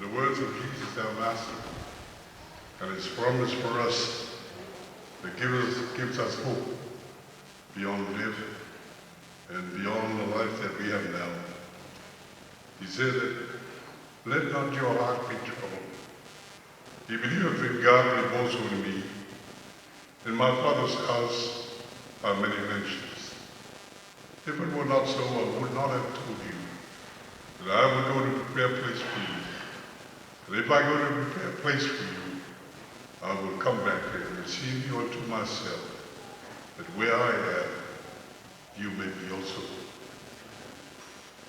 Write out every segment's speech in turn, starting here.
in the words of Jesus our Master, and his promise for us that gives us hope beyond death and beyond the life that we have now. He said that, let not your heart be troubled. Ye believeth in God, believe also in me. In my Father's house are many mansions. If it were not so, I would not have told you that I would go to prepare a place for you. And if I go to prepare a place for you, I will come back and receive you unto myself, that where I am, you may be also.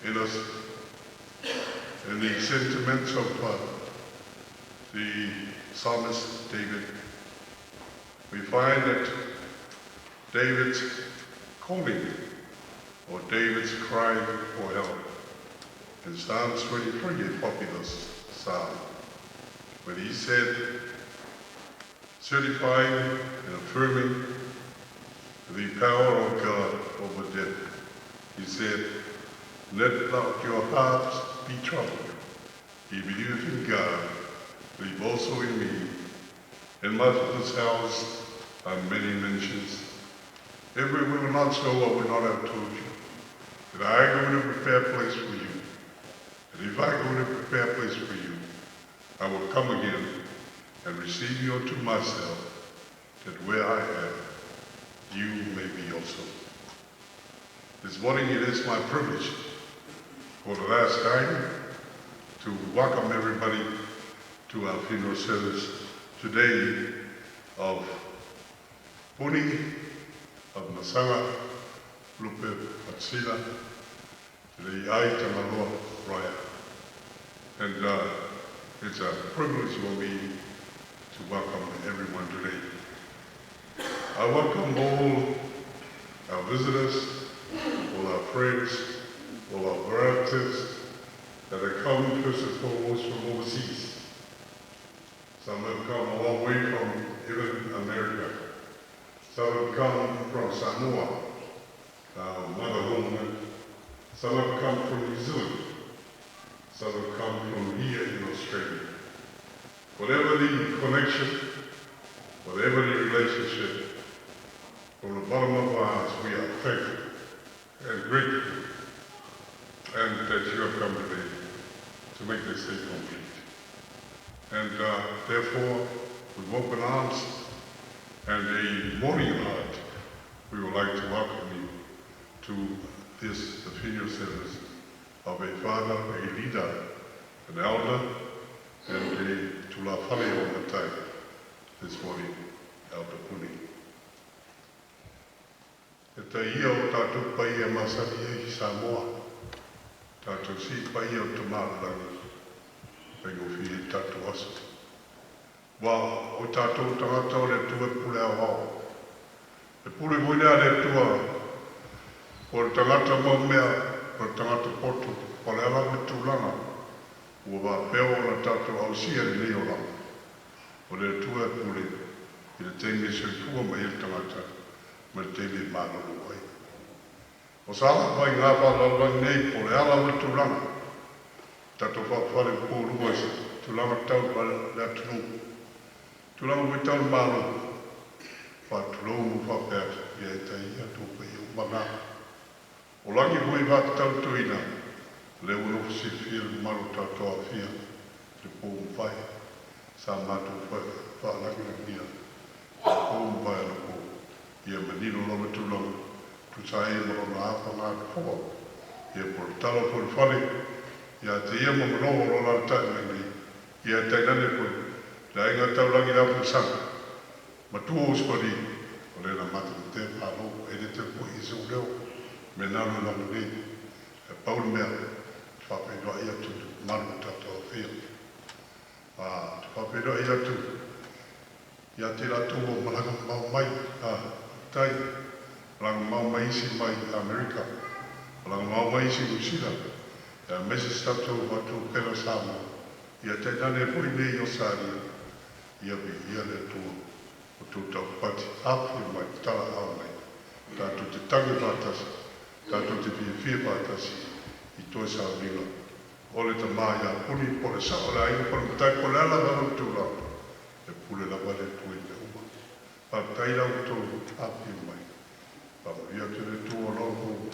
In us, in the sentiments of the psalmist David, we find that David's calling, or David's crying for help, in Psalms 23, a popular psalm, when he said, certifying and affirming the power of God over death, he said, let not your hearts be troubled. Ye believe in God, believe also in me. In my Father's house are many mansions. If it were not so, I would not have told you that I go to prepare a place for you. And if I go to prepare a place for you, I will come again and receive you unto myself, that where I am, you may be also. This morning it is my privilege, for the last time, to welcome everybody to our funeral service today of Puni, of Masanga, Lupe Patsila, the Aitamaloa Raya. And it's a privilege for me to welcome everyone today. I welcome all our visitors, all our friends, all our relatives that have come first and foremost from overseas. Some have come a long way from even America. Some have come from Samoa, our mother homeland. Some have come from New Zealand. Some have come from here in Australia. Whatever the connection, whatever the relationship, from the bottom of our hearts, we are thankful and grateful, and that you have come today to make this day complete. And therefore, with open arms and a morning heart, we would like to welcome you to the funeral service of a father, a leader, an elder, and a tulafale on the time this morning, Elder Puni. E te ia o tātou pai e masari e Samoa, tātou si pai o te mārangi, pengo fi e tātou aso. Wā, o tātou tangata o le tua pule au hao. E pule moina le tua, o le tangata mau mea, o le tangata poto, o le ala me tūlanga, ua wā peo o le tātou au sia ni leo langa. O le tua pule, i le teime se fua mai e tangata, ma te me mānanu ai. O sa ala pai ngā whālalang nei po le ala me tūlanga. Tato whawhare pōrua se tūlanga tau pa le atunu. Tūlanga me tau mānu. Whātulou mu whapea i e tai ia tōpa i o mana. O langi hui whāt tau tuina. Le uno si whia maru tātou a whia. Te pōmu whai. Sa mātou whālangi na mia. Pōmu whai ana pōmu. Ia manino lama tūlanga, tu sa e maro na hapa ngā kua. Ia por tala por whare, ia te ia mamanoa rola tai mai nei. Ia tai nane koe, la inga taulangi rā pusanga. Ma tu o uspari, o le na mata ni te pālo, e le te po i se ureo, me nanu na mune, e paulu mea, whapeiroa ia tu, manu tata o whia. Whapeiroa ia tu, ia te rātou o malanga mau mai, tai, lang mau mai si mai Amerika, lang mau mai si Usira, ia mese stato watu pera sama, ia te nane pui nei o sāria, ia bi ia le tua, o tu tau pati, api mai, tala au mai, tātou te tangi pātasi, tātou te pia pātasi, i toi sā rila, o le tamaya puni po le sa o la inga pa tai po le ala vanu tula e pule la wale tui te uma pa tai la uto api mai pa maria te le tu o longo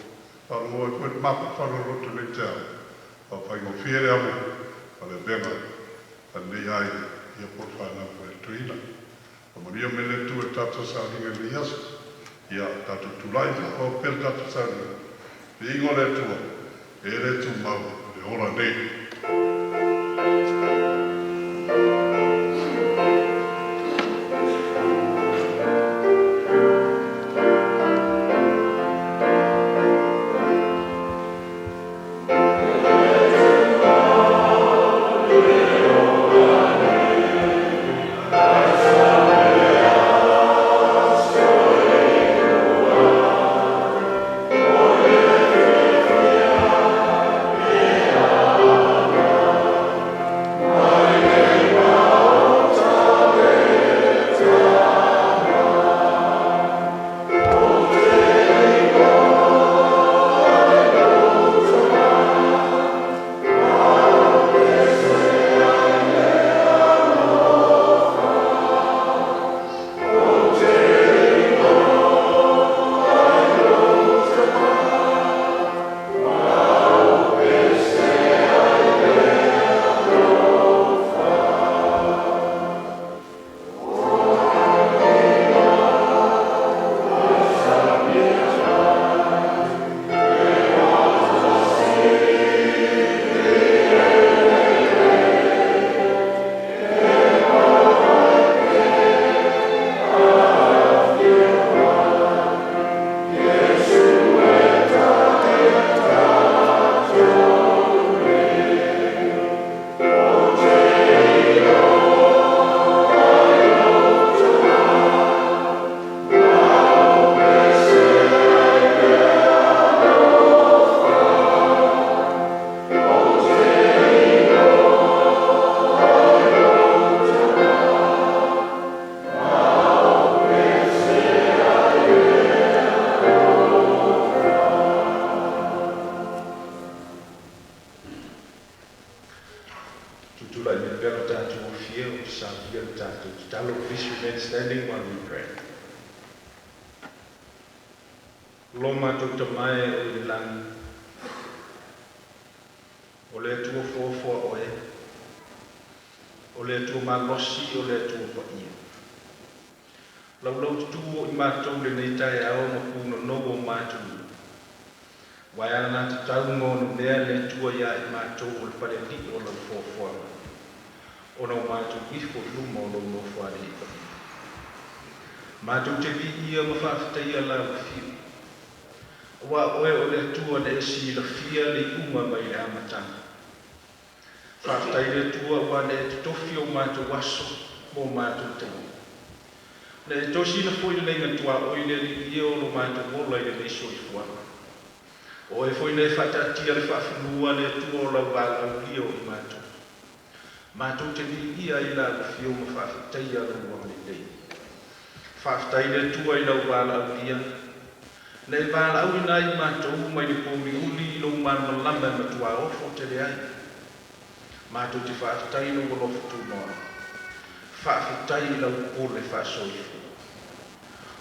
pa lo e koe mapa whanu roto le tau pa pai o fiere amu pa le venga pa nei ai ia po whana po e tuina pa maria me le tu e tata sa ringa le yasa ia tata tulai o per tata sa ringa le ingo le tua e le tu mau le ora nei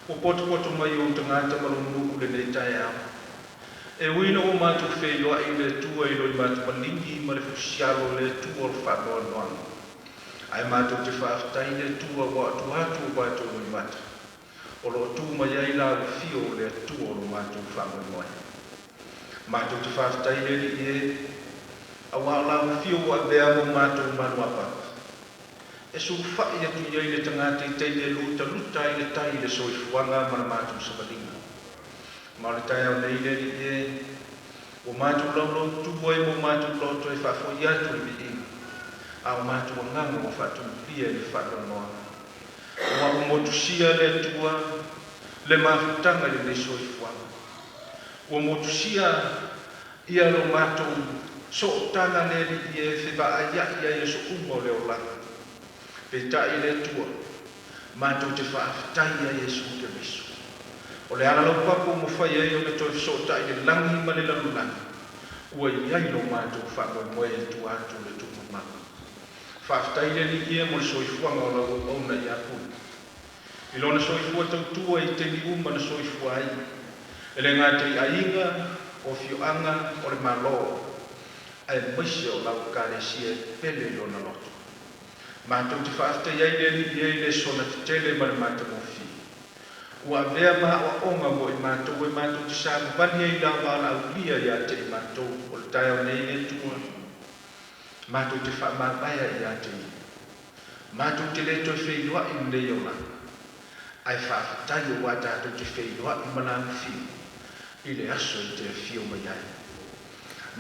o poto mai o tangata malungu le nei tai au. E uina o mātu whēloa i le tua i roi mātu palingi ma le fusialo le tua o whanoa noanga. Ai mātu te whaafitai le tua wa atu atu o mātu o mata. O lo tu mai ai la o fio le tua o mātu whanoa noanga. Mātu te whaafitai le li e a wa la o fio wa bea mo mātu manua papa. E su whai atu iai le tangata i teine luta i le tai le soifuanga ma mātu sabalinga. Ma le tai au nei le li e o mātu laulo tuwa i mo mātu loto e whafoi atu i mi inga. A o mātu anganga o whatu pia i whanoa noa. O a motu sia le tua le mafutanga i le soifuanga. O motu sia ia lo mātu so tanga ne li e whiba a ia so umo le o langa. Pe tai le tua, mātou te whaafitai a Yesu te riso. O le ala lau papo mo whai ai o le toi so tai le langi ma le lalulangi. ua iai lo mātou whamoemoe e tu atu le tupu maka. Whaftai le ni ia mo le soifuanga o lau auna i apuni. I lona soifua tautua i te ni uma na soifua ai. E le ngā te ainga o fioanga o le malo. Ai maise o lau kāresia pele lona loto. Mātou te whaftai ai le ni ia i le sona te tele ma le mātou mofi. Ua vea maa o onga mo i mātou e mātou te sāmu bani ai la wala au lia i ate i mātou o le tai o nei e tua. Mātou te whamabaya i ate i. Mātou te le toi whailua i mnei o lana. Ai whaafatai o wātātou te whailua i manang whiu. I le aso i te whio mai ai.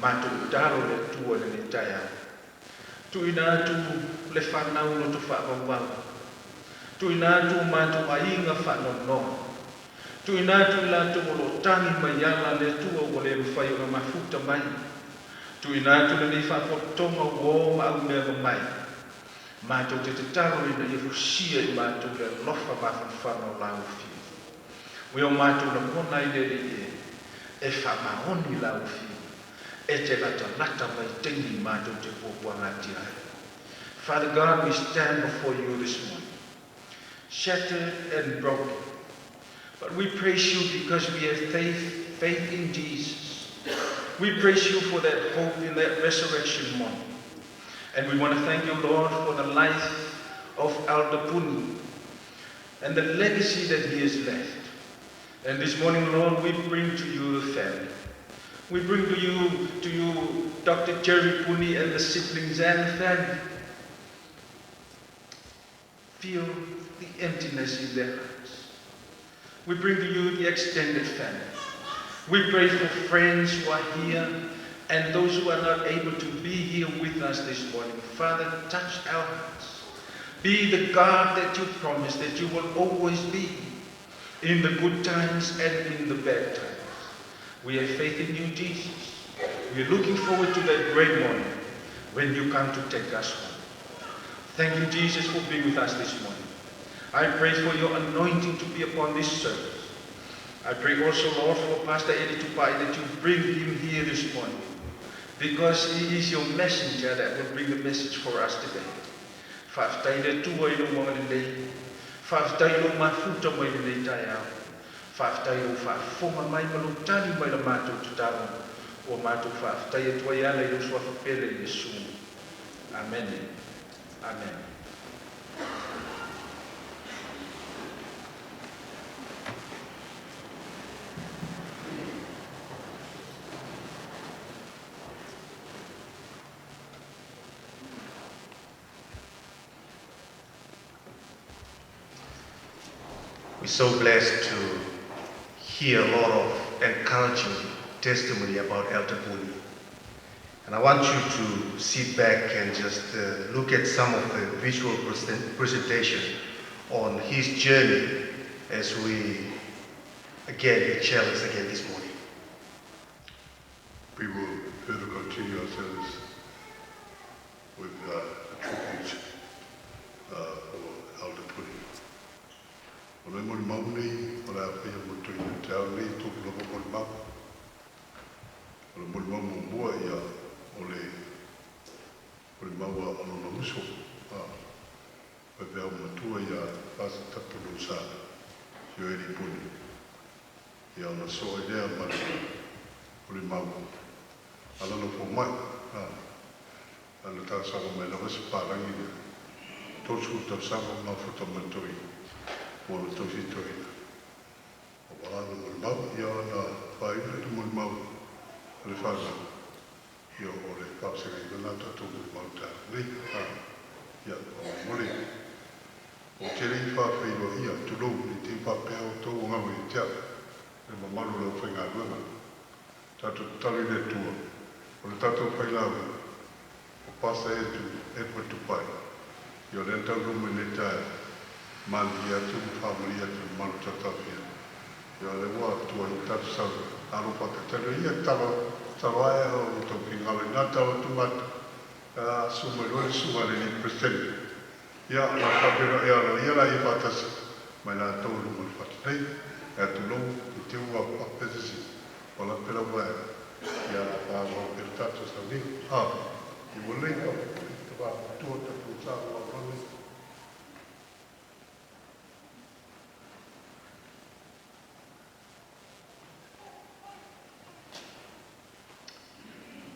Mātou taro le tua le ne tai au. Tu ina atu le whanau no tu whaapawau. Tu ina atu mātou ainga whanau no. Tu ina atu la tu molo tangi mai ala le tua o le mwhai o na mafuta mai. Tu ina atu le ni whapotonga o ma au mea mai. Mātou te taro ina i rusia i mātou le lofa mawhanwhana o lau whiu. Ui o mātou na mona i le e whamaoni lau whiu. E te lata mai tengi mātou te pōpuanga tirai. Father God, we stand before you this morning, shattered and broken. But we praise you because we have faith in Jesus. We praise you for that hope in that resurrection morning. And we want to thank you, Lord, for the life of Elder Puni and the legacy that he has left. And this morning, Lord, we bring to you the family. We bring to you Dr. Jerry Puni and the siblings and the family. Feel the emptiness in their hearts. We bring to you the extended family. We pray for friends who are here and those who are not able to be here with us this morning. Father, touch our hearts. Be the God that you promised that you will always be in the good times and in the bad times. We have faith in you, Jesus. We are looking forward to that great morning when you come to take us home. Thank you, Jesus, for being with us this morning. I pray for your anointing to be upon this service. I pray also, Lord, for Pastor Eddie Tupai that you bring him here this morning, because he is your messenger that will bring the message for us today. Whaftai le tua ilo mga lelei, whaftai lo mafuta mai lelei tai au, whaftai lo whafonga mai malutani mai la mātou tutawa, o mātou whaftai e tua iala ilo sua whapele i Yesu. Amen. Amen. We're so blessed to hear a lot of encouraging testimony about Elder Puni. And I want you to sit back and just look at some of the visual presentation on his journey as we again get challenged again this morning. We will further continue our service with a tribute for Elder Puni. O le mori mau nei, o le awhia mo tui na te au nei, tōku loko mori mau. O le mori mau mo mua ia, o le mori mau a ono na uso. Pai pe au matua ia, pasa tapu no sa, i o eri Puni. Ia ona soa lea mara, mori mau. Alano po mai, ala tā saka mai lawa se pārangi ia. Tōsu tau saka ma futa matoi. Moro tofi toi. O walana mori mau, ia ona whaina tu mori mau. Ale whana. Ia o le papsega i wana tatu mori mau tā. Nei, ia o mori. O te rei whawhaiwa ia, tu lou ni te whapea o tō ngau i tia. E mamaru lau whainga ruanga. Tatu tali le tua. O le tatu whailawe. O pasa Edward Tupai. Ia le tau rumu ne tae. Mandi atu, whamari atu, manu tatawhia. Ia le wā tua i tatu sau, alo pakatero. Ia talo aia hau i tau pingale. Nā talo tu matu, sumarore sumare ni presente. Ia, nā kapera ia la i whatasi. Mai nā tau rumu i whatanei. E atu lou, i te ua apetisi. O la pera wā. ia pāgo pe tata sa ni. I mo lei au, te wā tua te pūtau a rone.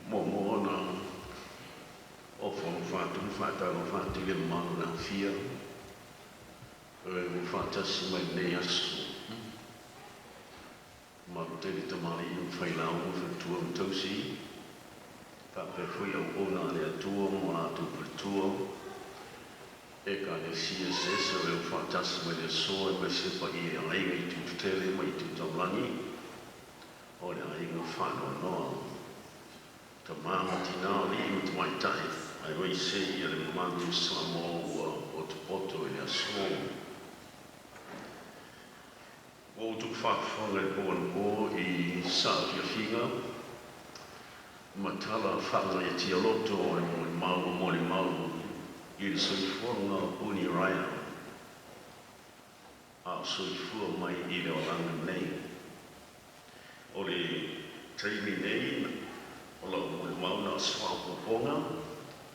Mo na o whātu whātau whātile manu na whia. Mo whātasi mai nei asu. Maru te rita mari i whailau o whatua mtausi. Ka pe hui au ona le atua mo atu pretua. E ka le CSS o e whātasi mai le soa e mai sepa i e ainga i tūtele mai i tūtaulangi. O le ainga whānoa noa. Ta māma tina li i mtu mai tai. Ai roi se i ale manu Samoa o te poto i le aso. O tu whakawhanga e pōna pō i South Yafinga. Matala whanga e tia loto o e moli mau i le soifuanga uni raya. A soifua mai i le oranga nei. O le teimi nei o lau moli mau na swapoponga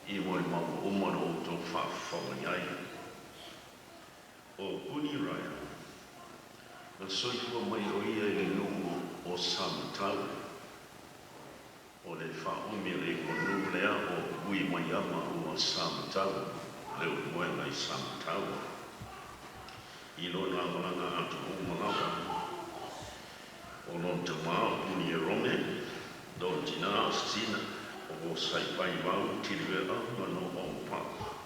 i moli mau umano o tō whakawhanga iai. O uni raya. Na soifua mai o ia i le nungu o Samtau. O le whaumire o nulea o ui mai ama o Samtau. Leo moenga i Samtau. I lona amalanga atu umalawa. O lon te maa uni e rome. Don tina astina. O saipai mau tiriwea mano o mpapa.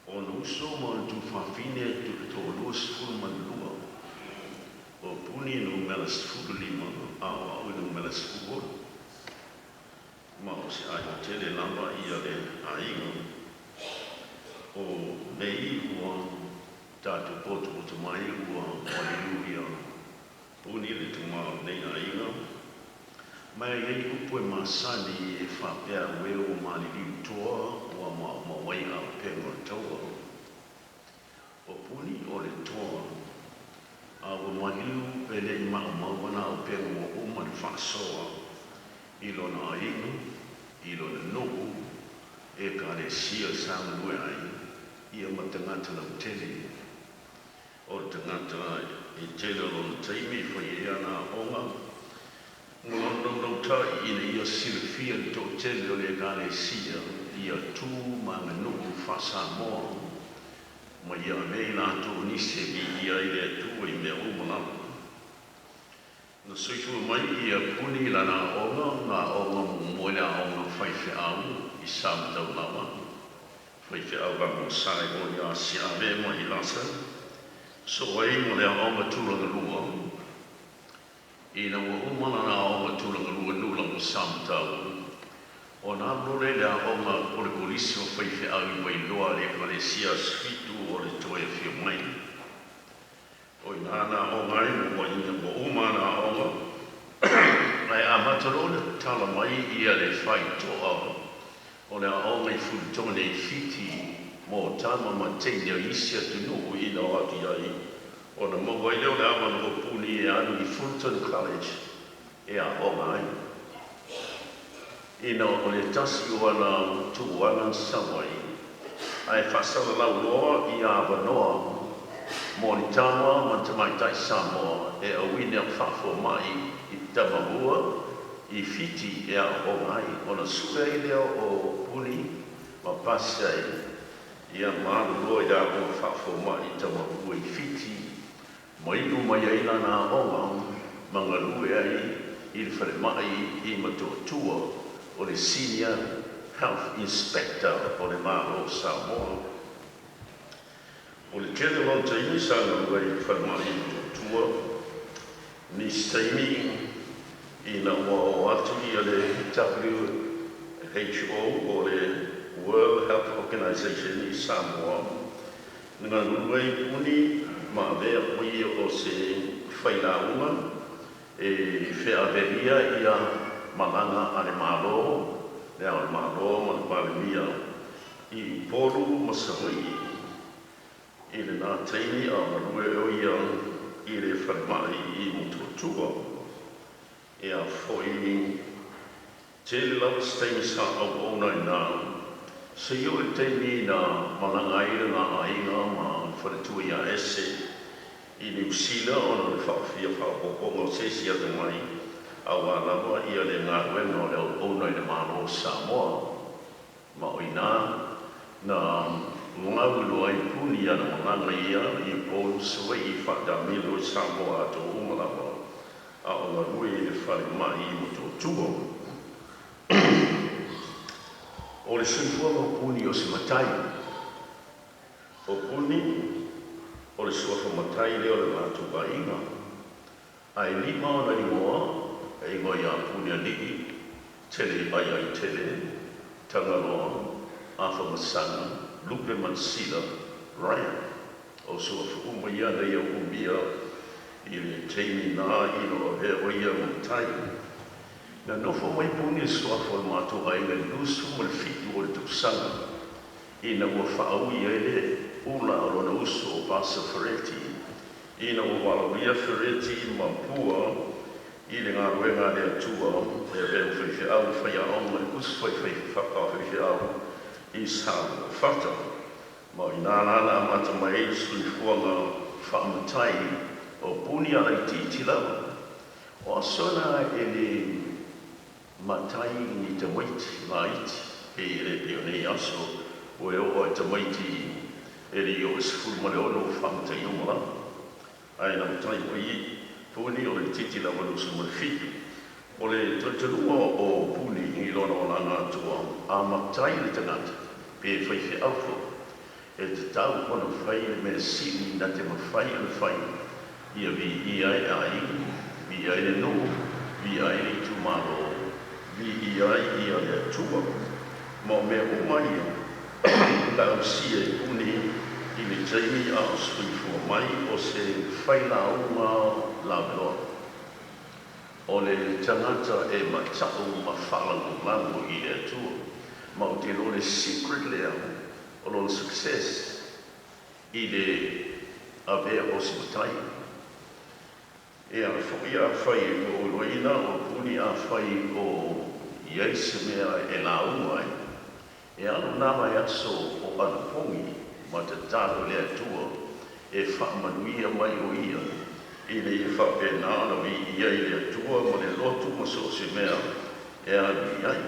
O nuso mo tu whawhine tu to luas fulu manlua. O puni no melas fulu lima awa o no melas fulu. Ma o se ai tele lamba ia le ainga. O mei ua tatu potu o te mai ua waliluia. Puni le tu maa nei ainga. Mai ei upo e masani e whapea weo o maliliu toa ua mawai au pengo taua. O puni o le toa a ua maliliu pele i mawana au pengo o uma le whaasoa i lona ainga, i lona nuku e ka le sia saunue ai ia ma tangata lau tele. O le tangata i tele lona taimi whai ea na onga. Ngolondo tai ina ia silfia to tele o le gale sia ia tu manga nuku whasa moa. Ma ia mei la tu nise i ia i le tu i mea umalama. Na soifua mai ia puni lana onga moena onga whaife au i Samtau lawa. Whaife au gango sai o ia siave mo i lasa. So ai mo le onga tūranga lua. Ina ua umana na onga tūranga lua nula mo Samtau. O nā lore le onga o le polisi o whaife au i mai loa le Malaysia sfitu o le toia whio mai. O i nāna onga i mo ina mo umana onga. Ai amataro le tala mai ia le whai toa. O le onga i fulutone i fiti mo tama ma teina isia tunu i na ati ai. O na mogo i leo le amana o puni e anu i Fulton College e a onga ai. Ina o le tasi o ana tuuanga Sawai. Ai whasala lau loa i a wanoa. Mo ni tāma ma tamai tai Samoa e a wina whafo mai i Tamahua i fiti e a onga ai. O na sura i leo o puni ma pasi ai. Ia maanu loa i a o whafo mai i Tamahua i fiti. Maiu mai aina nā onga, mangarue ai i le whare mai i matoatua o le Senior Health Inspector o le Mālo Samoa. O le kele lon taimi sanga ua i whare mai i matoatua, ni staimi i na ua o atu i a le WHO o le World Health Organization i Samoa. Nga nurua i puni ma vea ui o se whainaunga e wheaveria ia malanga ale malo, le ale malo ma le palemia i polu masawai. I le nā teini a marue o ia i le whanemai i mutuatua. e a foi te le lau stay sa au ona na se yo te ni na malanga ira na ainga ma whare ia ese i New Zealand ona le whawhia whapoponga se sia te mai awa lawa ia le ngā wenga o le ona i le mano Samoa ma o ina na ngau lo ai puni ana malanga ia i polu suwe i whakadamilo i Samoa ato umalawa a o ngā rui le whare mai i moto tuo o le suifua o puni o se matai o puni o le suafa matai leo le mātu ka inga. Ai lima o nani moa, e ingo ia puni a niki, tele ai ai tele, Tangaroa, Awha Masanga, Lupe Mansila, Ryan. O suafa uma ia nei a umia, i le teimi nā ino o he o ia matai. Na nofo mai puni e suafa o mātu a inga nusu ma le fitu o le tukusanga, ina ua whaaui e le ula o lona uso o Basa Ferretti, ina o Walawia Ferretti ma pua i le ngā ruenga le atua e reo whaiwhi au whaia onga e kusu whaiwhi whaka whaiwhi au i Sāma Whata. Ma i nānana mata mai sui fuanga whaamatai o puni ala i titilawa. O asona e le matai ni te waiti la iti e le peonei aso o e o te maiti e ri o sifuru ma le ono whaamatai umala. Ai na matai o i puni o le titi la wanu su ma whitu. O le tuatarua o puni i lona o langa atua a matai le tangata pe whaiwhi auko. E te tau kona whai le mea sini na te mawhai le whai. Ia vi i ai ai, vi ai le no, vi ai le tumaro, vi i ai i a le atua. Ma mea umai la usia i puni i le taimi a o suifua mai o se whailaunga laweloa. O le tangata e matau ma whalangu mango i e atua. Ma o te lore secret lea o lona success i le avea o se matai. E a whai a whai o loina o puni a whai o Iesu mea e la umai. E anu nama e aso o anapongi ma te tāro lea tua e whaamanuia mai o ia i le i whapena ana vi ia i lea tua ma le lotu ma so se mea e anu iai.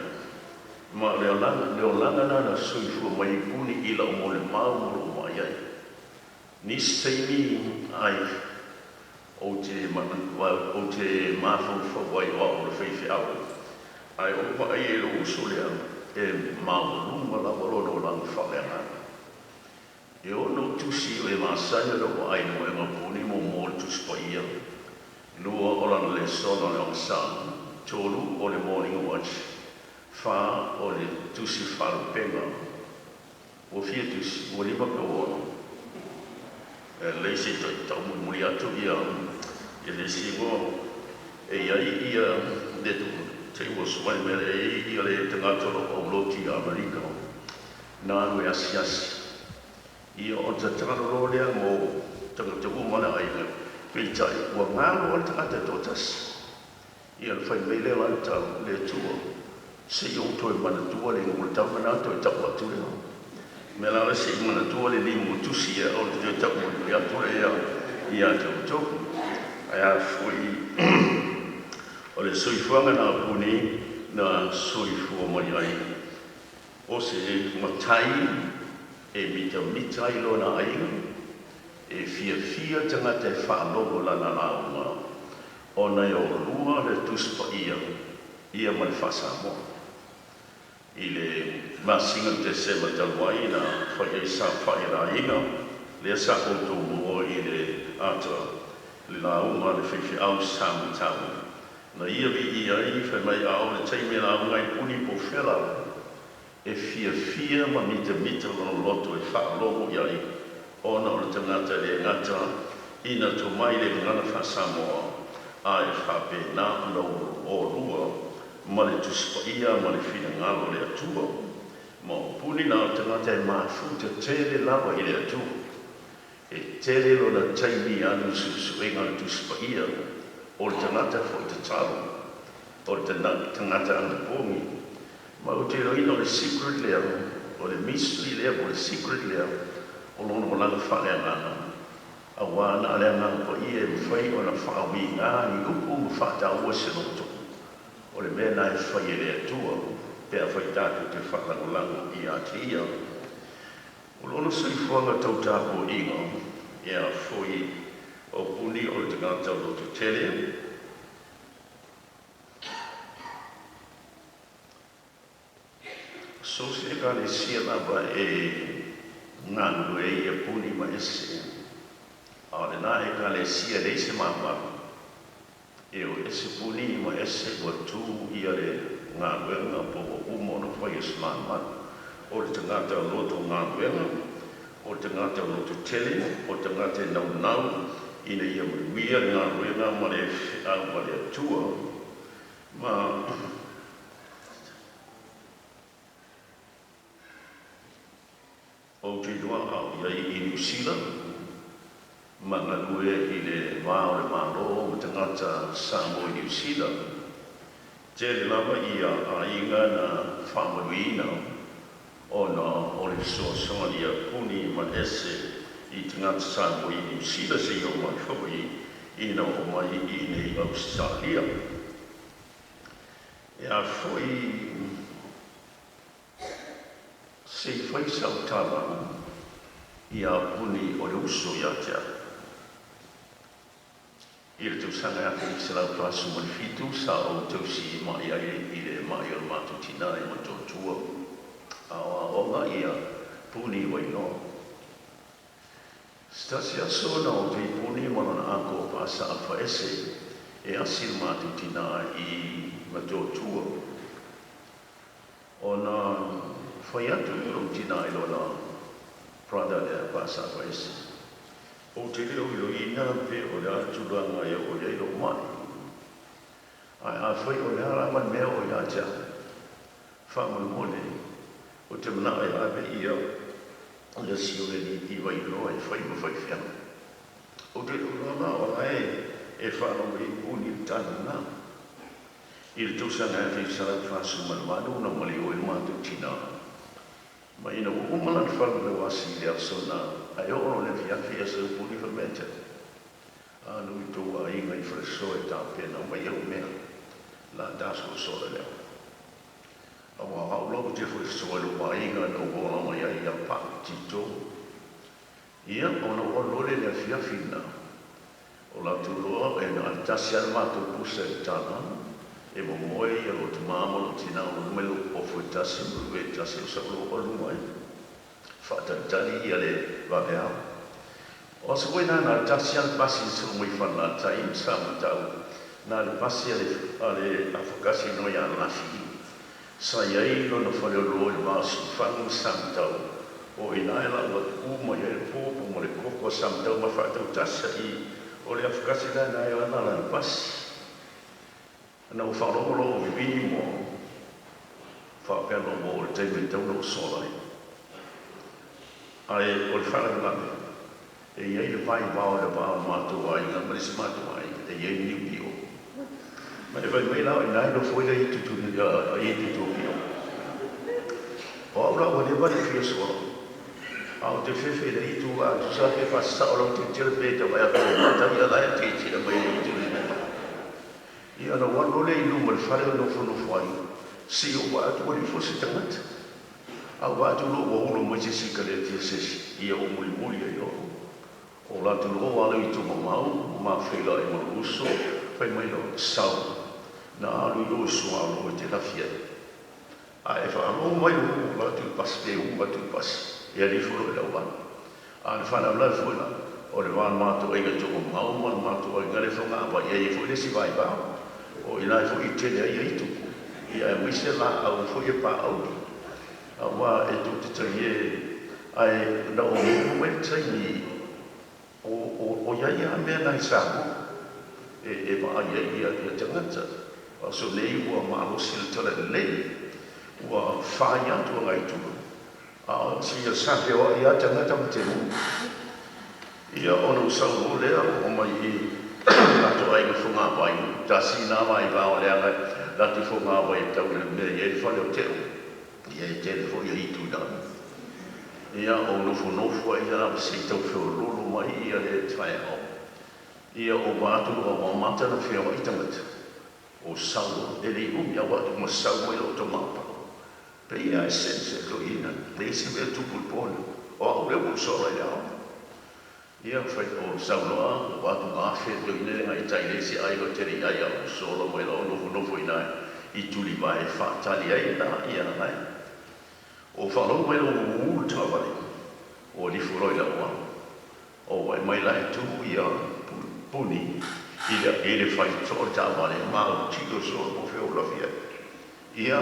Ma leolanga nana suifua mai puni ila o mo le maumoro mai ai. Nis teimi ai o te mafau whawai o le whaiwhi au. Ai o pa ai e lo uso lea e mauruma la walona o lang whaleana. E ono tusi o e masanya lo ai mo e ngapuni mo mo tusi pa ia. Lua o lana le sona le ongsan, tolu o le morning watch, wha o le tusi wharupenga. O fia tusi, o lima pe ono. Leisi tau muri atu ia, e le singo e iai ia le tuku. Te ua suai mele e ia le tangatoro o loti Amerika. Nānu e asiasi. Ia o te tangatoro lea mo tangata umana aina. Peitai, ua ngālo o le tangata tōtas. Ia le whai mele o anta le tua. Se i o toi mana tua le ngule tau mana toi tau atu lea. Me la se i mana tua le limu tusi e o le toi tau mana atu lea. Ia tau toku. Aia fui o le soifuanga nā puni nā soifua mai ai. O se matai e mita i lona ainga, e fia tangata e whaalogo lana launga. O nei o lua le tuspa ia mai whasamoa. I le masinga te se matalwai na whai sa whai rā inga, le sa koto mua i le ata le launga le whiwhi au samatau. Na ia vi i ai, whai mai au le teime la ungai puni po whela. E fia ma mita no loto e whaalogo i ai. Ona o le tangata le ngata, ina to mai le ngana whasamoa. A e whape nā no o rua, ma le tuspa ia, ma le whina ngalo le atua. Ma o puni nā tangata e mafuta tele lawa i le atua. E tele lo na taimi anu susu e ngana tuspa ia. O le tangata fo i te talo. o te tangata ana pongi. Ma o te roina o le secret lea, o le mystery lea, o le secret lea, o lono o langa whale angana. A wana lea ngana po i e mwhai o na whaawi ngā ni upu mu whata ua se noto. O le mea nai whai e lea tua, pēr whai tātu te whalango lango i a te ia. O lono sui whanga tau tāpo ingo, e a whoi o puni o le tangata o loto tele. So se ka le sia lava e nganu e ia puni ma ese. A le na e ka le sia le se mama. E o ese puni ma ese wa tu ia le nganu e ngā po o umo no whai es mama. O le tangata o loto nganu e ngā. O le tangata o loto tele. O le tangata e nau nau. Ina ia mwia nganu e ngā ma le atua. Ma o te noa au iai i New Zealand, mana lue i le wāo le mālo o te ngata Samoa i New Zealand. Te le lava i a inga na whamaruina o na o le soa ni a puni ma ese i te ngata Samoa i New Zealand se i o mai whawai i na o mai i nei Australia. E a whai se whai sautara i a puni o le uso i a tea. I le tausanga ake i se lau prasu mani fitu sa o tausi mai ai i le mai o matu tina i mato tua. A onga i a puni wai no. Stasi a sona o te puni mana na anko pasa a whaese e asil matu tina i mato tua. O na whai atu i rong tina i lona prada lea pasa a whaese. O te reo i lo ina pe o le atulanga e o le ilo mai. Ai a whai o le haraman mea o ia tia. Whaman mone. O te mana e awe ia o le sio le ni i wai loa e whai mo whai whiana. O te reo lama o e whanau i uni tana nā. I le tūsanga e te sarai whasu manumanu na mali o i mātu tina. Ma ina o umalan whanu le wasi le asona ai ono le fiafi asa upuni whamete. Anu i tō a inga i whreso e tā pēna mai au mea. La dasko sore leo. Awa au lau te whreso e lupa inga na uona mai ai a pa tito. Ia ono o lore le fiafi na. O la tuloa e na altasi al mato pusa e tāna. E mo moe ia o te māmono tina o numelo o fuitasi mulu e tasi o saklo o lumai. Whatatani ia le waweau. O asa koe nana tasi al pasi so mui whana taim sa matau. Nā le pasi ale afokasi noi a lafi. Sa iai no na whare o loi masu whanu sa matau. O ina e la ua kuma ia e pōpo mo le koko sa matau ma whatau tasa i o le afokasi nana e ana la pasi. Ana o wharongo o vini mo whapelo mo o le teime tauno o solai. Ai o le whanangame, e iei le pai wao le wao mātua ai, ngā marisi mātua ai, e iei niu pio. Ma e vai mei lau i nai no fwega i tutu pio. O au lau wane wari fia soa. Au te whewhe le i tu a, tu sa ke whasa o lau te tira pēta mai a kō mātai a lai a te tira mai i tu le mea. I ana wano le inu ma le whare no whanu whai. Si o wa atu wari fwose tangata. Au wa atu lo wa ulo mai te sika le tia sesi. Ia o muli muli ai o. O la tu lo wala i tu mamau. Ma whaila e ma uso. Whai mai lo sau. Na alu i lo sua alo i te lafia. A e wha alo mai o la tu pas pe u ma tu pas. Ia li furo e lau wana. A le whana ulai fuela. O le wāna mātua inga tōko mau mana mātua inga le whonga apa. Ia i fuile si vai pāo. O ina e fo i tene ai ai tuku. Ia e wise la au fo i pa au. A wā e tō te tai e ai na o mungu e tai ni o iai a mea nai sāmu. E ma ai ai ia tangata. A so nei ua mālo sila tala nei. Ua whai atu a ngai tuku. A si a sāke o ia tangata ma te mungu. Ia ono usau o lea o mai i ato ai ngā whunga pai. Ta si nā mai pāo lea ngai. lati fo ngā wai tau le mea i whale o teo. Ia i tele fo i hitu dami. Ia o nofo ai ala se tau whio lolo mai ia le twae au. Ia o wātu o wamata na whio i tangata. O sau, e rei umi a watu ma sau mai o to mapa. Pe ia e sense to ina, le se mea tupu pone, o au leo usora i au. Ia whai o sau loa, watu ngā whea to ina le ngai tai le se ai o tere ai au usora mai lau nofo ina i tuli mai whaatali ai na ia nai. O whalong mai lau ulu tawari, o li furoi lau au. O wai mai lai tu ia puni, ele fai tō tāwale māu tiko soa po whio lawhia. Ia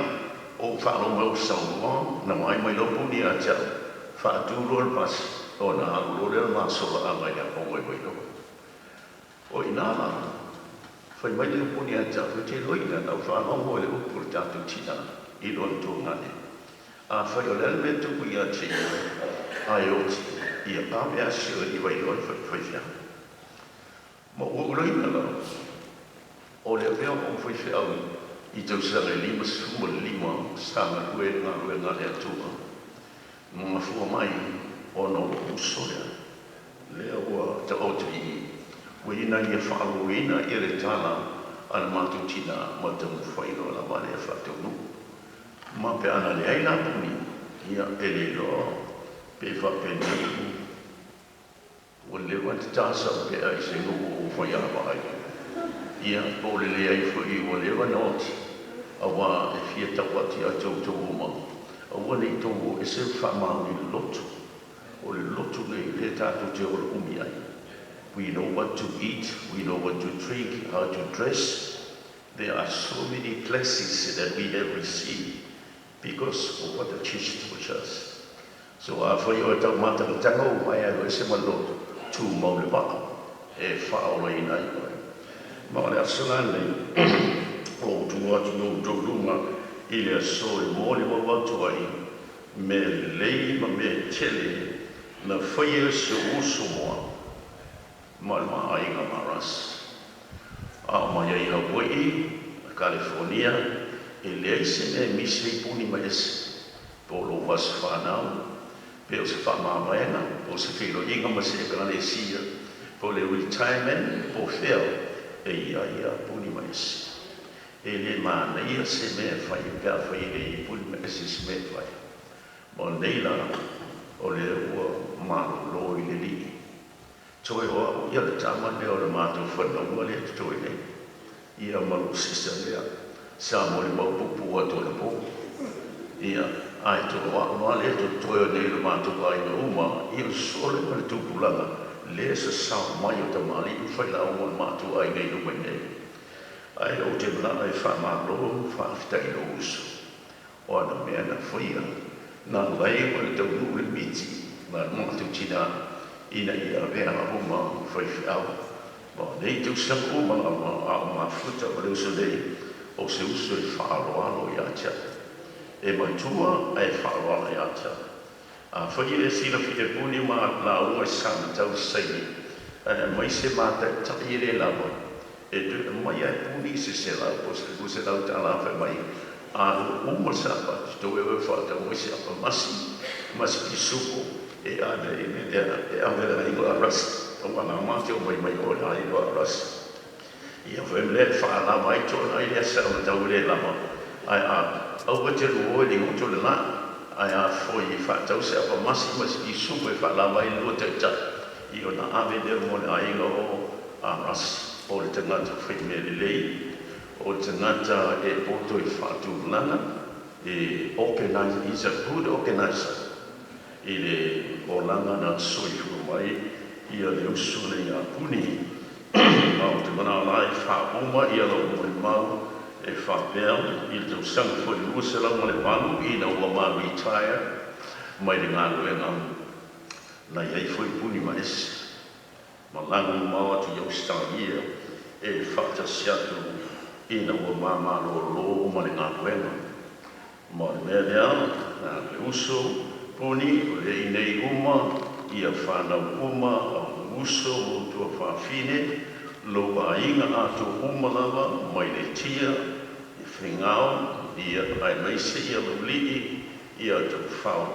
o whālo mau saunua na mai lopu ni a tia whātūro al pasi o nā arulore al māsola a mai a kongai mai lopu. O inala, whai mai lopu ni a tia te loina na whālo mo le upur tātu tina i lon tō ngane. A whai o lel me tuku i a tia ai oti i a pāme a sio i wai loi whai whia. Mo ureina la, o le veo o whai whiau i tau sanga lima sanga kue ngā le atua. Mga fua mai o no usoya. Lea ua ta o te i. Wina i a whaalu ina i re tala ana mātu tina ma tamu whaino la wale a whātau nu. Ma pe ana le aina puni ia ele lo pe whapeni. O le wante tāsa pe ai se nuku o whaiawa ai. Ia po le le ai fui o le wanoti. Awa e fia tawati a tau uma. Awa nei tau e se whamau ni lotu. O le lotu nei le tātou te o le umi ai. We know what to eat, we know what to drink, how to dress. There are so many blessings that we have received because of what the church taught us. So for you tau matang tango mai e se malotu tu mau le waka e whaola i nai koe. Ma le asanga nei o tu atu no dorunga i le aso e mōle wawatu ai me lei ma me tele na whaia se uso moa ma le maa inga maras. A mai ai Hawaii, California, e le aise ne mise i puni ma ese po lo was whanau pe o se whamamaena o se whilo inga ma se Kalesia po le retirement po whio e ia puni ma ese. E le mana ia se mea whai pia whai e puni ma ese se mea whai. Mo neila o le ua mano loi le li. Toi hoa ia le tama lea o le mātou whanau le toi nei. Ia malu sisa lea. Sa mo le mau pupu ato le po. Ia ai to wa le to toi nei le mātou ai na uma. Ia sole ma le tupulanga. Le sa sa mai o tamali u whai la o le mātou ai nei no nei. Ai o te mlana e whamalo, whaafitai no uso. O ana mea na whaia, nā lai o le tau nu le miti, nā mātou tina, ina ia vea uma whai whiau. Ma nei tau sang uma a ma futa o leo nei, o se uso e whaaloalo i atia. E mai tua e whaaloalo i atia. A whai e sila whia puni ma la unga e sang tau saini. Mai se mata tai e le lawa. E tu mai ai puni se la po se la tala fa mai a uma sapa to e fa ta mo se apa masi ki suko e ana e amela i go ras o mana ma te o mai o la i go ras ia foi le fa la mai to ai le sa ta o le la ai o te ro ni o to la ai foi fa ta se apa masi ki suko e fa la mai lo te ta i ona ave de mo ai go a ras o le tangata whai mea lei, o le tangata e poto i whātu lana, e organizer, he's a good organizer. I le o langa na soi hua mai, ia le usu nei a puni, au te mana lai whauma, ia lo mo le mau, e whapea, i le tau sanga fo le usa langa le manu, i na ua ma retire, mai le ngānu e ngānu, na iei fo i puni ma ese. Ma langu mawa tu yau stangia e whakta siatu ina ua mamalo lo ma le ngā kuenga. Ma le mea lea, le uso puni o le inei uma, ia whanau uma au uso o tua whawhine, lo a inga ato uma lava mai le tia, e whengao, ia ai meise ia luli, ia tu whao,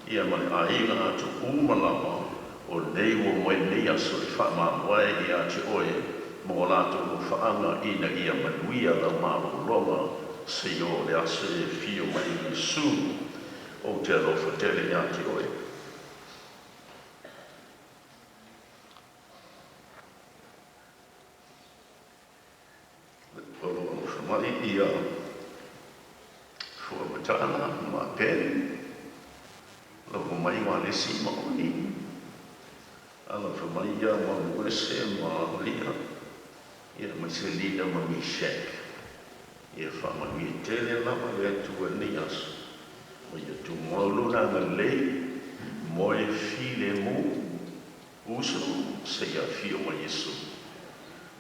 ia mani ainga atu umalawa, o nei wo mai nei aso i whaamamoe ia te oe, mō lātou o whaanga ina ia manuia lau mālo longa, se o le aso e fio mai i su, o te alofa tele ia te oe. O whamari ia fuamatana ma pen, lau mai wa le si maoni, ala whamari ia ma mwese ma lia, ia mai se lina ma mi shek, ia whamari tele lama le tua ni aso, o ia tu mauluna na lei, moe file mu, uso se ia fio ma Yesu.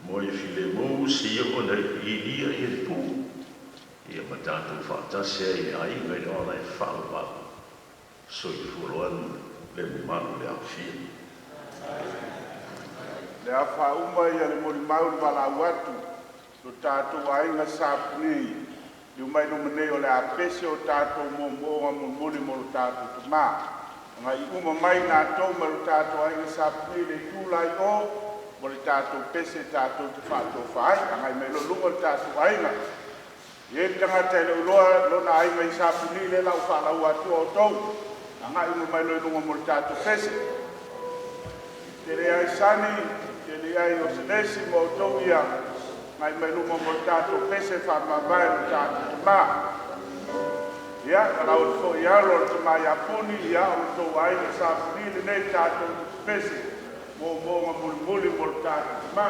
Moe file mu se ia ona i lia i pu, ia matatu whaatase i ai ngai ona e whaua, so i furoan le manu le awhia. Le a whauma ia le mori mauri wala watu, lo tātou ainga sāpuni, i umai no mene o le apese o tātou mō mōa mō mōli mō tātou tu mā. Nga i uma mai nā tau ma lo tātou ainga sāpuni le tūlai o, mo le tātou pese tātou te whātou whai, ngai me lo lunga le tātou ainga. I e tangata le uloa, lo na ainga i sāpuni le lau whalau atu o tau, ngai uma mai lo lunga mo le tātou pese. Te le ai sani, te le ai o senesi mo tau ia, ngai mai lunga mo le tātou pese whamawai lo tātou te mā. Ia, kana o fo ia lo te mai apuni, ia o tau ainga sāpuni le nei tātou pese. Mo nga muli mo tātou mā.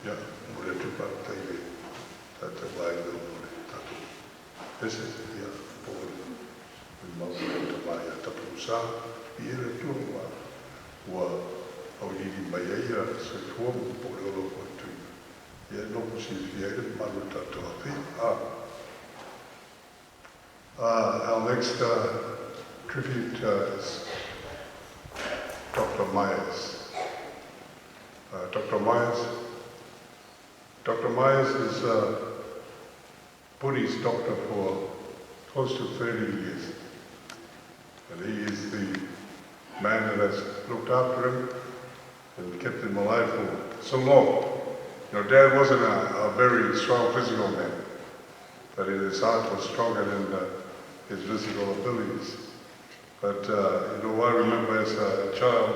Ya, mure tupa taiwe, tata wai no mure, tatu. Ese, ya, pole, maure ta mai a tapu sa, iere tua wa au hiri mai eia, se tua mu pole olo o tui. Ia no si fiere, maru tatu a fi. Our next tribute is Dr. Myers. Dr. Myers is Puri's doctor for close to 30 years. And he is the man that has looked after him and kept him alive for so long. You know, Dad wasn't a very strong physical man, but his heart was stronger than his physical abilities. But, you know, I remember as a child,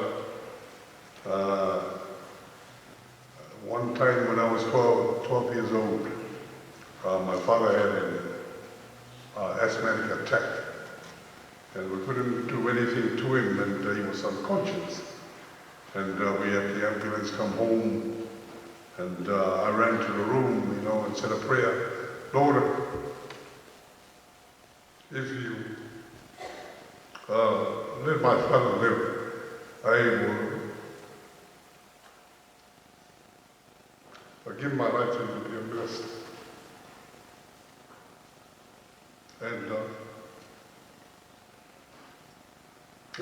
one time when I was 12 years old, my father had an asthmatic attack, and we couldn't do anything to him, and he was unconscious. And we had the ambulance come home, and I ran to the room, you know, and said a prayer. Lord, if you let my father live, I will give my life to him to be blessed. And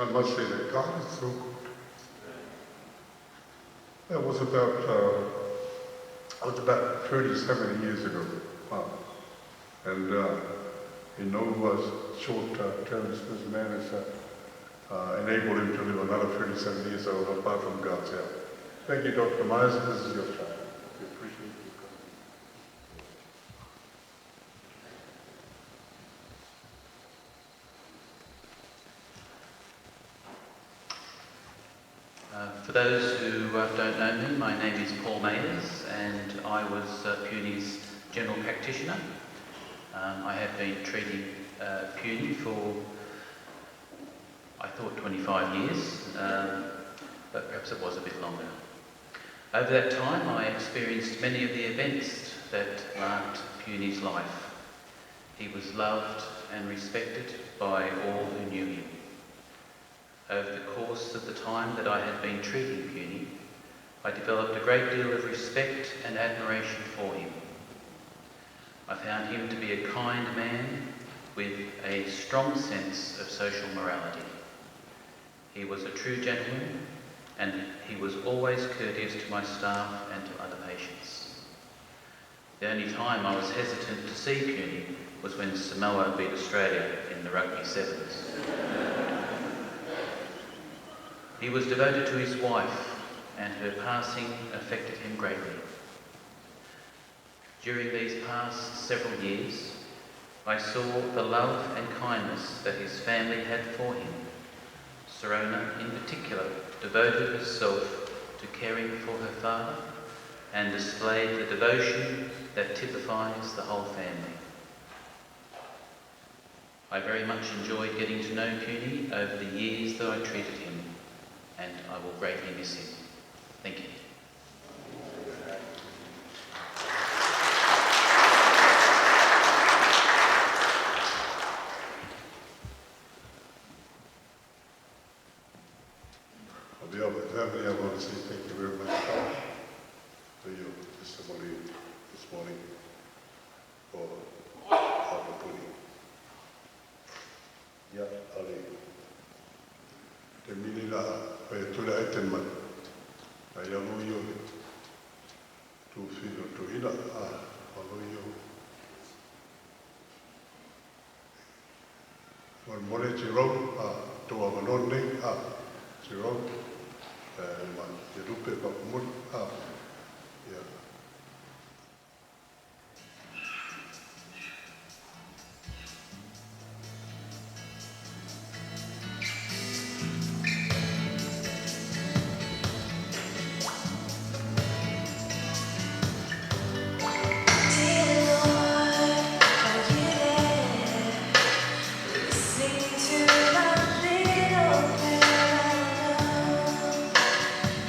I must say that God is so good. That was about 37 years ago. Wow. And you know, short terms this man has enabled him to live another 37 years old apart from God's help. Thank you, Dr. Myers. This is your time. We appreciate you coming. For those who don't know me, my name is Paul Mayers, and I was Puny's general practitioner. I have been treating Puny for, I thought, 25 years, but perhaps it was a bit longer. Over that time, I experienced many of the events that marked Puny's life. He was loved and respected by all who knew him. Over the course of the time that I had been treating Puny, I developed a great deal of respect and admiration for him. I found him to be a kind man with a strong sense of social morality. He was a true gentleman, and he was always courteous to my staff and to other patients. The only time I was hesitant to see Puny was when Samoa beat Australia in the rugby sevens. He was devoted to his wife, and her passing affected him greatly. During these past several years, I saw the love and kindness that his family had for him. Serona, in particular, devoted herself to caring for her father and displayed the devotion that typifies the whole family. I very much enjoyed getting to know Puny over the years that I treated him, and I will greatly miss him. Thank you. On behalf of the family, I want to say thank you very much for your testimony this morning for Alpha Puny. Ya, Ali. Te mili la pe tula etenman. Ai alu yo. Tu filo tu ina alu yo. Mon mole chiro tu avalone chiro. Ma ye rupe pa mun ya.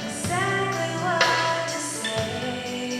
Exactly what to say.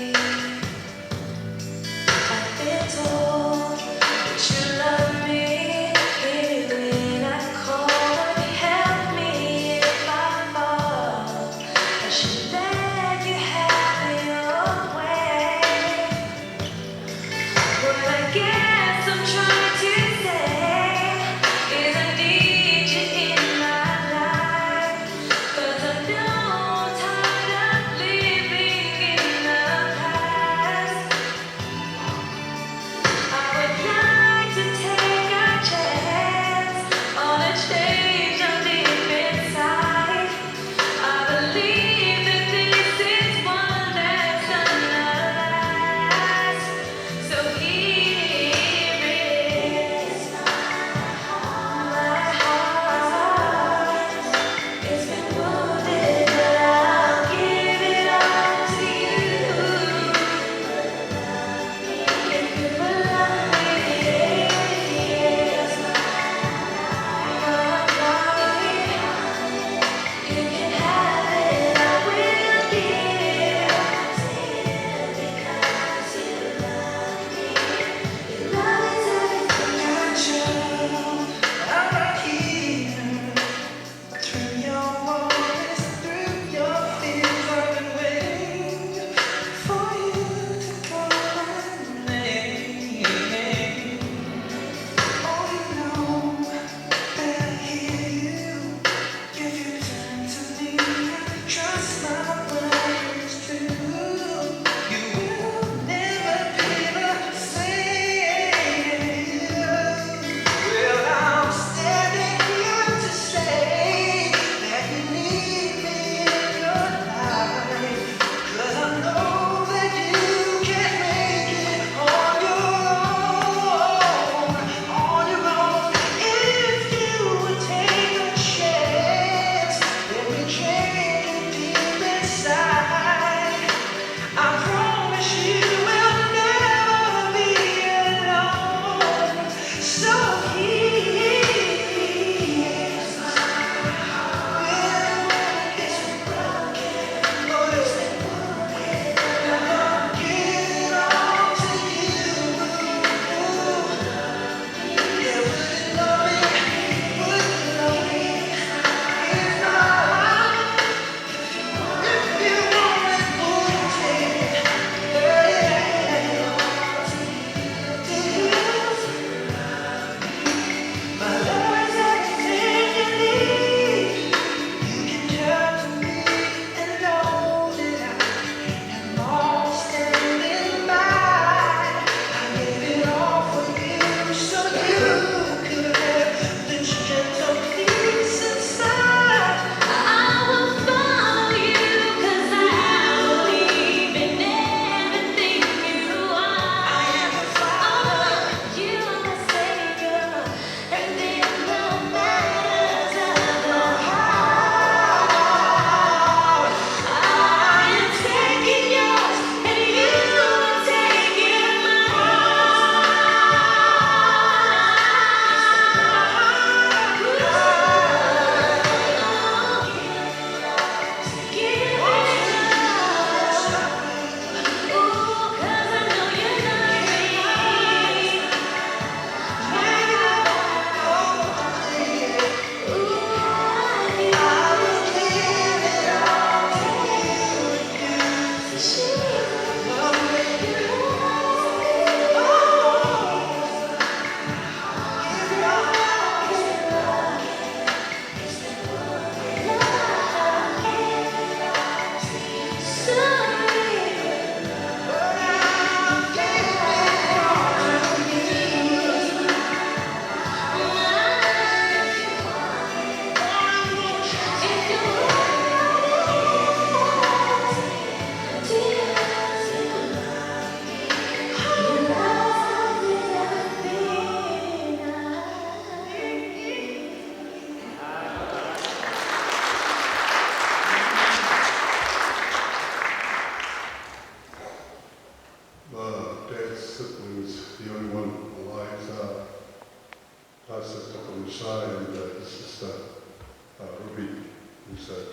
this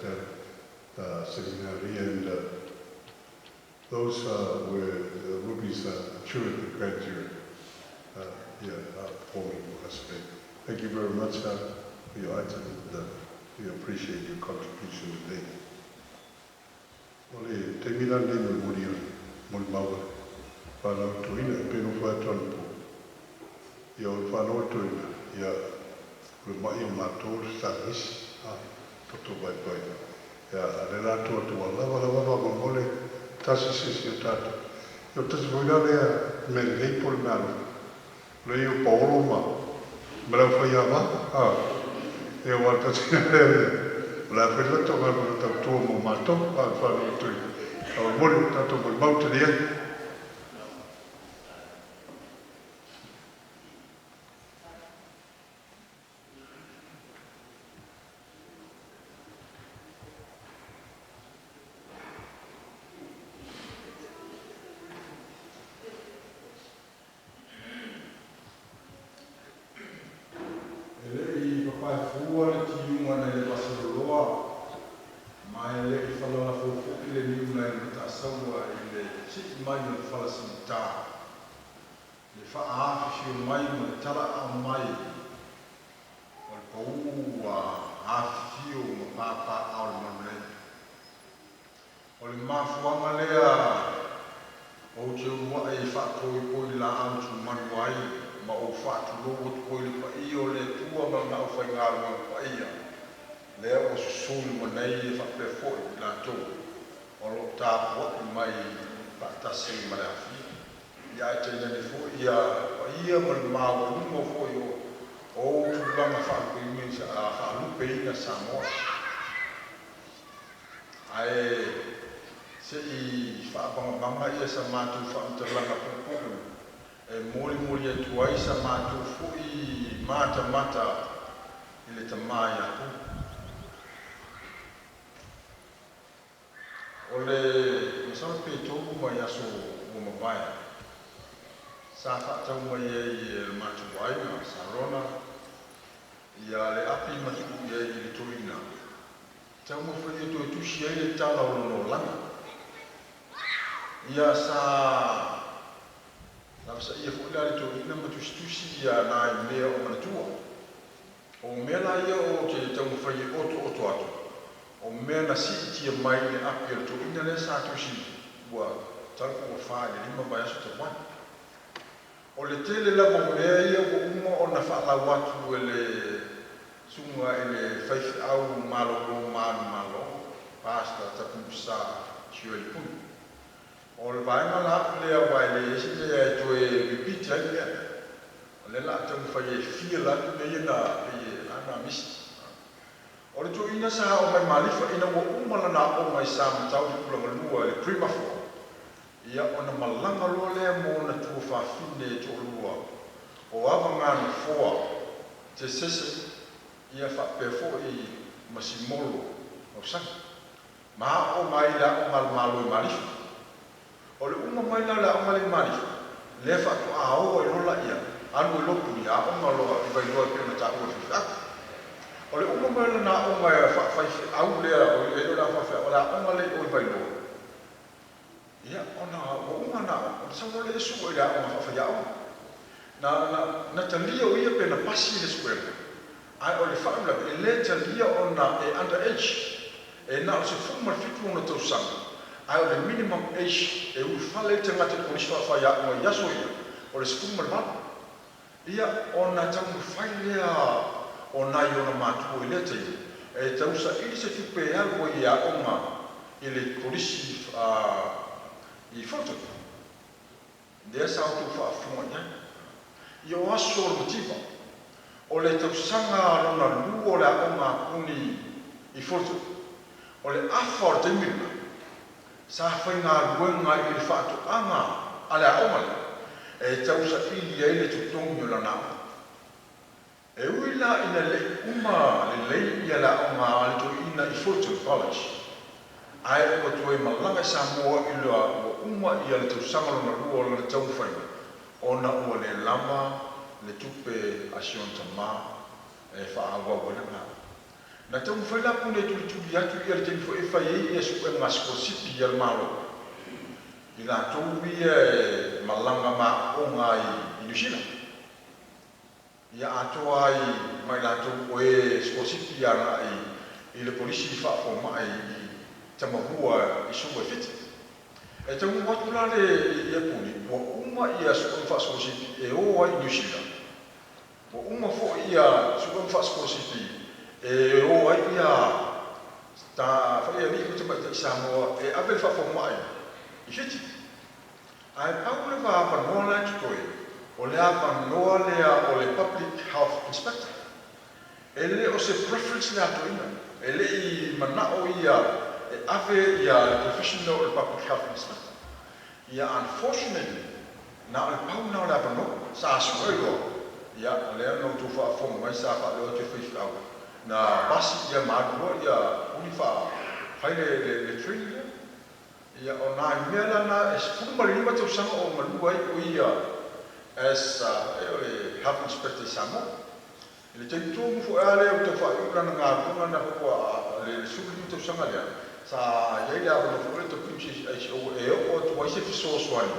seminar, and those were Ruby's children, grandchildren, forming us today. Thank you very much for your item, and we appreciate your contribution today. Ole, te mira ne me muri mon mawa, whanau tuina e penu whaatonu po. Ia o whanau tuina, ia ule mai o mātou sa nisi, toto vai pai. Ia re rātua tua lava ma mole, tasi sisi o tātou. Ia tasi voina lea me rei pole mēlu. Lei o paolo ma, mera whai awa, ia wata tina lea. La pela to ma ta to mo mato pa fa no to o mo ta to mo mau te dia Ele papai fua ti uma na mai le i whalona fōwhō i le niu nei mata saua i le siki mai na whalasini tā. Le wha āwhishi o mai ma le tara a mai. O le pau āwhishi o ma pāpā ao le manu nei. O le māwhuanga lea o te urua e whātoi poi la au tu manu ai ma o whātu logo tu poi le pai o le tua ma ngā whai ngā runga pai ia. Lea o susulu manei e whape fōi i lātou. O lo tāpua i mai pātasi i mare awhi. Ia e te nene fōi ia ia mani māua rungo fōi o tūlanga whāku i misa a whālupe ina Samoa. Ai se i whāpanga ia sa mātou whāmtalanga pōpōru. E mori atu ai sa mātou fōi mata i le tamai atu. O le masama pe tōku mai aso o mawai. Sa whātau mai e le mātuwai na Sarona. Ia le api matuku e i le toina. Tau mawhai e tō tusi e le tala o no langa. Ia sa ia whulare toina matusi ia nā i mea o manatua. O mea la ia o te tau mawhai e oto atu. O mea na si tia mai le api al tō ina le sātusi ua talku o whāi lima mai aso te wani. O le tele lama mea ia o uma o na whaalau atu e le sunga e le whaifi au malo malo pāsta tapu sa tio i puni. O le vaenga la api lea wai le esi lea e tō e ripiti ai lea. O le la tamu whai e fia latu le ia na misi. O le tuina sa o mai malifa ina ua umala na o mai sa matau i kulanga lua le primafo. Ia o na malanga loa lea mo na tua whawhine e tō lua. O awa ngāna fōa te sese ia whapefo i masimolo o sanga. Maa o mai la o malo i malifa. O le uma mai la o mali malifa. Le whatu a o e rola ia. Anu i lopu ni a o ngaloa i vai loa pēna tā ua whiwhaka. O le uma mai na o mai whai au lea o le eo la whawhia o la onga le o i vai loa. Ia, o unga na o sawa le esu o i la onga whawhia au. Na talia o ia pena pasi le skwela. Ai o le whaula e le talia o na e underage. E na o se fuma fitu o na tausanga. Ai o le minimum age e ui whale te ngate o niswa whai au i aso ia. O le fuma le mana. Ia, o na tamu whai lea o nai o na mātua i lea tei. E tausa ili se tupe e algo i a onga i le polisi i whautu. Dea sa o tu whaafunga ia. I o aso o motiva. O le tausanga rona lu o le a onga kuni i whautu. O le awha o te mirna. Sa whai ngā ruenga i le whaatu anga a le a onga le. E tausa ili e le tutongi o la nāma. E uila ina le uma le lei ia la o ngā alito ina i Fulton College. Ai o tu e malanga sa mua i loa o uma ia le tau samalo na rua o le tau whainga. O na ua le lama le tupe asion ta mā e wha awa wale ngā. Na tau mwhaila pune tuli atu i ala teni fo e whai e ia su e ngasko sipi i ala malo. I nga tau ia e malanga ma o ngā i New Zealand. Ia atoa i mai la tau o e sko sipi i ala i le polisi i whaafo mai i tamahua i sunga e whiti. E tau mwatu la le i e puni, wa uma ia su e whaafo sipi e o ai New Zealand. Wa uma fo ia su e whaafo sipi e o ai ia ta fa ia ni ko tama ta Samoa e avel fa fo mai i fiti ai paule va pa no la toi o le apa no le o le public health inspector ele o se preference la to ina ele I mana o ia e ave ia professional public health inspector ia unfortunately na le pau na la pa no sa su ia le no to fa fo mai sa fa le o te fi fa na basi ia madua ia unifa haile le training ia ona mela na esfuru malima te usanga o malua I ia as e health inspector Samoa le te tu fu ale o te fa ura na ngā na ko le sulu te usanga le sa ia ia o fu te pinchi e o tu vai se fiso swani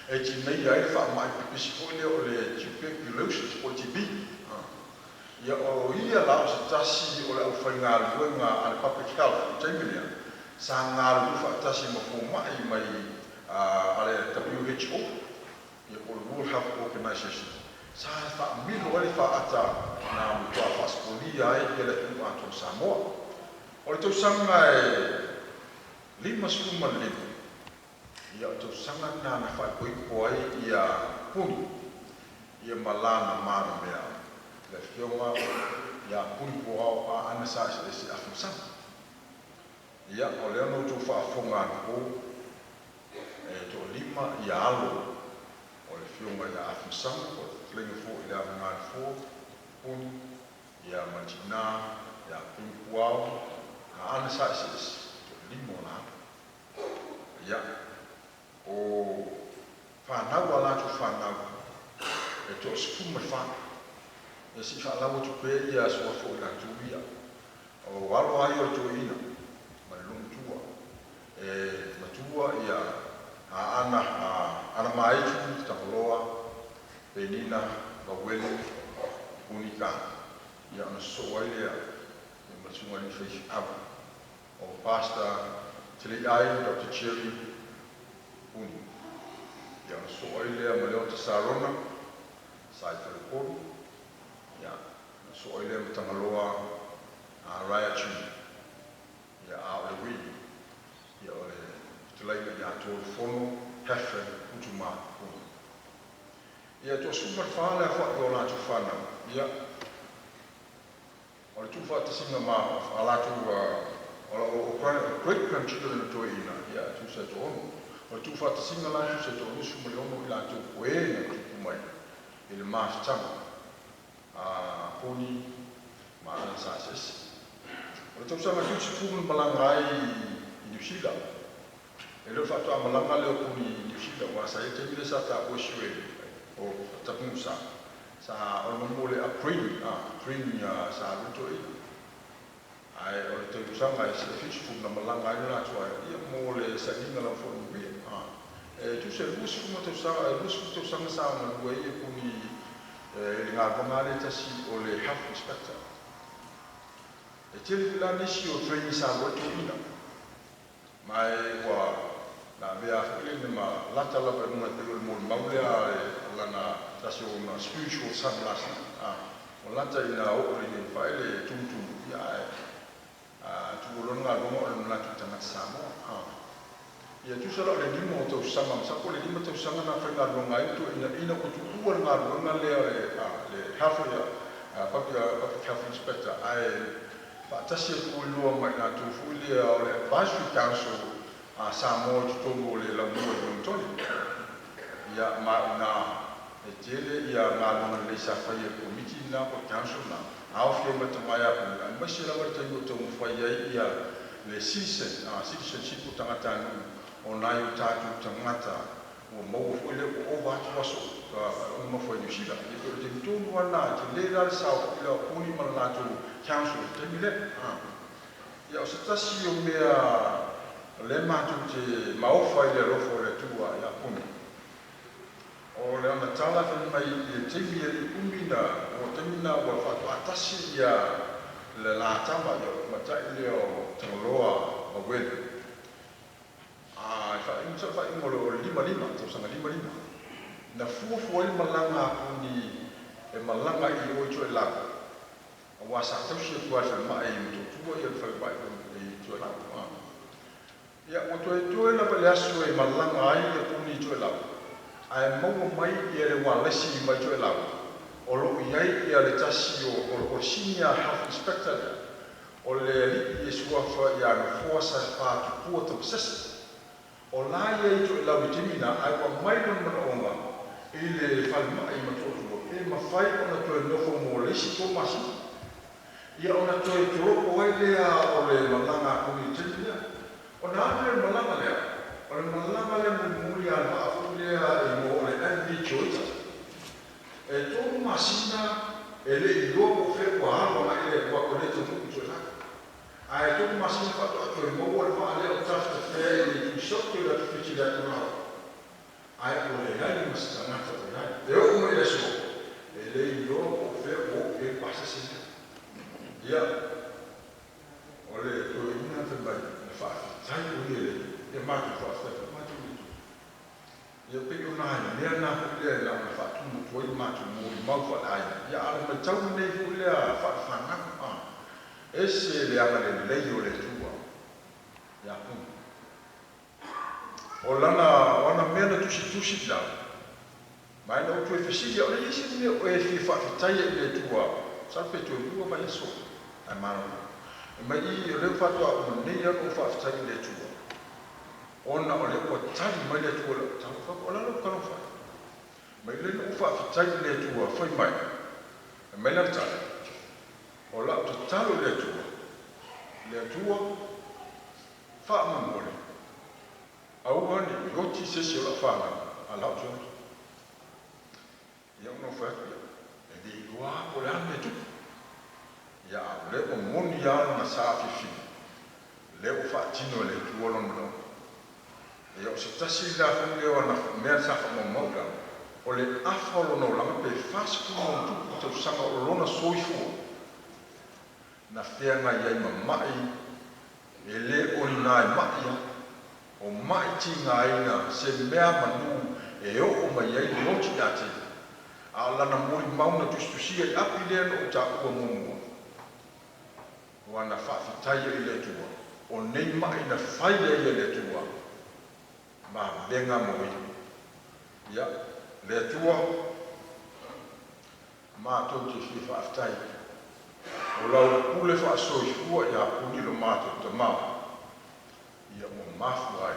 e ti nei ai fa mai pisi fu le o le tuberculosis o TB ia o ia la o se tasi o le au whainga luenga al public health I Taimelia sa ngā lufa tasi ma fō mai ale WHO ia o World Health Organization sa wha milo wale wha ata na mutua whaskolia ia le tū ato Samoa o le tausanga e 5 skuma lima ia o tausanga na whai koipo ai ia puni ia malana mana mea le fionga ia puni po au a ana sa se afusanga ia o le no tu fa fonga ko e to lima ia alo o le fionga ia afusanga o flinga fo ia nga fo puni ia majina ia puni po au a ana sa se to lima na ia o fa na wala tu fa na e to skuma fa e si fa la tu pe ia so fo la tu ia o walo ai o tu ina ma lu tua e ma tua ia ana mai tu ta loa penina ba wele unika ia na so ai ia ma sunga ni fish up o pasta tili ai Dr. Cherry uni ia na so ai ia ma le o Sarona sai te ko ia so ile mtangaloa a raya chi ia a le wi ia ole tulaina ia to fono hefe utuma ia to super fala fa o la tu fana ia o tu fa tsinga ma ala tu o great grandchildren to ina ia tu se to o tu fa tsinga la tu se to su mo lo ila tu we na mai il mas chama puni ma ana sa ses o to sama tu si fu malangai I New Zealand e lo fatto a malanga le puni New Zealand wa sa te ile sa ta o shwe o ta punsa sa o no mole a pring sa luto ai o te sama se fish fu na malanga na to ia mole sa ninga la fo ni e tu se lusu mo to sama sa ma we e puni e ngā pangare tasi o le health inspector. E tele la nisi o training sa roto ina. Mai wa na vea whakile ma lata lapa nunga te uri mōri maulea e lana tasi o na spiritual sunless. O lata ina okori ni whaele tumtu ia e tuolonga rongo o le mlatu tangata Samoa. Ia tu sara le lima o tau sanga, sako le lima tau sanga na whainga ronga i tu ina o tu ua ngā ronga lea le hawha ia public health inspector ai whaatasi e kua lua mai ngā tu fuilia o le advisory council a Samoa tu tongo o le laumua i Montoni. Ia mauna e tele ia ngā ronga le sa whai e komiti na o council na awhia matamai apu nga masi la wari tango tau mwhai ai ia le citizenship o tangata anu o nai o tātou tangata ua maua foʻi le ua ova atu aso ka mafua New Zealand ia pe o te tonu ana te lē la le sao i le apuni ma le latou council taimi le ia o se tasi o mea le matou te maofa i le alofo o le atua i apuni o le ana tala fai mai i le taimi e li umina o taimi na ua faatoʻatasi ia le latama ia mataʻi lea o tagaloa auele faʻiga o le limalima tausaga limalima na fuafua i malaga apuni e malaga i o i toe lago auā sa tausi atu ai falemaʻi i matuatua ia le falemaʻi i toe lago ia ua toetoe lava le aso e malaga ai le apuni i toe lago ae maua mai ia le ualesi mai toe lago o loo i ai ia le tasi o senior health inspector lea o le alii e suafa i agafoa sa patupua tamasese o la ia i toe lau i timina ae ua mai lona manaʻoga i le falemaʻi matuatua e mafai ona toe nofo mo leisi tomasina ia ona toe toloko ai lea o le malaga apuni timi lea ona anu le malaga lea o le malaga le mulimuli a maafui lea i mo o le mv choita e tolu masina e leʻi loa po fekuahalo ai le ua o le tanuʻu toe laga ae tolu masina faatoʻatu e maua le faʻalea o tafitafea i le tuisoto i le atufiti le atunao ae ua leai ma se tagata o leai e oʻu mai le so e leʻi loa po feko e pasese ia o le toeina femai na faafetai o ia le e matou faafetai matou itu ia pei ona ai lea na foʻi lea na ona faatumutu ai matou molimau faaleaina ia a le maitau nei foʻi lea faafanaga ese le aga lelei o le tua ia puni o lana mea na tusitusi lau mai na outu e fesili o le isi mea o e faafetai ai le tua salpe toelua mai aso ai malama e mai i o leu faatoʻaʻu manei ana o faafetai i le tua ona o le ua tali mai le tua le talofa o lalo kalofa mai lena ua faafetai i le tua fai mai e mai lana tali o la te talo le atua whaamangore. Aua ni roti sesi o la whaanga a lau tōna. Ia uno whatu ia. E di lua o le ane tu. Ia le o moni ia na saa fifi. Le o whaatino le tuolon no. Ia o se tasi la whange o na mea sa whamamauga. O le afalo no langa pe fast food o tuku tau sanga o lona soifua. Na whenga iai mamai, e le o nai mai o mai ti ngā ina, se mea manu e o mai iai le oti ate. A lana mori mauna tustusia i api lea no o ta ua mumua. Wana whawhitai i le tua, o nei mai na whai i le tua, ma venga moi. Ia, le tua, ma tau te whawhitai. O lau pule whaasoifua i a puni lo mātou te mau. Ia ua mafu ai,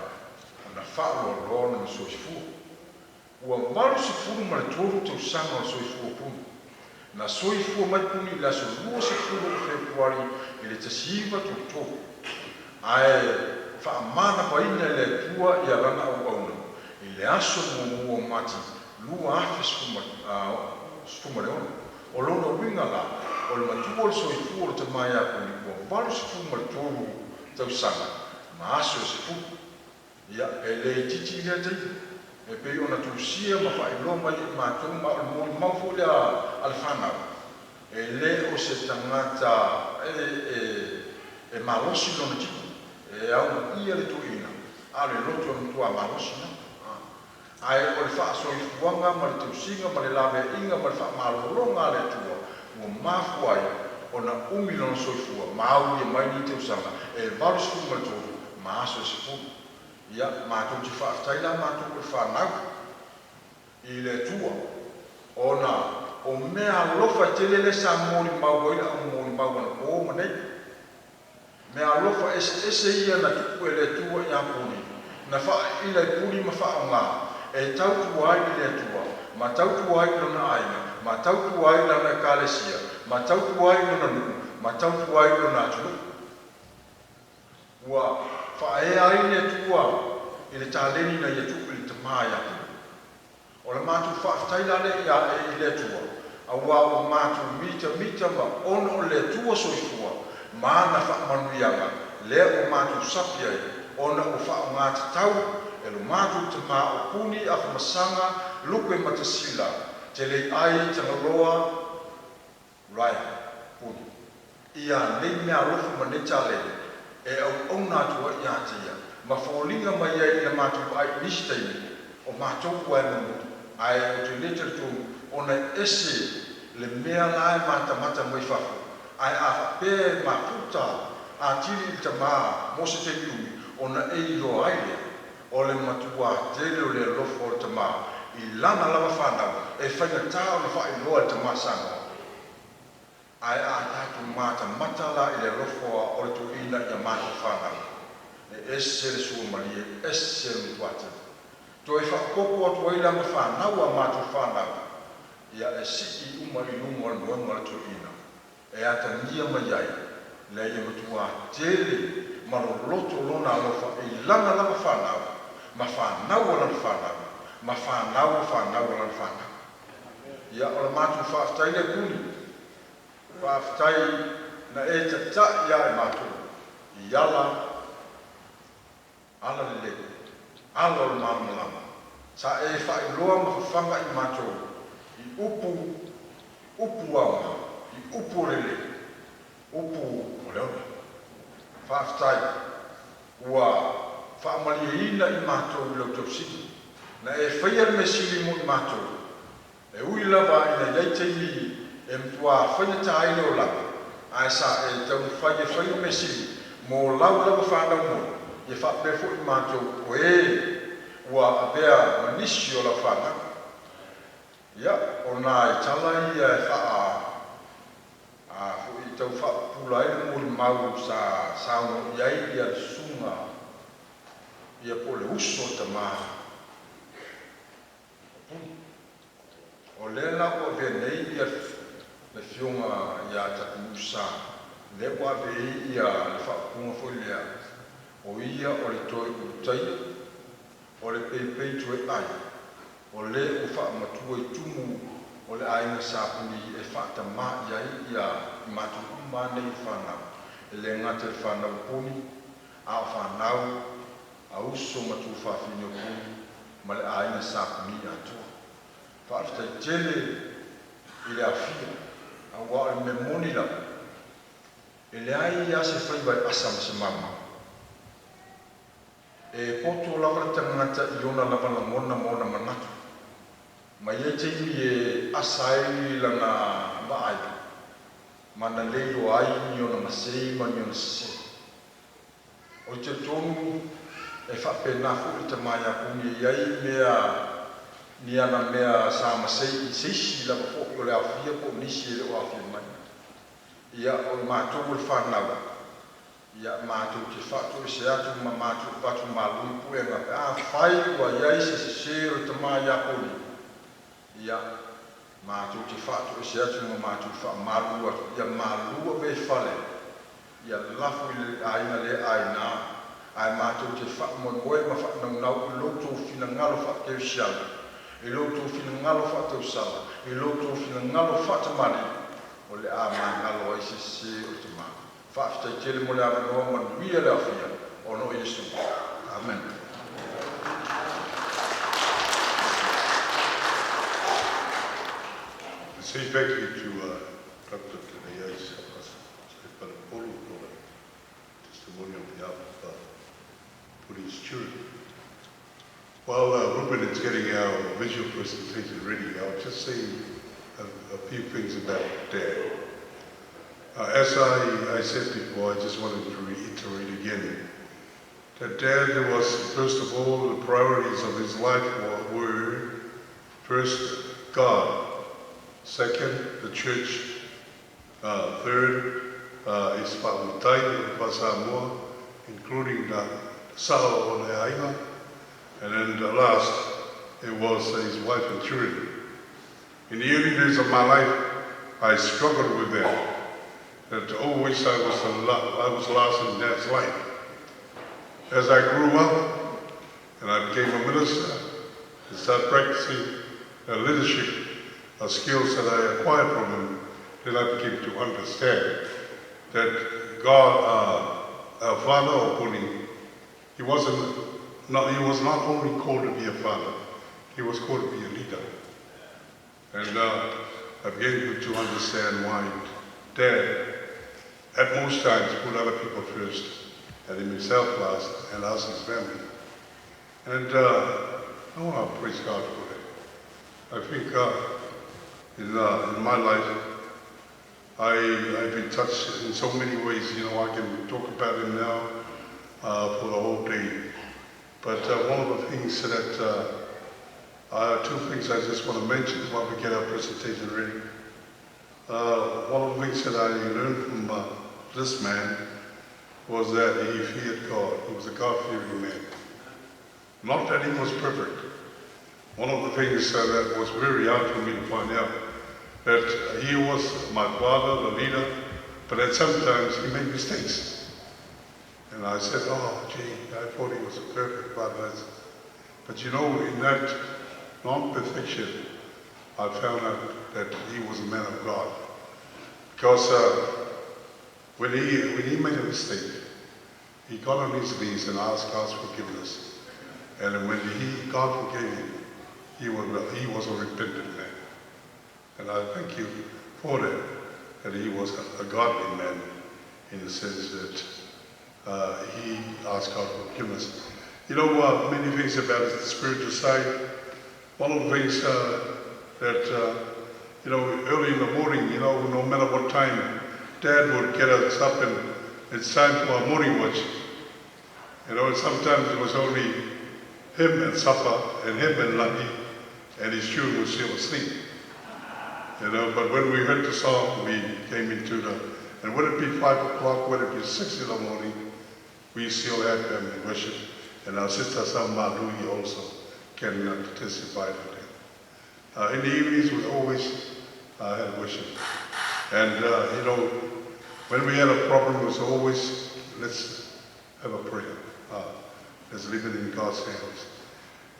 o na whaua rona na soifua. Ua malu se furu ma le toru tau sanga o soifua puni. Na soifua mai puni la so lua se furu o Februari i le tasiva tu toku. Ae whaamana paina le tua i a lana au auna. I le aso mua mati, lua afe sfuma leona. O lona winga la, o le matua o le soifua o le tamai a puni, ua walu se fu ma le toru tau sanga, ma aso se fu. Ia, e le titi lea tei, e pei ona tusia ma whaeloa mai i mātou ma o le mōi maufu lea alwhanau. E le o se tangata e malosi lona tiki, e au ia le tuina, a le loto anu tua malosi na. Ai o le whaasoifuanga ma le tausinga ma le lawe inga ma le whaamalolonga le tua, ua mafu ai o na umilona soifua, maau ia mai ni teu sanga, e valu sifu ma le toru, ma aso se fu. Ia, mātou te whaafitai la, mātou e whanau. I le tua, o mea lofa telele sa mōri mau waila au mōri mau wana o manei. Mea lofa ese ia na tuku e le tua i apuni, na wha i le puni ma wha o ngā, e tautu ai i le tua, ma tautu ai lona aina, ma tautu ai lona kalesia, ma tautu ai lona nuku, ma tautu ai lona atunu. Ua whae ai le tua i le tāleni na ia tuku i le tamāia. O le mātu whaafitai lale ia e le tua. A ua o mātu mita ma ono o le tua soifua. Mana whaamanuianga. Le o mātu sapia e. Ona o wha ngāti tau. E lo mātu te mā o puni a whamasanga. Lupe matasila. Te le ai te ngaloa. Rai. Puni. Ia nei mea rofu ma ne tale. E au nātua ia te ia. Ma whaolinga mai ai na mātu ai nisteini. O mātou kua e mamutu. Ai o te letere tu ona ese le mea lai mata mai whafu. Ai a pē ma puta a tiri i ta maa mo se te iumi ona e ilo aile o le matua tele o le lofo o le ta maa i lana lava whanau e whaina tāo na whai loa le ta maa sanga. Ai a tātu mata la i le lofo o le tu ina i a mata whanau. E ese le sua mali e ese le mutuata. To e whakoko atu ai langa whanau a mātu whanau. Ia e siki uma i lungo al moenga le tu ina. E ata nia mai ai. Le ia matua tele maroloto lona alofa i langa langa whanau. Ma whanau ala whanau. Ma whanau ala whanau. Ia o le mātu whaafitai le kuni. Whaafitai na e tata ia e mātu. I ala le le. Ala o le malama. Sa e whai loa ma whanga i mātou. I upu aunga. I upu rele. Upu o leona. Whaafitai. Ua whaamaliina i mātou i lau tau siki. Na e whaia me sili mo i mātou. E ui lava i na iei teimi e mtua whaia ta aile o lava. Ai sa e tau whaia me sili. Mo lau lava whanau mo. E whapefo i mātou o e ua apea manisi o la whanga. Ia, o nā i tala i e wha i tau whapula i mōri mau sa saungo i ai i a sunga i a pole uso ta maa. O lela o vea nei i a le fionga i a taku usa. Le wa vei i a le whapunga fwoi lea. O ia o le toi utai. O le pei tue ai, o le o wha matua i tumu, o le ainga sāpuni e whata maa iai ia i mātu umane i whanau. E le ngate whanau puni, a o whanau, a uso matu whawhini o puni, ma le ainga sāpuni atua. Whaafitai tele i le awhia, a wā e me moni la. E le ai ia se whaiwai asama se mama. E poto lava le tangata i ona lava la mona manatu. Ma ia teimi e asai langa maai. Mana leilo ai ni ona masei ma ni ona sase. O te tonu e whapena fu i te mai a kuni e iai mea ni ana mea sa masei i seisi lava fo o le awhia po nisi e le o awhia mai. Ia o mātou le whanau. Ia mātou te whatu i se atu ma mātou patu mālui puenga. A whai ua iai se o te maa ia poli. Ia mātou te whatu i se atu ma mātou wha mālua. Ia mālua vei whale. Ia lafu i le aina le aina. Ai mātou te whatu moe ma whatu nau i loto fina ngalo whatu keu siala. I loto fina ngalo whatu sala. I loto fina ngalo whatu mani. O le a maa ngalo ai se o te maa. Whaafitai tele mo le awanoa manuia le awhia o no Yesu. Amen. Say back to Dr. Teneais, Stefan Polo, testimony on behalf of Police Children. While Ruben is getting our visual presentation ready, I'll just say a few things about Dad. As I said before, I just wanted to reiterate again that Dad was, first of all, the priorities of his life were first, God, second, the church, third, his Pa'utai, Pasamoa, including the Sao o Le'aiga, and then the last, it was his wife and children. In the early days of my life, I struggled with that. That always I was last in Dad's life. As I grew up and I became a minister and started practicing, leadership skills that I acquired from him, then I became to understand that God, our Father Opuni, he was not only called to be a father, he was called to be a leader. And I began to understand why Dad, at most times, put other people first, and himself last, and us, his family. And I want to praise God for that. I think in my life, I've been touched in so many ways. You know, I can talk about him now for the whole day. But one of the things that, two things I just want to mention while we get our presentation ready. One of the things that I learned from this man was that he feared God. He was a God-fearing man. Not that he was perfect. One of the things that was very hard for me to find out, that he was my father, the leader, but at sometimes he made mistakes. And I said, oh, gee, I thought he was a perfect father. But you know, in that non-perfection, I found out that he was a man of God. Because when he made a mistake, he got on his knees and asked God's forgiveness. And when God forgave him, he was a repentant man. And I thank you for that he was a godly man in the sense that he asked God for forgiveness. You know, many things about the spiritual side. One of the things that, you know, early in the morning, you know, no matter what time, Dad would get us up and it's time for our morning watch. You know, and sometimes it was only him and supper and him and Lucky, and his children were still asleep. You know, but when we heard the song, we came into and would it be 5 o'clock, would it be 6 in the morning, we still had family worship. And our sister Sama Louie also can testify to that. In the evenings, we always had worship. And, you know, when we had a problem, it was always, let's have a prayer. Let's leave it in God's hands.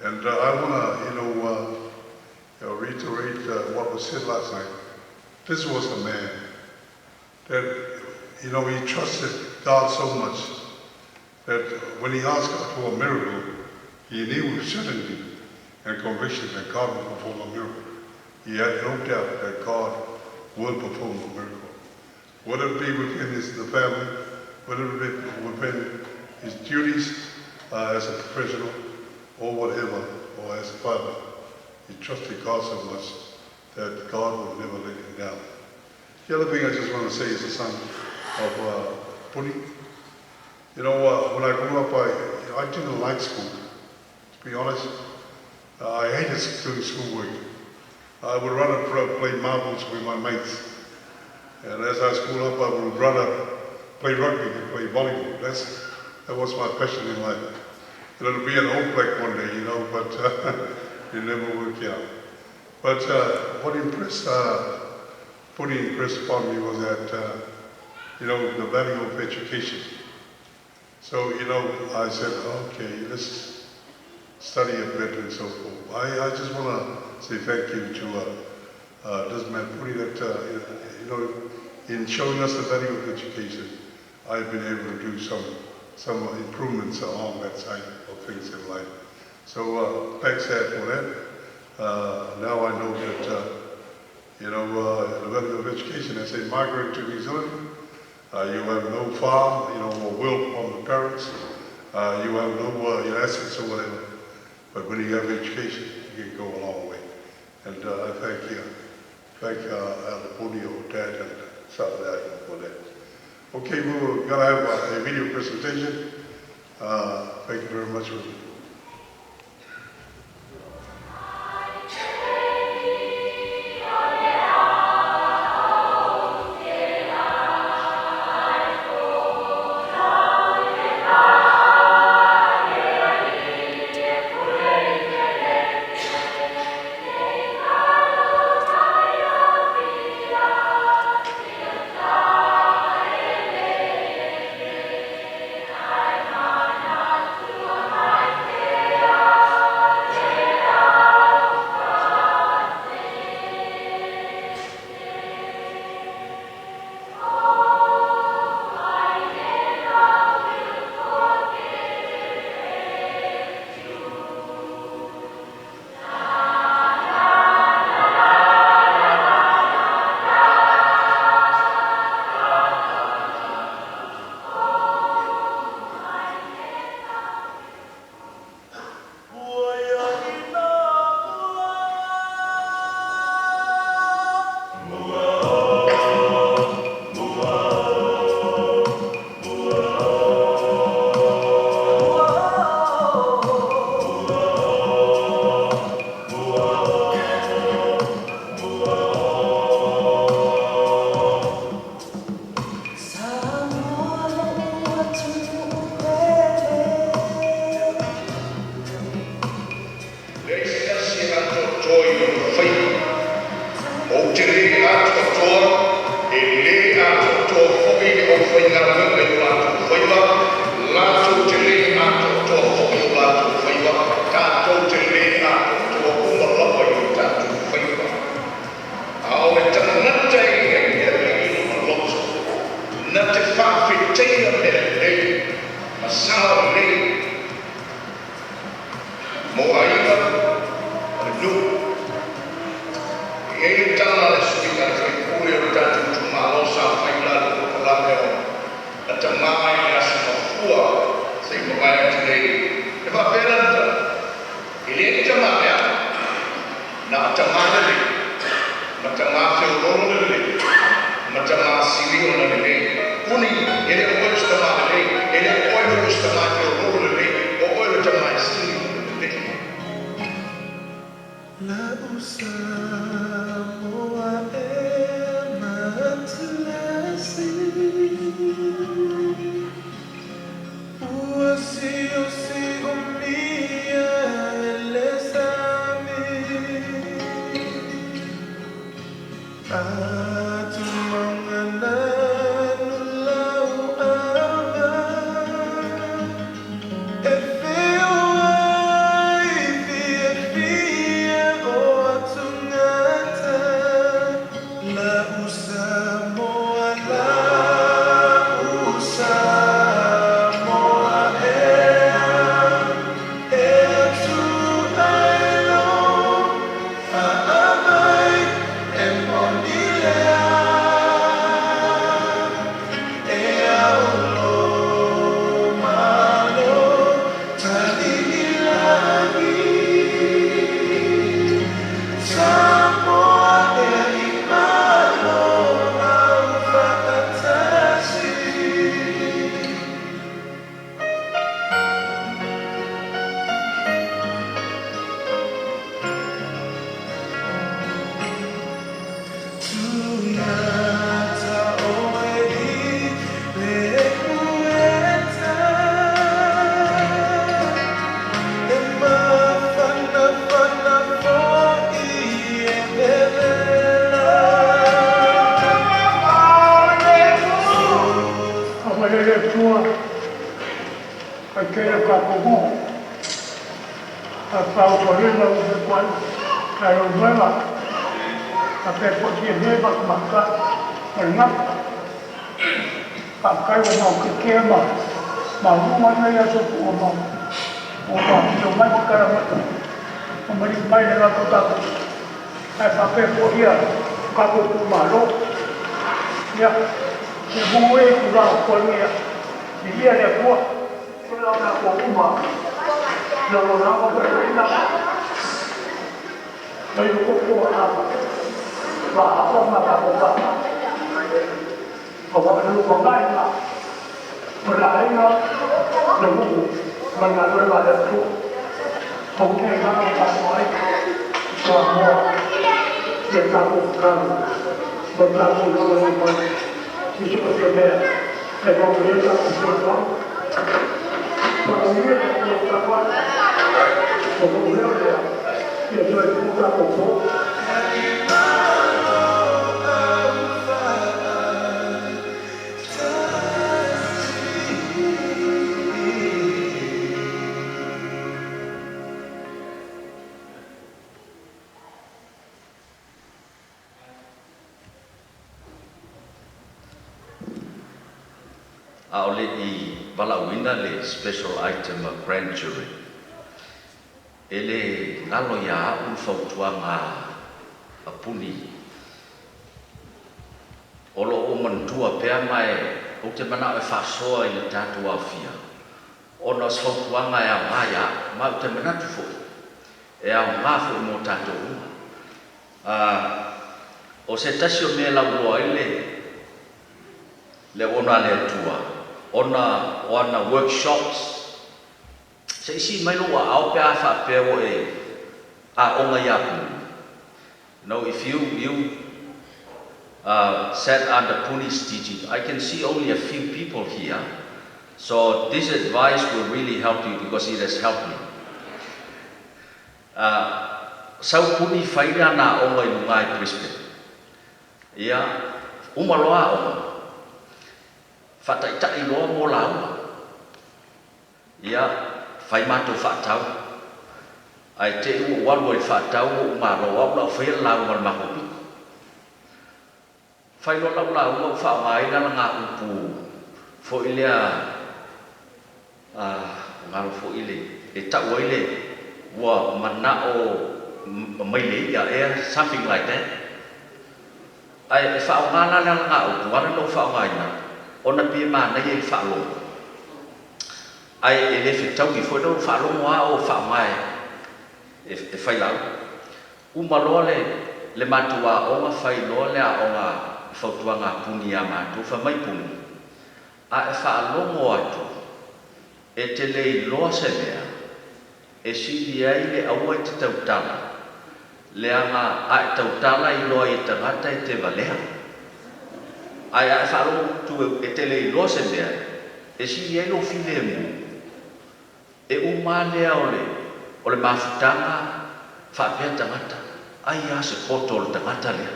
And I want to, you know, reiterate what was said last night. This was a man that, you know, he trusted God so much that when he asked God for a miracle, he knew with certainty and conviction that God would perform a miracle. He had no doubt that God would perform a miracle. Whether it be within the family, whether it be within his duties as a professional, or whatever, or as a father. He trusted God so much that God would never let him down. The other thing I just want to say is the son of Puni. You know, when I grew up, I didn't like school. To be honest, I hated doing schoolwork. I would run and play marbles with my mates. And as I grew up, I would run and play rugby and play volleyball. That was my passion in life. And it'll be an All Black one day, you know, but it never worked out. But what impressed upon me was that, you know, the value of education. So, you know, I said, okay, let's study a bit and so forth. I just want to say thank you to this man, Puni, that, you know, in showing us the value of education, I've been able to do some improvements along that side of things in life. So thanks Dad for that. Now I know that, you know, the value of education. As a migrant to New Zealand, you have no farm, you know, or will from the parents. You have no assets or whatever. But when you have education, you can go a long way. And I thank you. Thank Alapunio, Dad, and Saturday for that. Okay, we're going to have a video presentation. Thank you very much. I Aole I balauina le special item of grand jury. Ele ngalo ya fautuanga a puni. Olo o mantua pea mai o te mana e whasoa I le tātua awhia. Ona fautuanga e a ngaya ma o te mana tufo. E a ngāfu I mō tātua. O se tasi o mea lauloa le ona le atua. Ona workshops. Se isi mai loa au pe a whapea o a onga yapu. No, if you sat under Puni's teaching, I can see only a few people here. So this advice will really help you because it has helped me. Sau Puni whaira na onga I lungai Brisbane. Ia, umaloa onga. Whataitai loa mō laua. Ia, whai mātou whatau. Ai te ua walua I whatau o umaroa ula whaia lau mal mahopi. Whai lo lau lau lau whaamai na ngā upu. Fo ilea, ngaro fo ile. E tau ile, ua mana o maile ia, something like that. Ai whaongana na ngā upu, wana no whaongai na. Ona pia mana ia I whaalong. Ai e le whetau I fwoi nau whaalong wā o whaamai. E whailau. Umaloa le matua o ngā whailoa le a o ngā whautua ngā puni a mātou whamai puni. A e whaalongo atu. e te lei loa se mea, e sili ai le aua i te tautala, le anga a tautala i loa i tangata i te valea. Ai a wharo tu e te lei loa se mea, e sili ai lo file mu, e umalea o le mafutanga whapea tangata, ai a se koto o le tangata lea.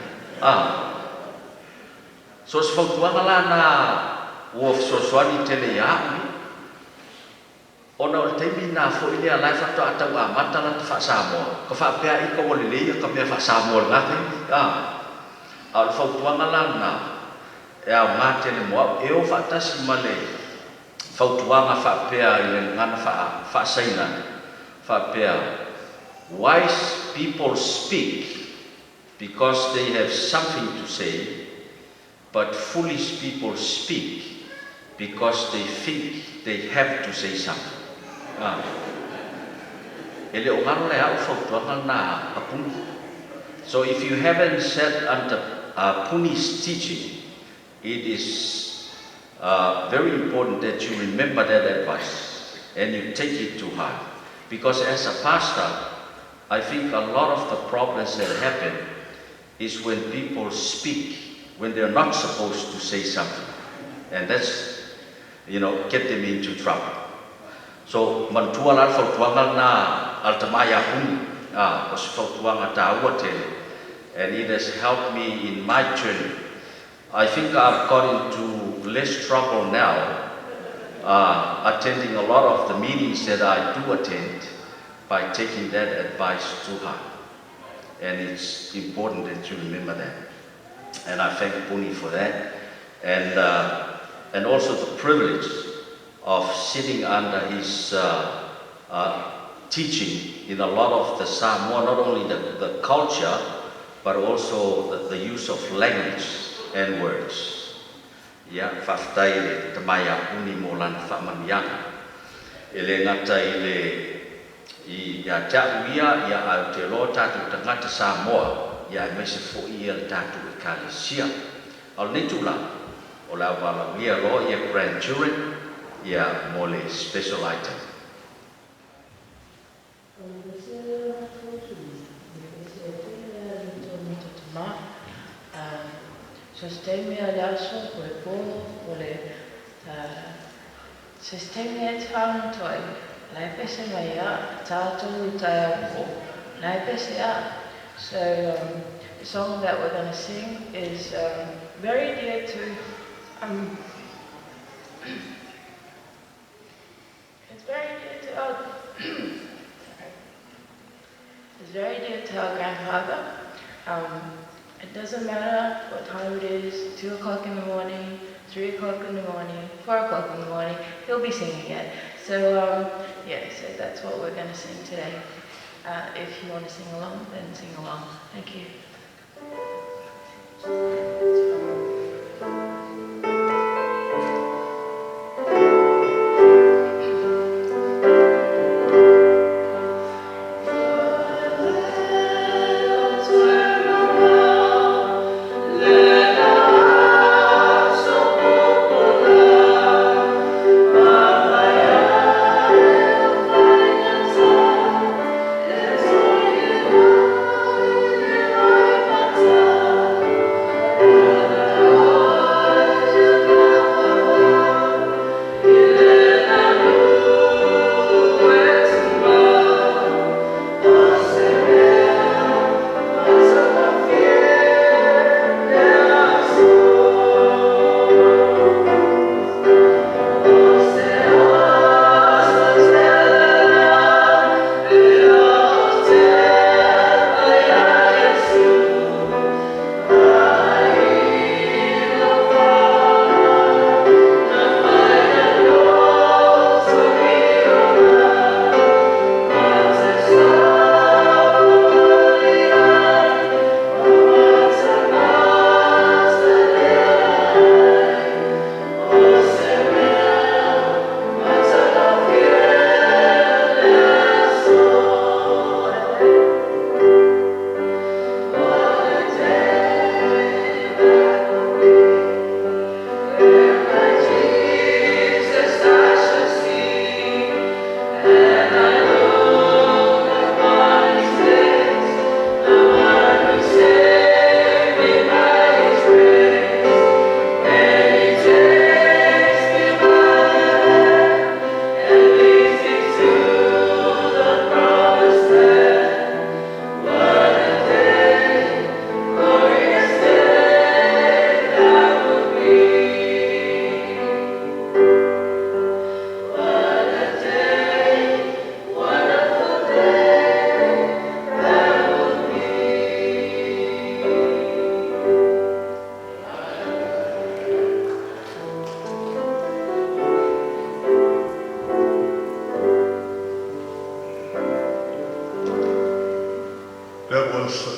So se whautuanga la na ua sosoani tele ia ona o le taimi na fo ile ala fa ta wa mata la fa Samoa ka fa pe ai ko le le ka me fa Samoa la al fa tuanga la na e a mate le mo e o fa ta si male fa tuanga fa pe ile ngana fa saina fa pe wise people speak because they have something to say, but foolish people speak because they think they have to say something. So if you haven't sat under Puni's teaching, it is very important that you remember that advice and you take it to heart. Because as a pastor, I think a lot of the problems that happen is when people speak when they're not supposed to say something. And that's, get them into trouble. So, mantua la fautuanga na altamaya huni, was fautuanga ta'ua tele. And it has helped me in my journey. I think I've got into less trouble now, attending a lot of the meetings that I do attend by taking that advice to heart. And it's important that you remember that. And I thank Puni for that. And also the privilege of sitting under his teaching in a lot of the Samoa, not only the culture, but also the use of language and words. Ya, whaftai te mai a Puni mō lana whamanianga. Ele ngata i a tauia i a Aotearoa tātou tangata Samoa, i a mese fo i a tātou i Kalesia. Al netula, o la wala ia roa i a grandchildren, i a mole special item. Sistemia laso o le polo o le sistemia e whanatoi. Lai pese mai a tātou I tai au lai pese a. So the song that we're going to sing is very dear to it's very dear to our it's very dear to our grandfather. It doesn't matter what time it is, 2 o'clock in the morning, 3 o'clock in the morning, 4 o'clock in the morning, he'll be singing it. So so that's what we're going to sing today. If you want to sing along, then sing along. Thank you. Thank you.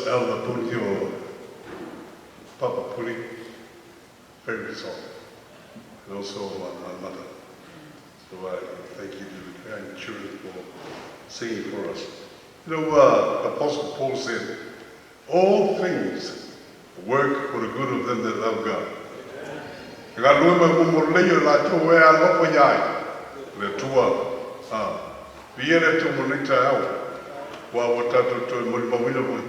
Elder Puni or Papa Puni, favorite song. And also my mother. So I thank you to the grandchildren for singing for us. You know, Apostle Paul said, all things work for the good of them that love God. Ngā luma mumoleo la tō e a lopo iai, le tua, viere tō monita au, wa o tato tō e mori mawina mo,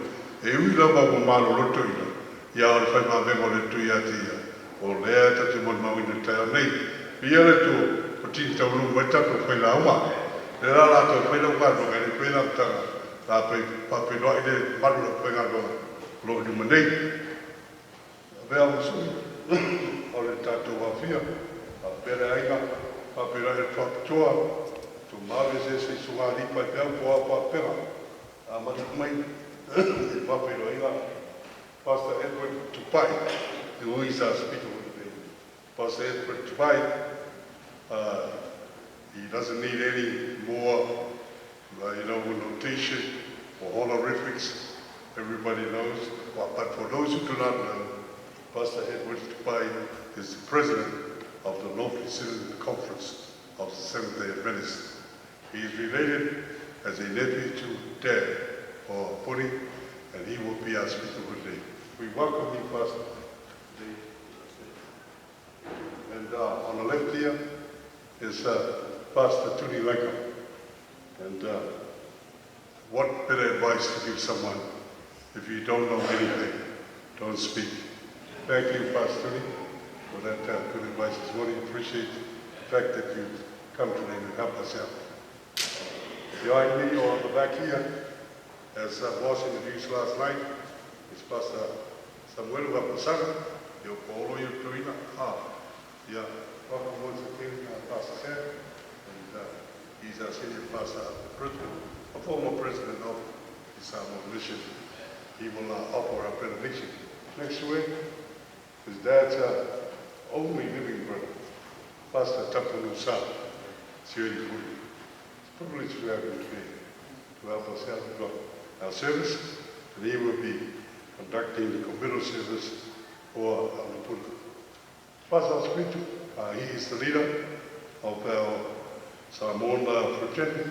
e uila ma mo malo loto ina, ia o le whai ma vengo le tui ati ia, o lea tato mori mawina tai nei, viere tō o tini tau lumu e tato whai la uma, le la la tō whai la uma no e whai la mtanga, la pape noa i le maru la whai ngā loa, lo i numa nei, vea mo sui, o le tātou wawhia, a pere ainga, a pere e whapitoa, tu mawe se sunga lipa i pēr poa poa pera, a matuk mai, e whapiro ainga, Pastor Edward Tupai, the who is our speaker today. Pastor Edward Tupai, he doesn't need any more, notation or honorifics. Everybody knows, but for those who do not know, Pastor Edward Tupai is the president of the North Pacific Conference of the Seventh-day Adventists. He is related as a nephew to Dad, or Puri, and he will be our speaker today. We welcome you, Pastor. And on the left here is Pastor Tuni Leka. And what better advice to give someone if you don't know anything, don't speak. Thank you, Pastor Tuni, for that good advice this morning. Appreciate the fact that you come today to help us out. Behind me or on the back here, as was introduced last night, is Pastor Samuel Wapasana, your Paulo Yutuina. Welcome once again, Pastor Sam, and he's our senior pastor of the president, a former president of the Samoan Mission. He will offer our benediction. Next to him, his dad's only living brother, Pastor Tapunu Sa, Siori Furi. It's a privilege to have him today to help us out our service, and he will be conducting the committal service for Alapuna. Pastor Spiritu, he is the leader of our Samoan fraternity,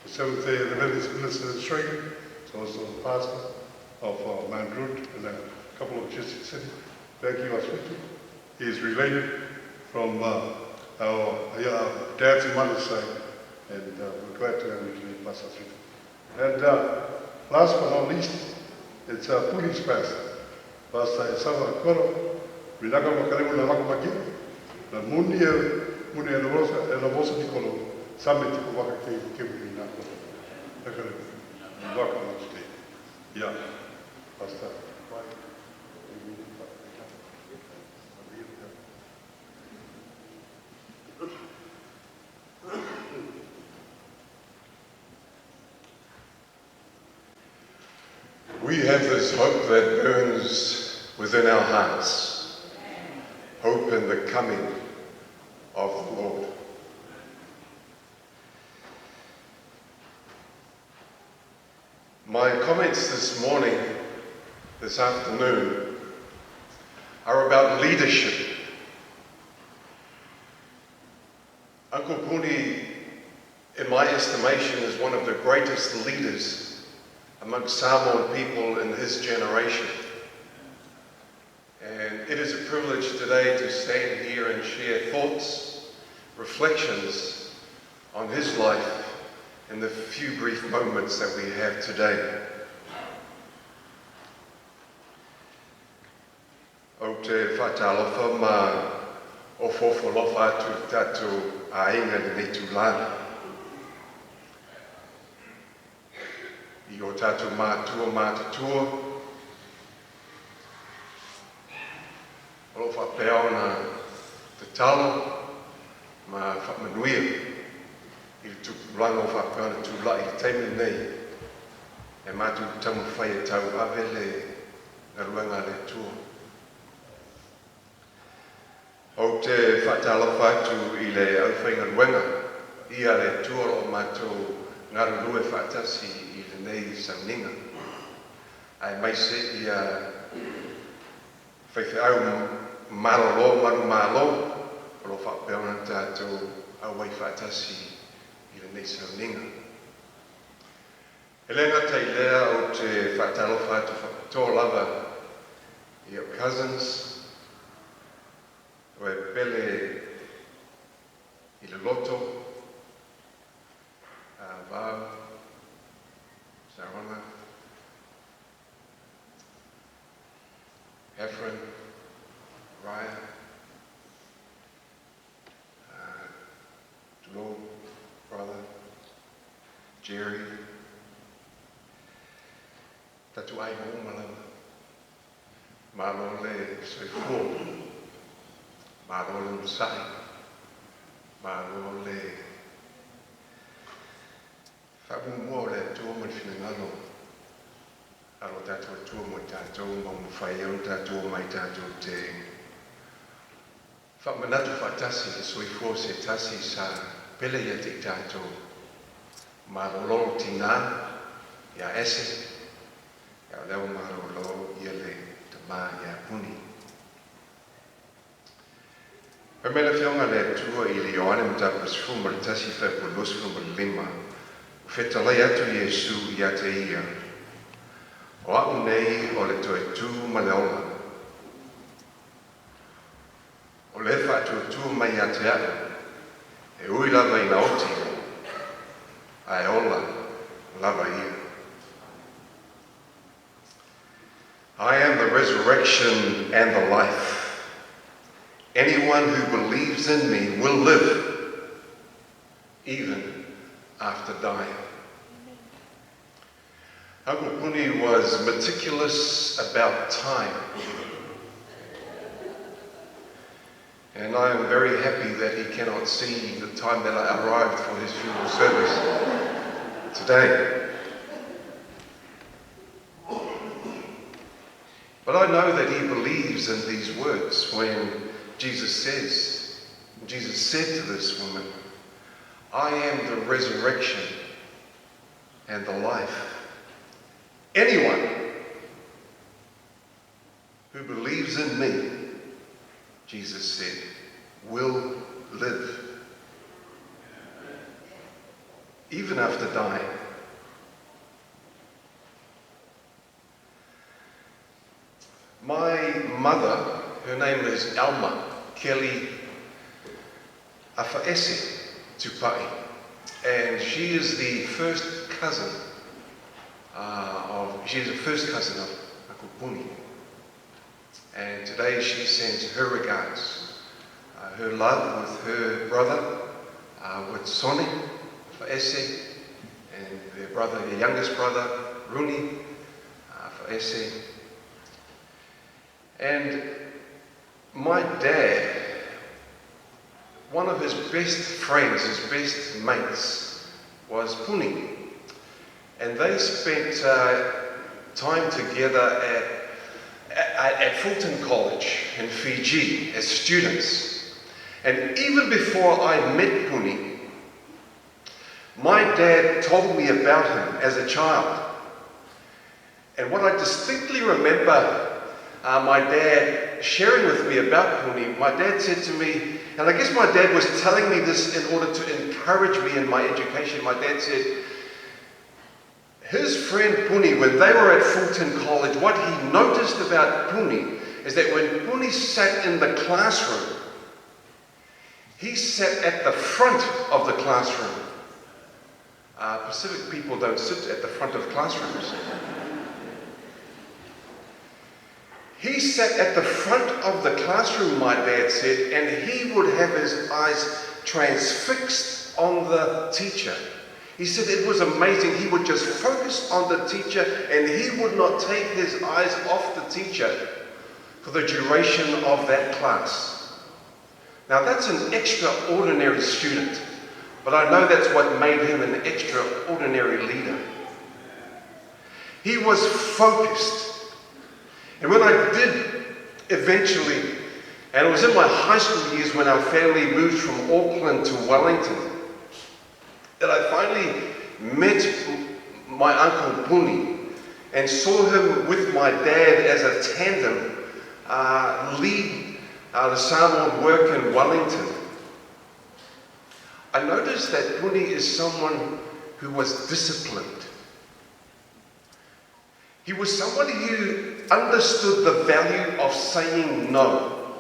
the Seventh-day Adventist Minister in Australia. He's also the pastor of Mount Root and a couple of churches in City. Thank you, Spiritu. He is related from our dad's and mother's side, and we're glad to have you today, Pastor Spiritu. And last but not least, it's Puni's pastor, Pastor Esawa Koro. Vinaka makaremu na lako maki, na muni e lovosa di kolo, samiti ko waka ke vinako. Nakaremu, welcome today. Yeah, Pastor. We have this hope that burns within our hearts. Hope in the coming of the Lord. My comments this afternoon, are about leadership. Uncle Puni, in my estimation, is one of the greatest leaders amongst Samoan people in his generation. And it is a privilege today to stand here and share thoughts, reflections on his life in the few brief moments that we have today. O te whatalofa ma o fofolofa atu tatu a inga ni tu lana. I o tatu mātua mātutua. Olofa pēo na te talo ma whakmanuia. I tu langa o whakpēo na tu lai teime nei. E mātu tamu whai e tau awele na ruanga le tua. O te whatalofa atu I le awhainga ruanga. Ia le tua o mātou ngaru rue whatasi I le nei sauninga. ai mai se ia whaiwhi au marolo, maru malo, o lo whapeona tātou au wai whaatasi i le nei sauninga. E le ngata i lea o te whaatalo whātu whakatoa lava i au cousins, o e pele i le loto, Vau, Sarona, Efren, Ryan, Joel, brother, Jerry, tatu ai ho malama, malo le soifua, malo le musai, malo le Fabu mo le tua mo finangalo. Alo tato tua mo tato mo fai o tato mai tato te. Fa manatu fatasi le soi forse tasi sa pele ya te tato. Marolo tina ya ese. Ya leo marolo yele tama ya puni. Pamela fionga le tua ili oane mtapas fumar tasi fa polos fumar lima. Whetalai atu Iesu i a te ia. O au nei o le toe tū ma le ola. O le whātua tū mai a te au. E ui lava i na oti. Ai ola lava ia. I am the resurrection and the life. Anyone who believes in me will live, even after dying. Uncle Puni was meticulous about time. And I am very happy that he cannot see the time that I arrived for his funeral service today. But I know that he believes in these words when Jesus said to this woman, I am the resurrection and the life. Anyone who believes in me, Jesus said, will live, even after dying. My mother, her name is Alma Kelly Afaese Tupai, and she is the first cousin of Uncle Puni. And today she sends her regards, her love with her brother, with Sonny Afaese, and their brother, their youngest brother, Rooney Afaese. And my dad, one of his best friends, his best mates, was Puni. And they spent time together at Fulton College in Fiji as students. And even before I met Puni, my dad told me about him as a child. And what I distinctly remember my dad sharing with me about Puni, my dad said to me, and I guess my dad was telling me this in order to encourage me in my education. My dad said, his friend Puni, when they were at Fulton College, what he noticed about Puni is that when Puni sat in the classroom, he sat at the front of the classroom. Pacific people don't sit at the front of classrooms. He sat at the front of the classroom, my dad said, and he would have his eyes transfixed on the teacher. He said it was amazing. He would just focus on the teacher and he would not take his eyes off the teacher for the duration of that class. Now that's an extraordinary student, but I know that's what made him an extraordinary leader. He was focused. And when I did eventually, and it was in my high school years when our family moved from Auckland to Wellington, that I finally met my Uncle Puni and saw him with my dad as a tandem lead the Samoan work in Wellington, I noticed that Puni is someone who was disciplined. He was somebody who understood the value of saying no.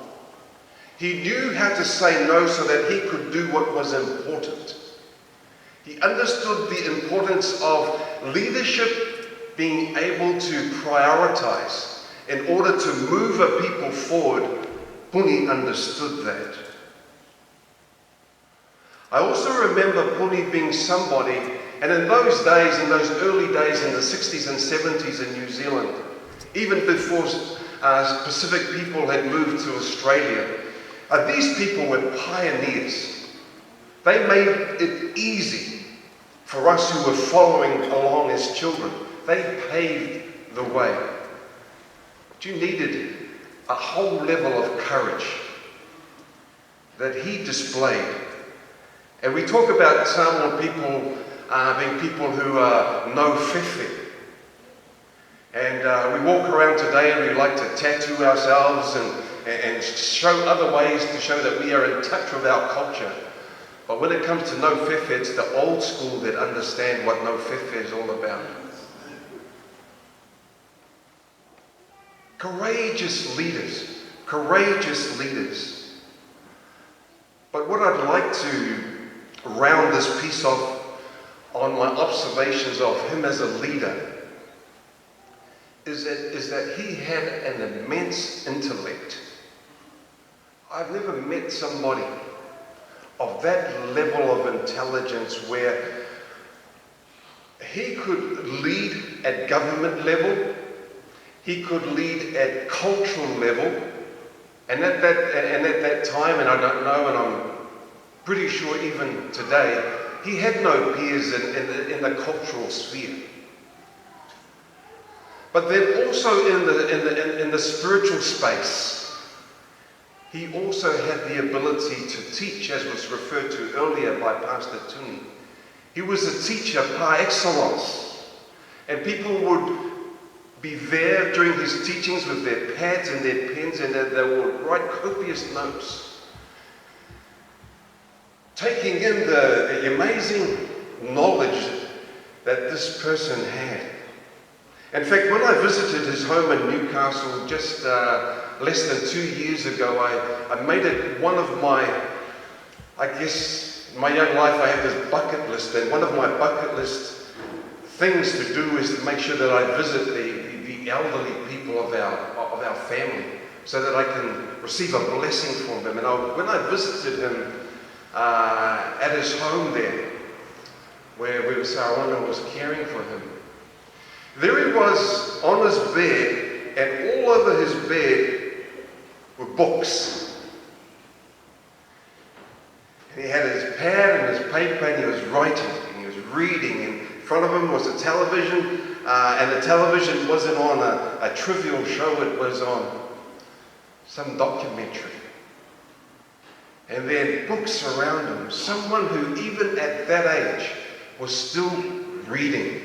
He knew how to say no so that he could do what was important. He understood the importance of leadership being able to prioritize in order to move a people forward. Puni understood that. I also remember Puni being somebody, and in those days, in those early days in the 60s and 70s in New Zealand, even before Pacific people had moved to Australia, these people were pioneers. They made it easy for us who were following along as children. They paved the way. But you needed a whole level of courage that he displayed. And we talk about Samoan people being people who are no whiwhi. And we walk around today and we like to tattoo ourselves and show other ways to show that we are in touch with our culture. But when it comes to no whiwhi, it's the old school that understand what no whiwhi is all about. Courageous leaders, courageous leaders. But what I'd like to round this piece off on my observations of him as a leader is that he had an immense intellect. I've never met somebody of that level of intelligence where he could lead at government level, he could lead at cultural level, and at that time, and I don't know, and I'm pretty sure even today, he had no peers in the cultural sphere. But then also in the spiritual space, he also had the ability to teach, as was referred to earlier by Pastor Tuni. He was a teacher par excellence, and people would be there during his teachings with their pads and their pens, and they would write copious notes, taking in the amazing knowledge that this person had. In fact, when I visited his home in Newcastle just less than 2 years ago, I made it one of my, I guess, in my young life I have this bucket list, and one of my bucket list things to do is to make sure that I visit the elderly people of our family so that I can receive a blessing from them. And when I visited him at his home there, where Sarawana was caring for him, there he was on his bed, and all over his bed were books. And he had his pad and his paper, and he was writing, and he was reading. And in front of him was a television, and the television wasn't on a trivial show, it was on some documentary. And then books around him, someone who even at that age was still reading.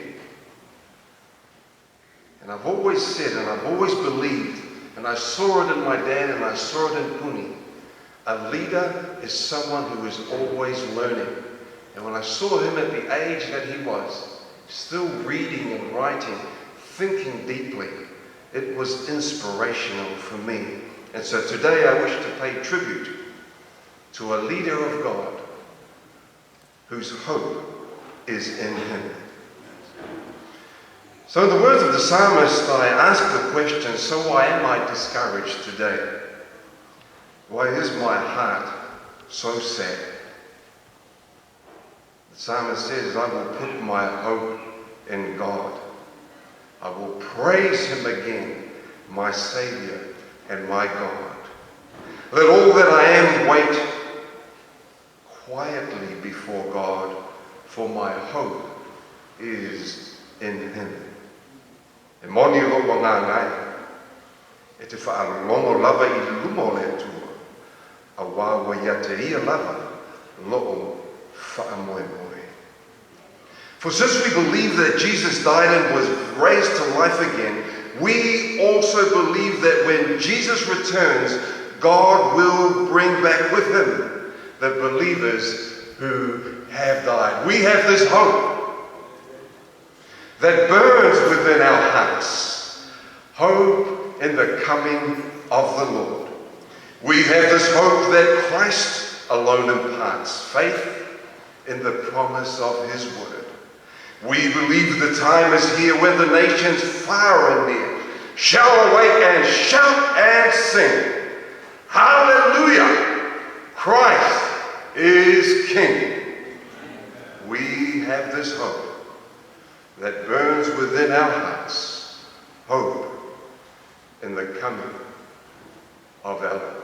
And I've always said, and I've always believed, and I saw it in my dad and I saw it in Puni, a leader is someone who is always learning. And when I saw him at the age that he was, still reading and writing, thinking deeply, it was inspirational for me. And so today I wish to pay tribute to a leader of God whose hope is in him. So in the words of the psalmist, I ask the question, so why am I discouraged today? Why is my heart so sad? The psalmist says, I will put my hope in God. I will praise him again, my Saviour and my God. Let all that I am wait quietly before God, for my hope is in him. E moni longo ngā ngai, e te whaalongo lava I lumo le tua, a wawa ia te ria lava, loo whaamoe moe. For since we believe that Jesus died and was raised to life again, we also believe that when Jesus returns, God will bring back with him the believers who have died. We have this hope that burns within our hearts, hope in the coming of the Lord. We have this hope that Christ alone imparts, faith in the promise of his word. We believe the time is here when the nations far and near shall awake and shout and sing, Hallelujah! Christ is King. We have this hope that burns within our hearts, hope in the coming of our Lord.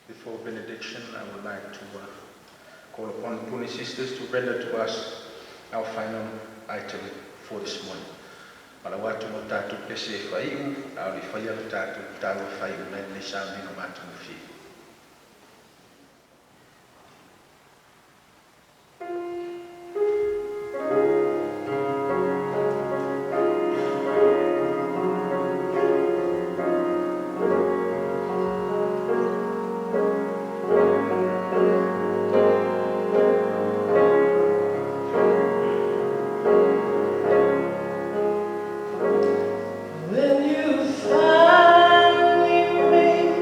Before benediction, I would like to call upon Puni sisters to render to us our final item for this morning. Malawatu mo tatu pese faiu, au li faia tatu tawa faiu na ni sambi no matu fi. When you finally make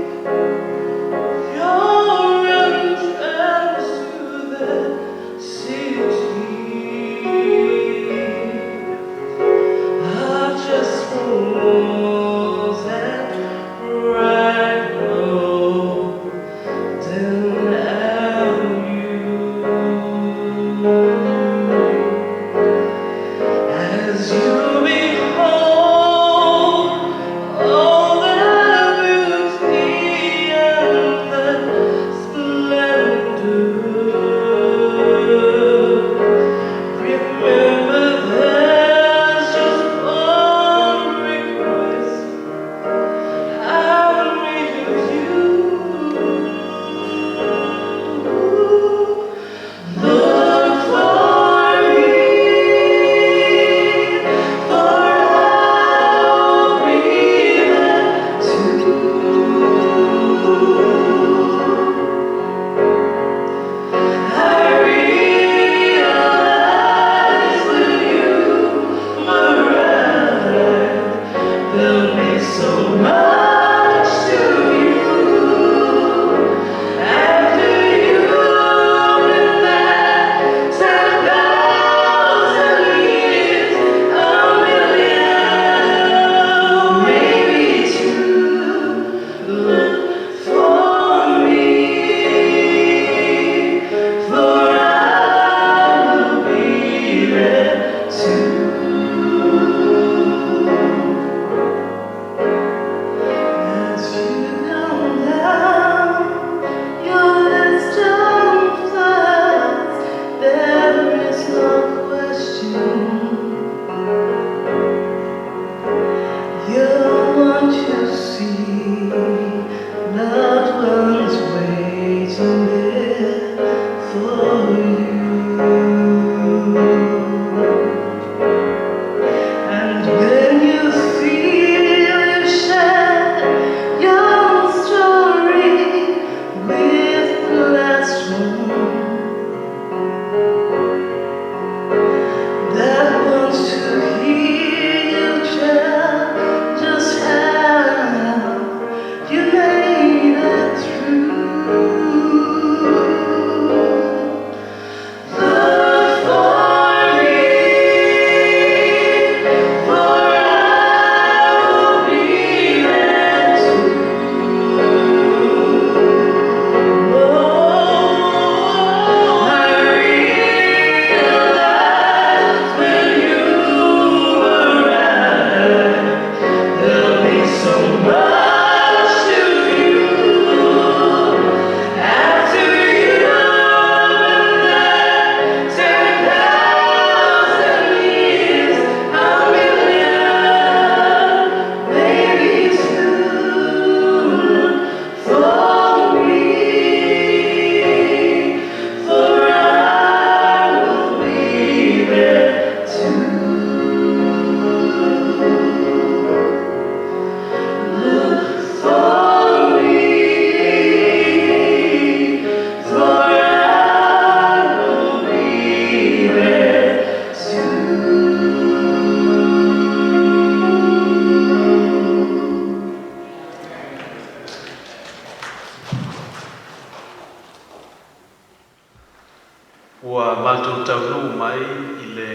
Ua mātou taunu mai I le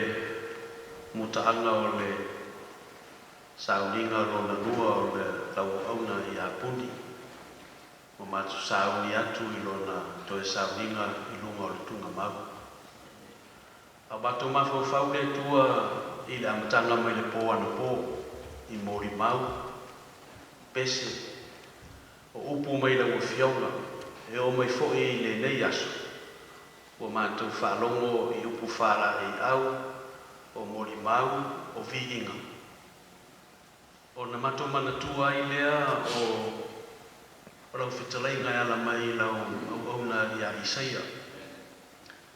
mutaanga o le sauninga rona lua o le lau auna I Apuni. O mātou sauni atu I lona toe sauninga I lunga o le tunga mau. A mātou mawhawhau le tua I le amatanga mai le pō ana pō I mori mau. Pese o upu mai le uwhionga e o mai fo I le nei aso. O mātou whalongo I upu whala I au, o mori mau, o vi inga. O na mātou manatua I lea o lau whitalai ngai ala mai lau au na ia Isaia.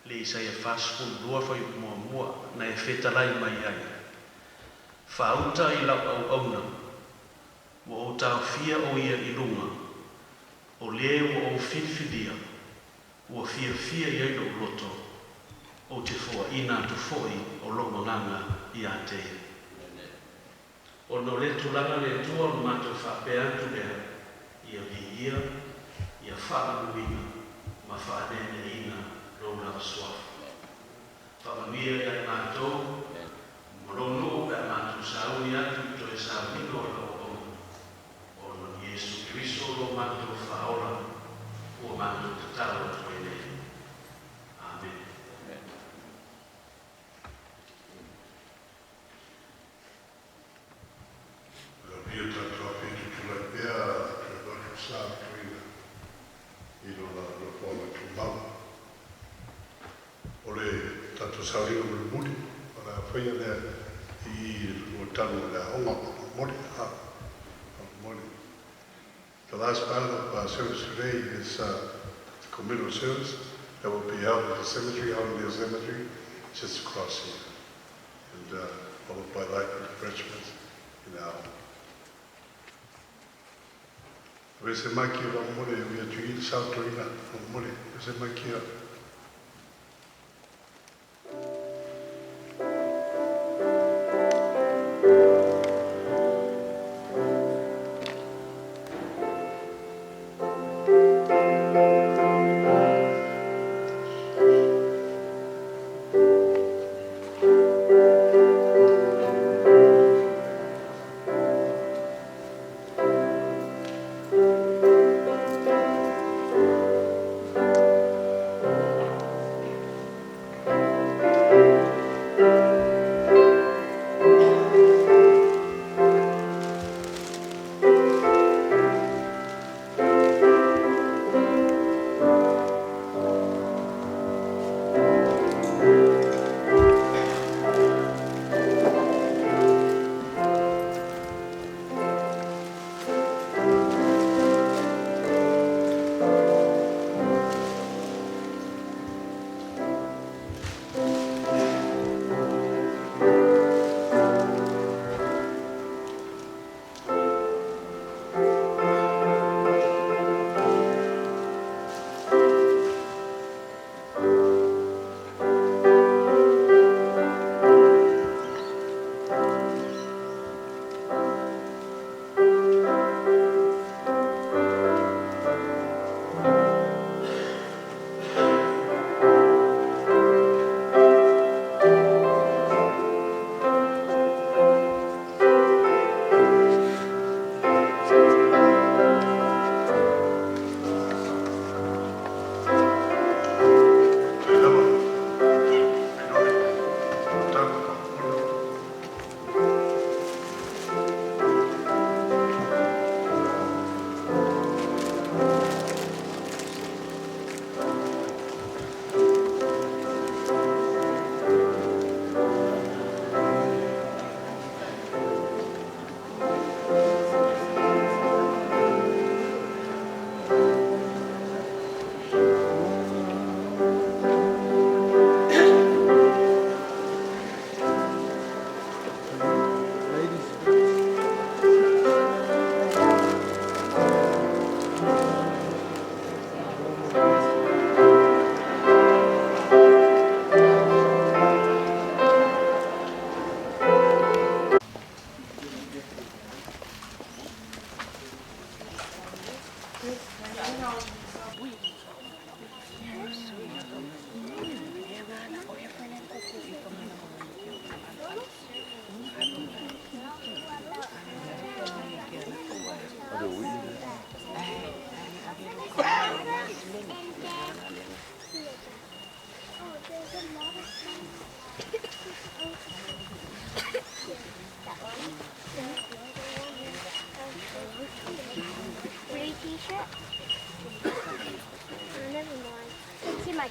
Le Isaia whāskun lua whai mua mua na e whetalai mai ai. Whauta I lau au na, o o tau fia o ia I runga, o leo o whiwhidia, ua fia I ailo loto o te fua ina tu foi o longo nganga I a te. O no le tulanga le tua o mato whapea tu lea I a vi I a whaanuina ma whaanene ina rona swafu. Whamanuia I a mato mrono e mato sauni atu to e saunino o no Yesu Cristo lo mato whaola o mato tatalo to e nei. Amen. Pia tātua pētu tula pēa, tue watu sā tuina, I lona no whona tu mau. O le tātua sāringa mulu muli, o la whaia lea I o tanu lea honga mori, mori. The last part of our service today is the committal service that will be held at the cemetery, Hollandale Cemetery, just across here. And followed by light refreshments in the hour. Vese maki o mole, we are to eat South Torina, mole, vese maki o.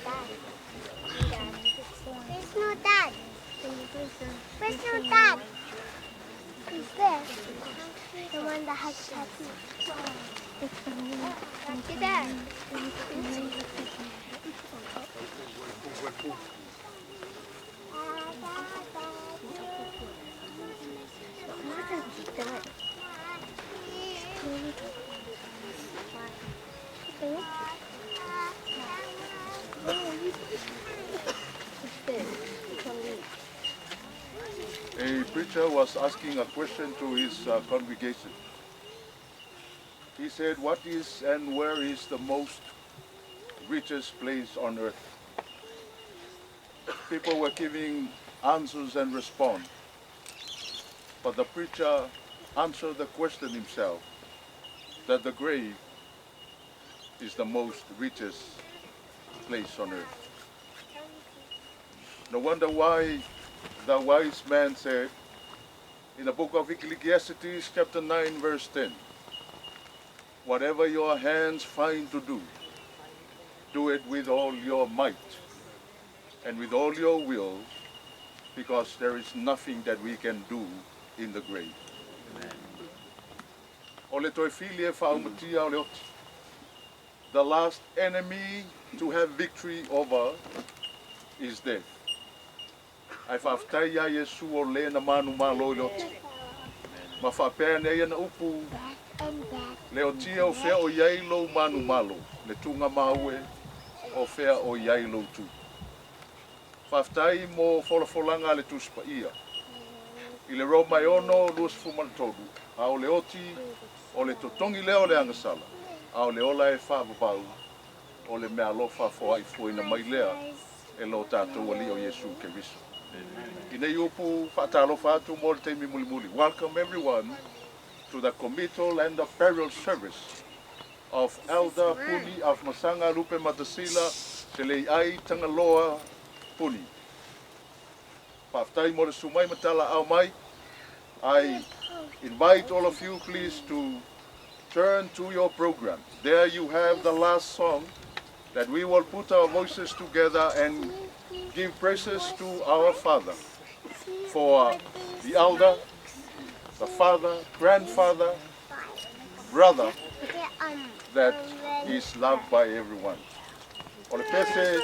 dad. There's no dad. Where's no dad? He's there. The one that has tattoos. You're there. A preacher was asking a question to his congregation. He said, what is and where is the most richest place on earth? People were giving answers and response. But the preacher answered the question himself, that the grave is the most richest place on earth. No wonder why the wise man said in the book of Ecclesiastes chapter 9 verse 10, whatever your hands find to do, do it with all your might and with all your will, because there is nothing that we can do in the grave. Ole toi filie whaumutia ole oti. The last enemy to have victory over is death. Ai whaftai ia Yesu o le na manu malo i oti. Ma whapea nei ana upu le o tia o whea o iai lo manu malo, le tunga maue o whea o iai lo tu. Whaftai mo wholafolanga le tuspa ia. I le Roma ono luas fumaltodu, a o le oti o le totongi leo le angasala, a o le ola e whapapau, o le mea lofa fo ai fuina mai lea e lo tātou ali o Yesu Keriso. I nei upu whaatalofa atu mo le teimi muli muli. Welcome everyone to the committal and the burial service of Elder Puni of Masanga Lupe Matasila se le ai Tangaloa Puni. Paftai mo le sumai matala au mai. I invite all of you please to turn to your program. There you have the last song that we will put our voices together and give praises to our Father for the elder, the father, grandfather, brother that is loved by everyone. Ole pese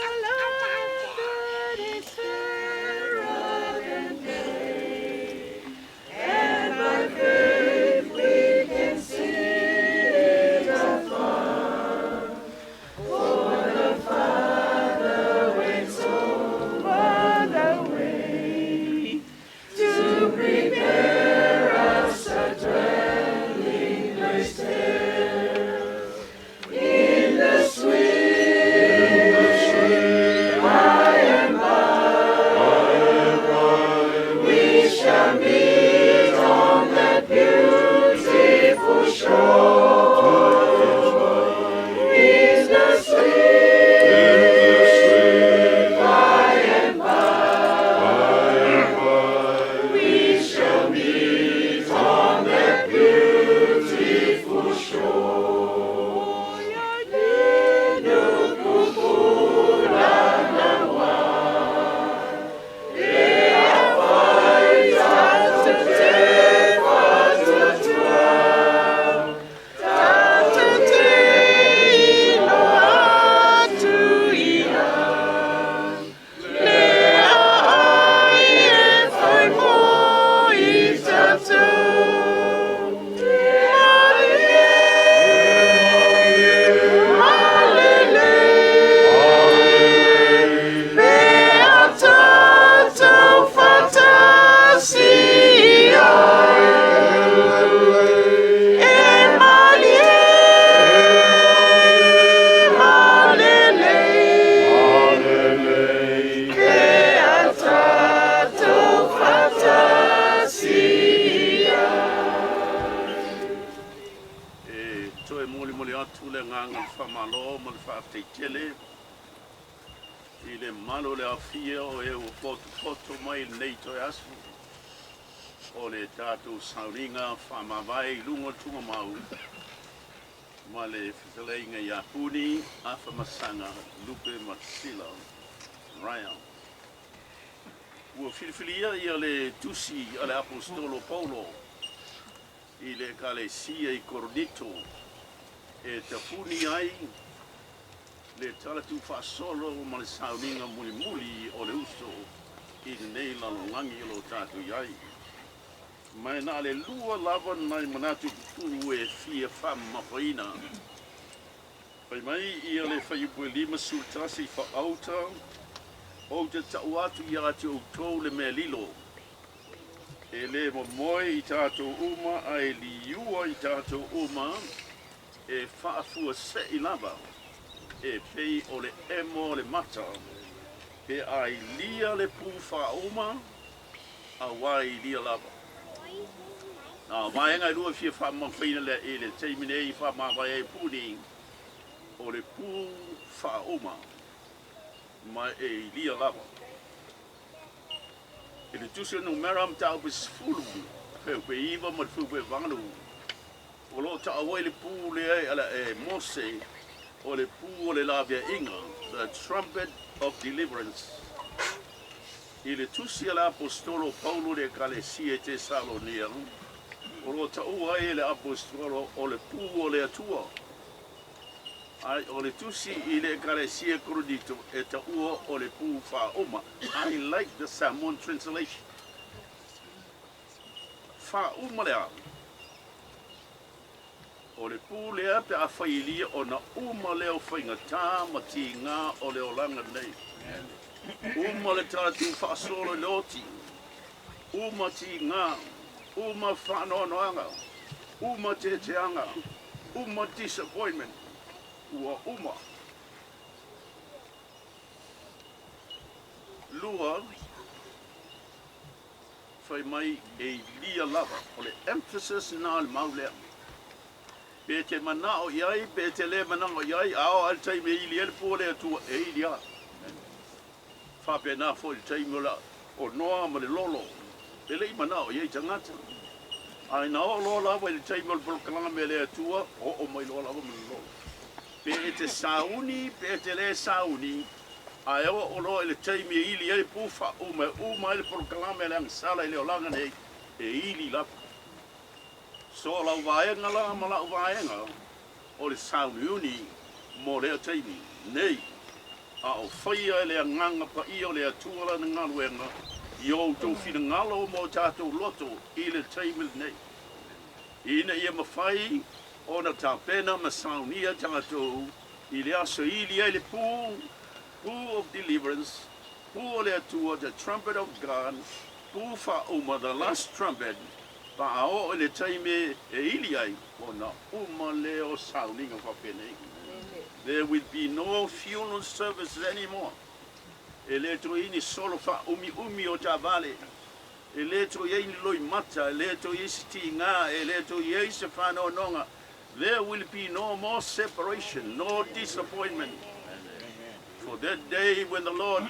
ma le whiwhaleinga ia puni, a whamasanga, lupe maksila, raya. Ua whiwhilia ia le tusi a le apostolo Paulo, i le kalesia I Koronito, e te puni ai, le talatu whaasolo ma le sauninga muli muli o le uso, I nei lalongangi lo tātu iai. Mai nā le lua lava nai manatu tu e fia whamawhaina. Pai mai ia le whaiupue 5 sultasi whaauta, o te tau atu I ati o tau le mea lilo. E le momoe I tātou uma, a e liua I tātou uma, e whaafua se I lava, e pei o le emo le mata, e ai lia le pū whauma, a wai lia lava. Mai ngai lua fia whamawhaina le e le teimine I whamawhai e pūni, o le pū whauma, mai e lia lava. E le tusi no meram tau pes fulu, pe iwa ma fu pe vangalu. O lo ta awai le pū le ala e Mose, o le pū o le lavia inga, the trumpet of deliverance. I le tusi ala apostolo Paulo le kalesia te Salonia, o lo ta awai le apostolo o le pū o le atua. Ai o le tusi I le kalesia Koronito e ta ua o le pū whaoma. I like the Samoan translation. Whaoma lea. O le pū lea pe a whailia o na uma leo whaingatā ma ti ngā o leo langa nei. Uma le tātu whaasolo leoti. Uma ti ngā. Uma whanoanoanga. Uma te teanga. Uma disappointment. Ua uma. Lua, whai mai e lia lava, o le emphasis nā le maulea. Pe te manao iai, pe te le manao iai, ao al taime I lia le pōle atua e lia. Whape nā fo le taime o noa ma le lolo, pe le I manao iai tangata. Ai nā o loa lava I le taime o le polokalanga me le atua, o mai loa lava ma le lolo. Pe e te sauni, pe te le sauni, a ewa o loa ele teimi e ili ele pufa uma ele porokalame ele angsala ele o langa nei, e ili lapa. So lau vaenga la ma lau vaenga, o le sauni uni, mo lea teimi, nei, a o whaia ele anganga pa I o le atuala na ngaluenga, I o tau whina ngalo mo tātou loto, I le teimi nei. Ina ia mawhai, ona tā pena ma saunia tātou, I le aso ili ele pū of deliverance, pū le atua, the trumpet of God, pū whauma, the last trumpet, pa ao le taime e ili ai, ona uma leo sauninga whapenei. There will be no funeral services anymore. E le tro ini solo umi o tā vale. E le tro ini loi mata, e le tro isi ti ngā, e le tro isi whanau nonga. There will be no more separation, no disappointment. For that day when the Lord,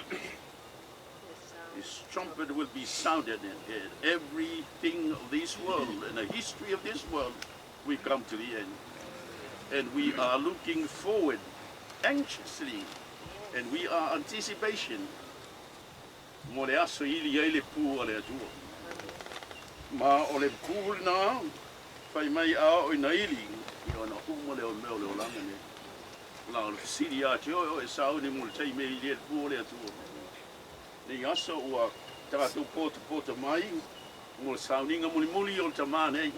His trumpet will be sounded and everything of this world and the history of this world will come to the end. And we are looking forward anxiously and we are anticipation. Mo le aso ili ai le pū o le atua. Ma o le pū na, whai mai a o ina ili, I ona uma leo meo leo langa ne. La o siri a te o e sao ni mo le tei me ili le pū o le atua. Ni aso ua tātou pōta mai, mo le sauninga muli o le tamane.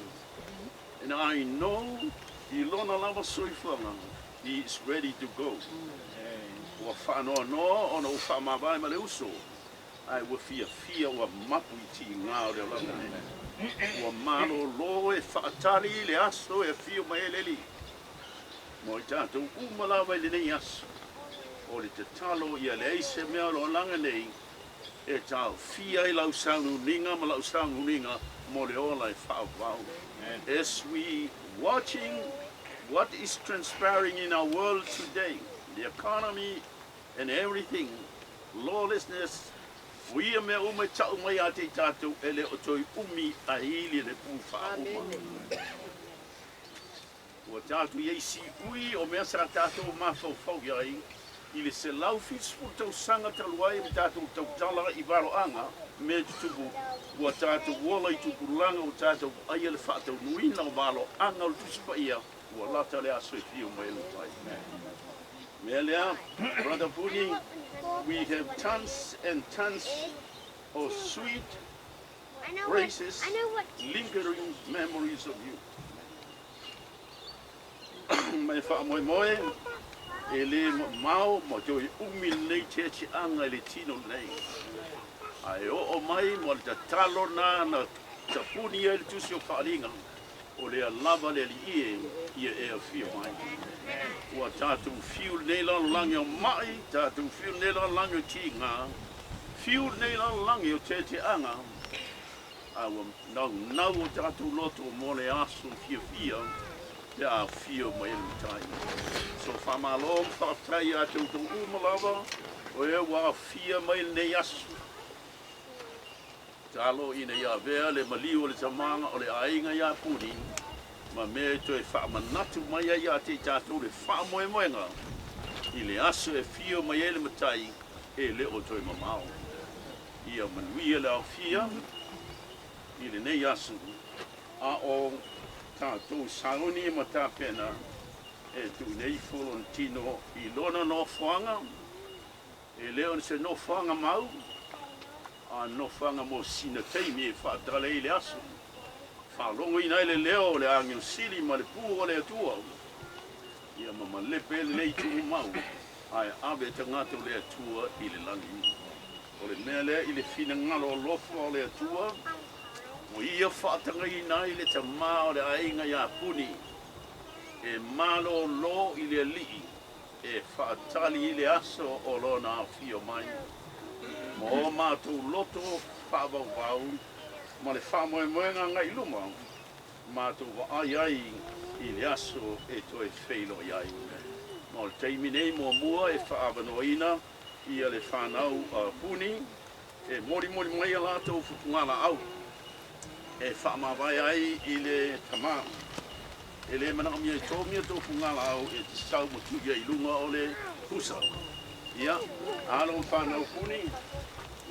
And I know I lona lava soifanga, he is ready to go. Ua whanoa noa, ona o whamawai ma le uso. Ai ua fia ua mapu I ti ngā o leo langa ne. Ua malo lo e whaatari le aso e fio mai leli. Mo I tātou umalawa I le nei aso. O le te talo I le eise mea lo langa nei. E tāu fia I lau saununinga ma lau saununinga mo le ola e whaavau. As we watching what is transpiring in our world today, the economy and everything, lawlessness, we me ume tau mai a te tātou ele o toi umi a hili le pūwha uma. Ua tātou iei si ui o mea sa tātou mawhau iai. I le se lau fispu tau sanga taluai me tātou tau tala I waloanga me tutupu. Ua tātou wola I tupurulanga o tātou aia le whaatau nuina o waloanga o le tusipa ia. Ua lata le aso I fio mai le tai. Mea lea, Brother Puni, we have tons and tons of sweet, gracious, lingering memories of you. Mai wha moe moe, e le mau mo joi umi nei te anga le tino nei. Ai o mai mo le talo na tapuni e le tusi o whaaringa. O le lava le li ia e a fia mai. Ua tātou fiu nei langi o mai, tātou fiu nei langi o tinga, fiu nei langi o te anga. Awa nau o tātou loto o mole aso fia, te a fio mai e lutai. So whamalo, whaatai a tau tau umalawa, o e wā fia mai nei aso. Talo ina ia vea le maliu o le tamanga o le ainga ia puni, ma me to e whaamanatu mai ia te tātou le whaamoemoenga, I le aso e fio mai e le matai, e le o toi mamao. Ia manuia le au fia, I le nei aso, a o tātou saoni ma tā pena, e tu nei Florentino I lona no whanga, e leo se no whanga mau, a no whanga mo sina teimi e whaatale I le aso. Whalongo I nei le leo le angel sili ma le pū o le atua. Ia mama lepe le nei tu mau, ai awe te ngata o le atua I le langi. O le mea lea I le fina ngalo o lofa o le atua, o ia whaatanga I nei le ta maa o le ainga ia puni, e malo lo I le lii, e whaatali I le aso o lo na fio mai. Mo mātou loto whaavau, ma le whamoemoenga ngai luma, mātou wa ai I le aso e toi wheilo iai. Mo le teimi nei mua e whaavanoina, ia le whanau puni, e mori mai a lātou whutungala au. E whaamawai ai I le tamā. E le mana mia tōmia tō whungala au e te sau motuia I lunga o le husa. Ia, alo whanau puni,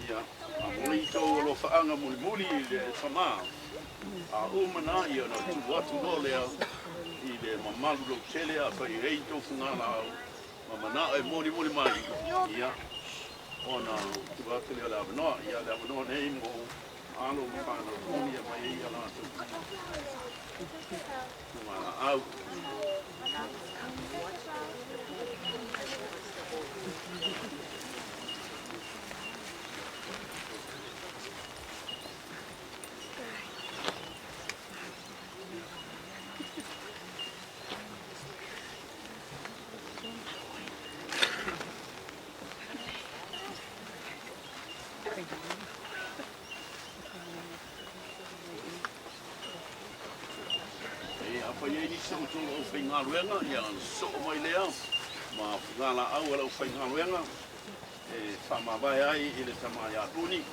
ia, a muli tō lo whaanga muli le tamā. A umana ia na tu watu no lea I le mamalu lo tele a whai rei tō whungala au. Mamana e mori mai. Ia, ona tu watu lea le avanoa, ia le avanoa nei mo alo whanau puni a mai ia lātou. Whungala au. O whaingaluenga, ia so mai lea, ma whungala au ala o whaingaluenga, e whamawai ai I le tamai a puni.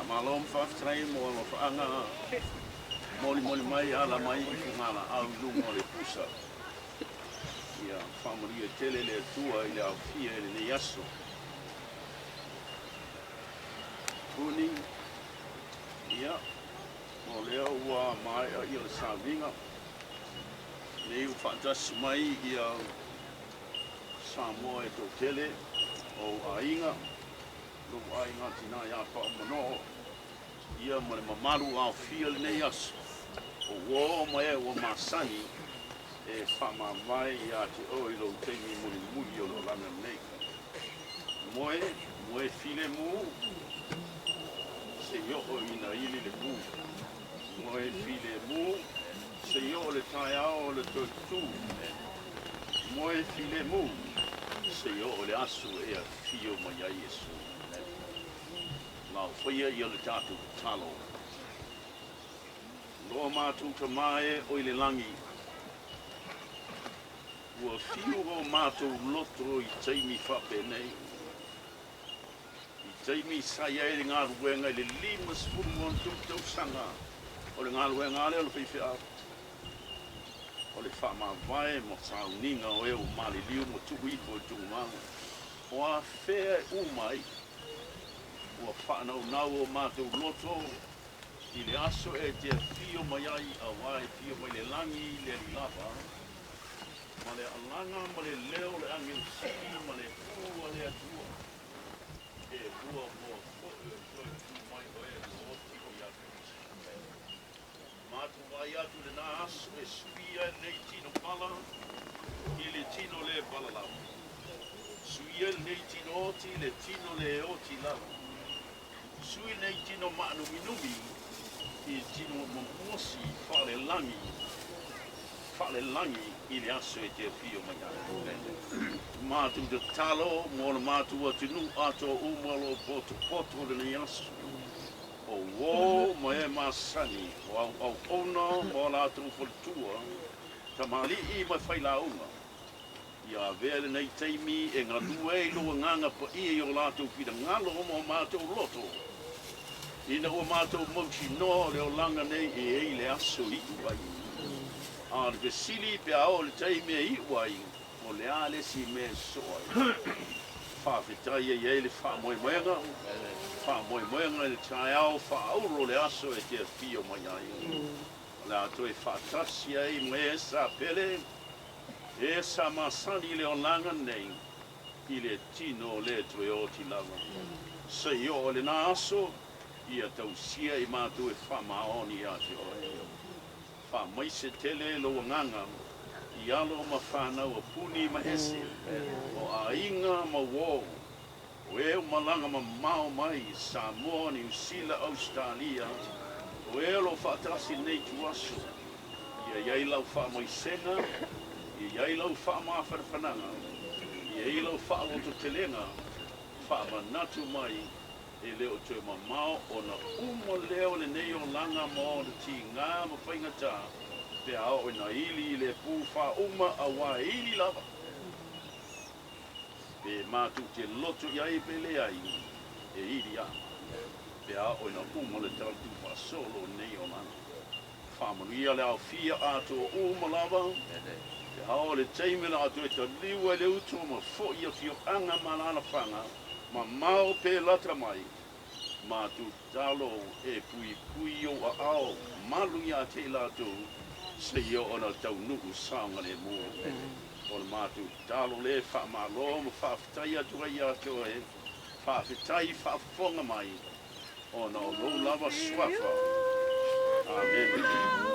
Malom whaaftrai mo alo whaanga moli mai ala mai i kungala au lungo le pusa. Ia whamaria tele le tua i le au fia i le yaso. Puni, ia, mo lea ua mai a ia le savinga. Nei u whaatasi mai ia Samoa e tō tele o ainga. Lo ai ngati na ya pa mano ia ma mamaru au fia le nei as o wo mai o masani e fa ma vai ya te o i lo temi muri o lo lana nei moe file mu se yo o ina ili le mu moe file mu se yo le tai ao le tu moe file mu se yo le asu e a fio mai ai Yesu Mau whaia i ole tātou talo. Loa mātou ka mae o i le langi. Ua whiu o mātou loto i teimi whape nei. I teimi sai e ngā ruenga i le limas furumon tūtau sanga. O le ngā ruenga ale o le whiwhia. O le whama vai mo tāu ninga o eo mali liu mo tuku ipo i tungu manga. O a whea umai. Ua whanau nau o mātou loto i le aso e te fio mai ai a wai fio mai le langi le lava ma le alanga ma le leo le angel siki ma le fua le atua e fua mo fo e mai o e o tiko i atu mātou vai atu le nā aso e suia nei tino pala i le tino le pala lau suia nei tino oti le tino le oti lau Sui nei tino maanu minumi i tino momosi whale langi i le aso e te pio mai Mātu te talo mo na mātu atinu ato umalo poto le ni aso o wō mo e masani o au ona mo la atu politua ta mali i mai whailaunga ia vele nei teimi e ngā nuei loa nganga pa i o lātou pida ngalo mo mātou loto Ina o mātou mauti no leo langa nei e ei le aso i uai. A le vesili pe ao le teimi e i uai, o le ale si me soa. Whawhetai e ei le whamoemoenga, whamoemoenga le tai ao whaauro le aso e te fio mai ai. Le ato e whaatasi ai me e sa pele, e sa masani leo langa nei, i le tino le tue o ti lava. Se io o le na aso, ia tau sia I mātou e whamaoni a te oe. Whamaise tele lo nganga, I alo ma whanau a puni ma ese, o a inga ma wō, o eo malanga ma mao mai, Samoa, New Zealand, Australia, o eo lo whaatasi nei tuaso, ia iai lau whamaisenga, ia iai lau whamawharwhananga, ia iai lau whaaloto telenga, whamanatu mai, e leo tue mamao o na umo leo le nei o langa mo le ti ngā mawhaingata pe ao o na ili le pūwha uma a wā ili lava. Pe mātu te loto iai pe le ai e ili a. Pe ao o na umo le tau tūwha solo nei o langa. Whamanuia le au fia ato umo lava. Pe ao le teimena ato e ta liwa le uto ma fo ia fio anga malana whanga. Ma mau pe latra mai, ma tu talo e pui o a ao, malu ia te lato, se io ona tau nuku saunga le mua. O ma tu talo le wha malo, ma whawhitai atu ai ato e, whawhitai whawfonga mai, o na o lo lava swafa. Amen.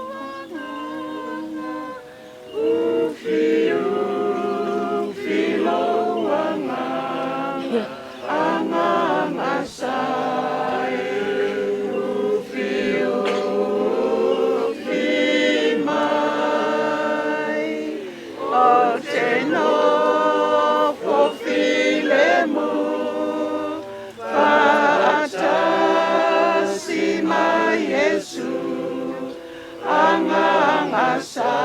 Angang asa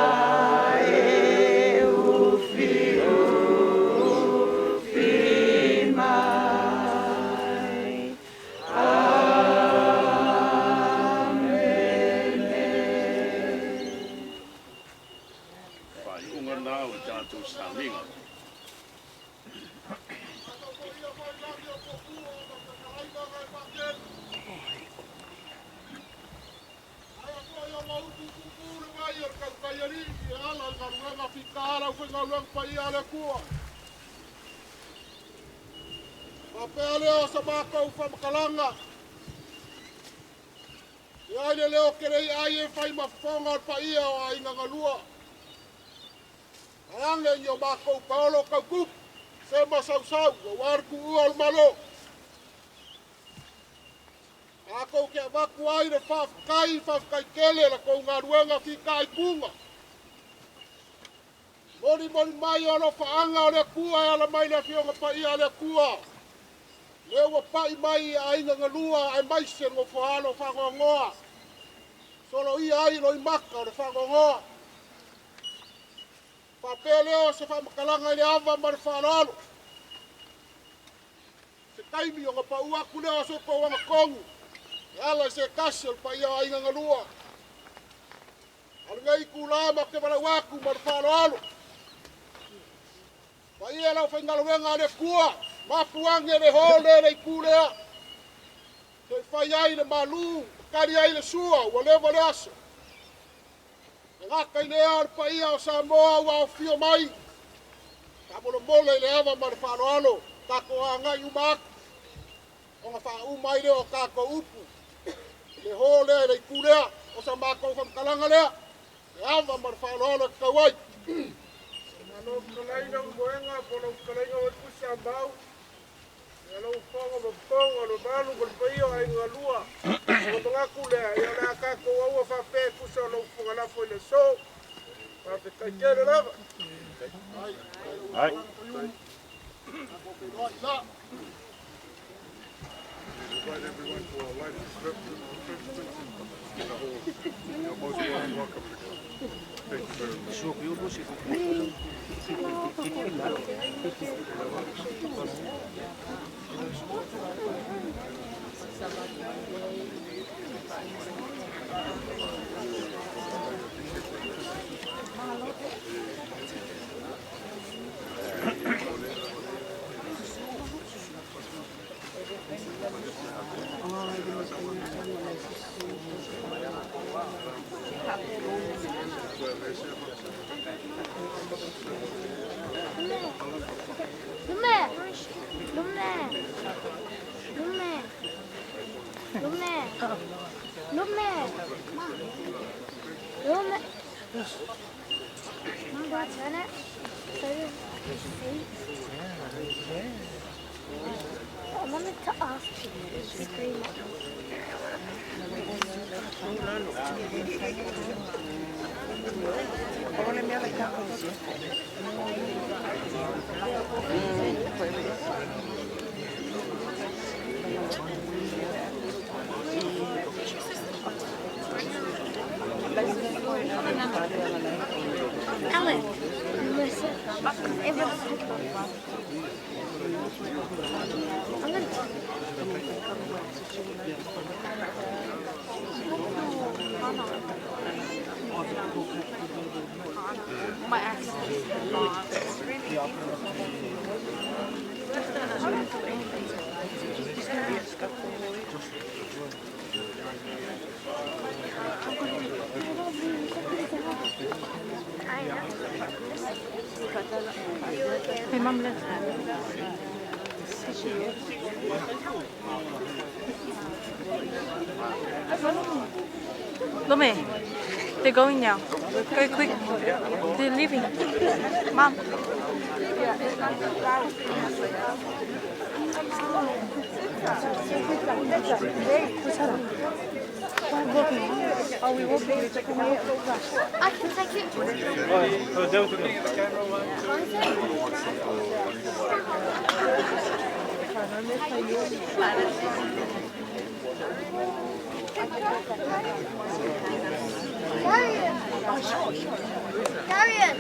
mātou sāminga. Papea leo sa mākou whamakalanga. I aile leo kerei ai e whai mawhonga o pa ia o ai ngangalua. Ayange i o mākou paolo kaukup, se masausau, o warku ua o malo. Mākou kia waku ai re whawkai kele la kou ngā ruenga ki kai kunga. Moni mai o no whaanga o le kua e ala mai le fionga pa ia le kua. Leo wa pai mai a inga ngalua ai mai se ngo whaano whangongoa. Solo ia ai no i maka o le whangongoa. Whapea leo se whamakalanga i le awa ma le whanalo. Se kaimi o ngapa uaku leo so ko wanga kongu. E ala se kasi o pa ia a inga ngalua. Alunga i kulama ke wala waku ma le whanalo. Pa ia lau whaingalo wenga le kua. Mapuange le hole le ikulea. Te whai ai le malu, kari ai le sua, ua lewa le aso. E ngaka i lea le paia o Samoa ua o fio mai. Ka molo mole le awa ma le whanoalo, kako a ngai umaku. O nga wha umai leo kako upu. Le hole le ikulea, o sa mako whamkalanga lea. Le awa ma le whanoalo kawai. Ano kalaina umoenga, pono kalaina o kusa bau. Kalau fongo mo fongo lo balu ko paio ai ngalua. O to ngaku le ia na ka ko wa fa pe ku so lo fonga la fo le so. Pa pe ka kere la. Ai. Everyone for a life you're most welcome. Thank you very Mom, do I turn it? So you see? I wanted to ask you to scream at Alan, listen. My accent is Hey, Mum, look. Lumi, they're going now. Go quick. They're leaving. Mom. Are we walking? I can take it. Darius! Darius!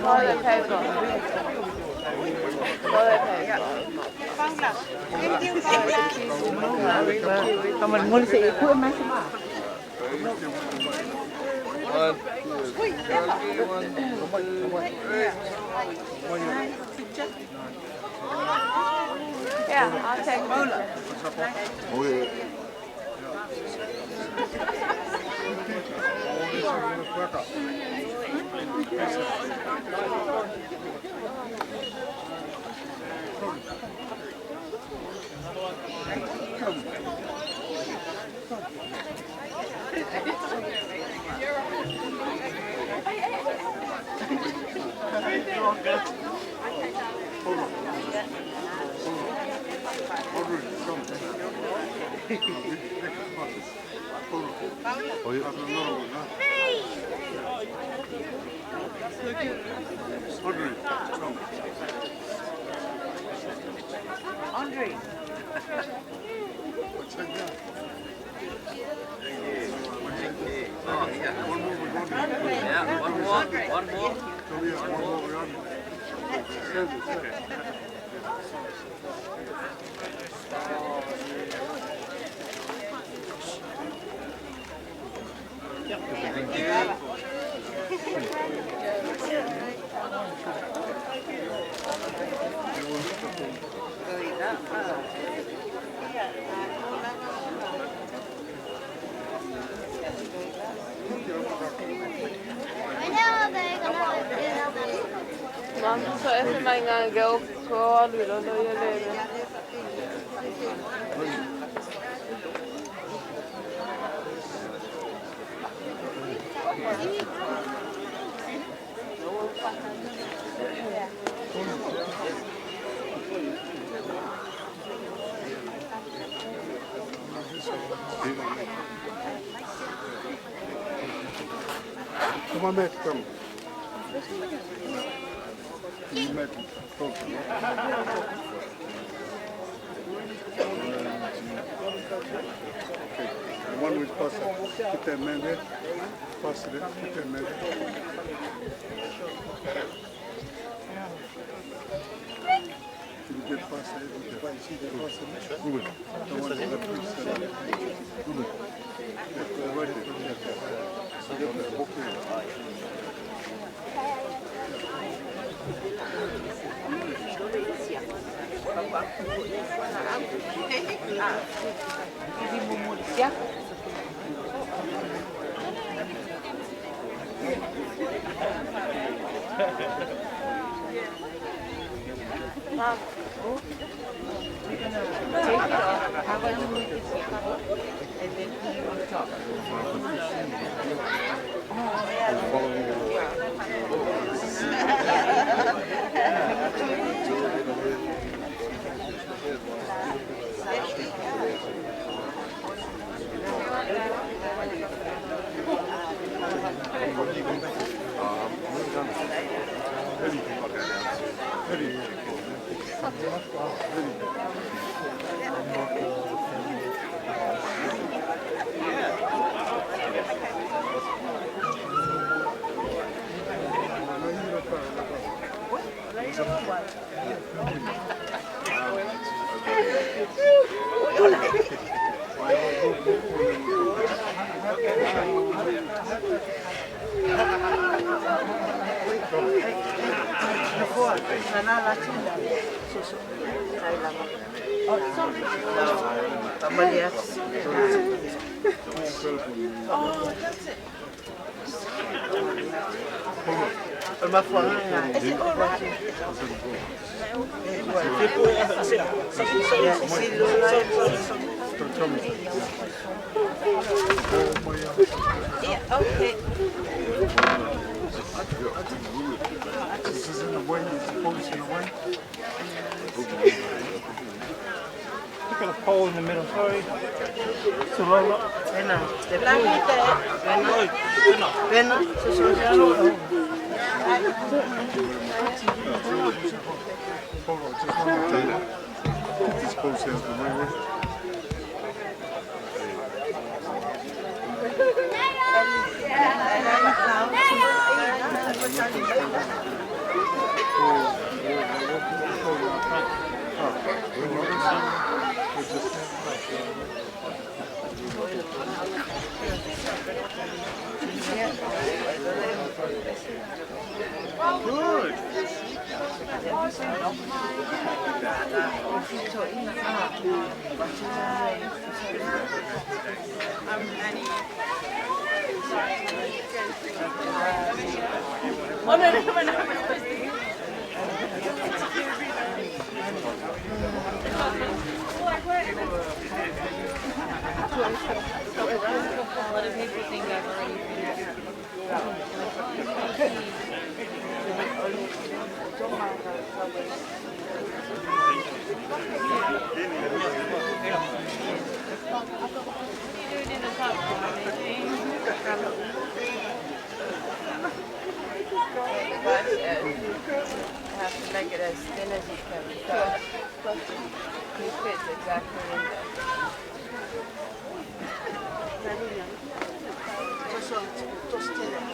Toilet paper. Toilet paper. Còn mình muốn sĩ của em xem à? Yeah, I'll take it. Andre. One more. Thank you. Vamos a ver si mañana yo puedo abrirlo de él. Come on, Matt, come. You met him. Okay, the one with pass it. Put that man there. Pass it. Put that man there. Can you get past it? You see the pass it? Good. The one with the priest. Good. Right there. Okay. Got a pole in the middle, sorry. To roll up. Good. Have to make it as thin as you can because it fits exactly in there. Just thin it.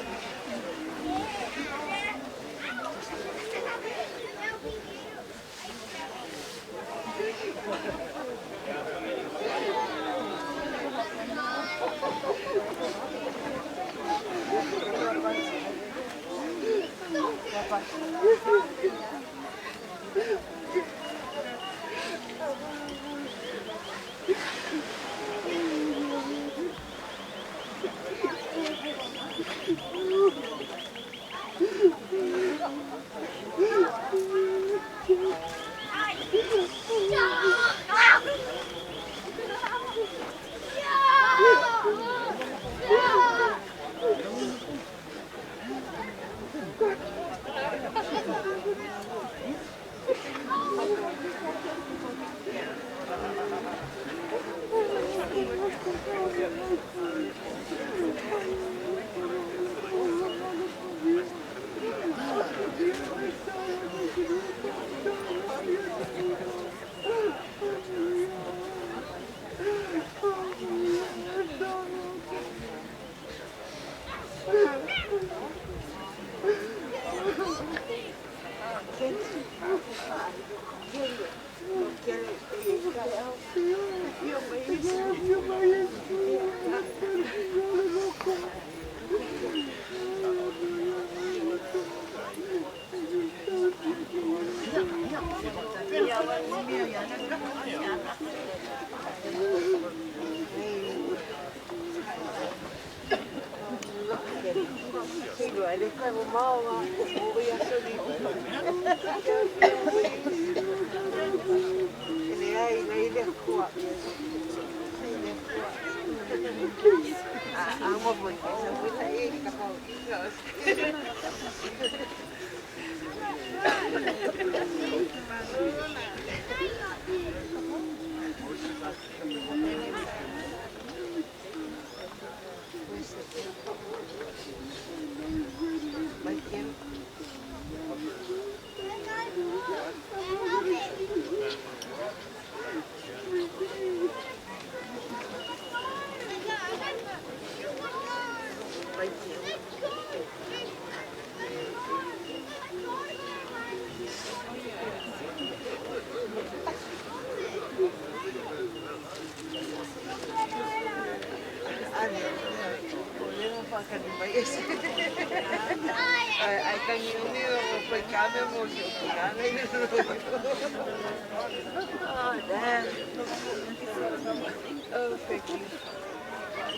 Oh, thank you.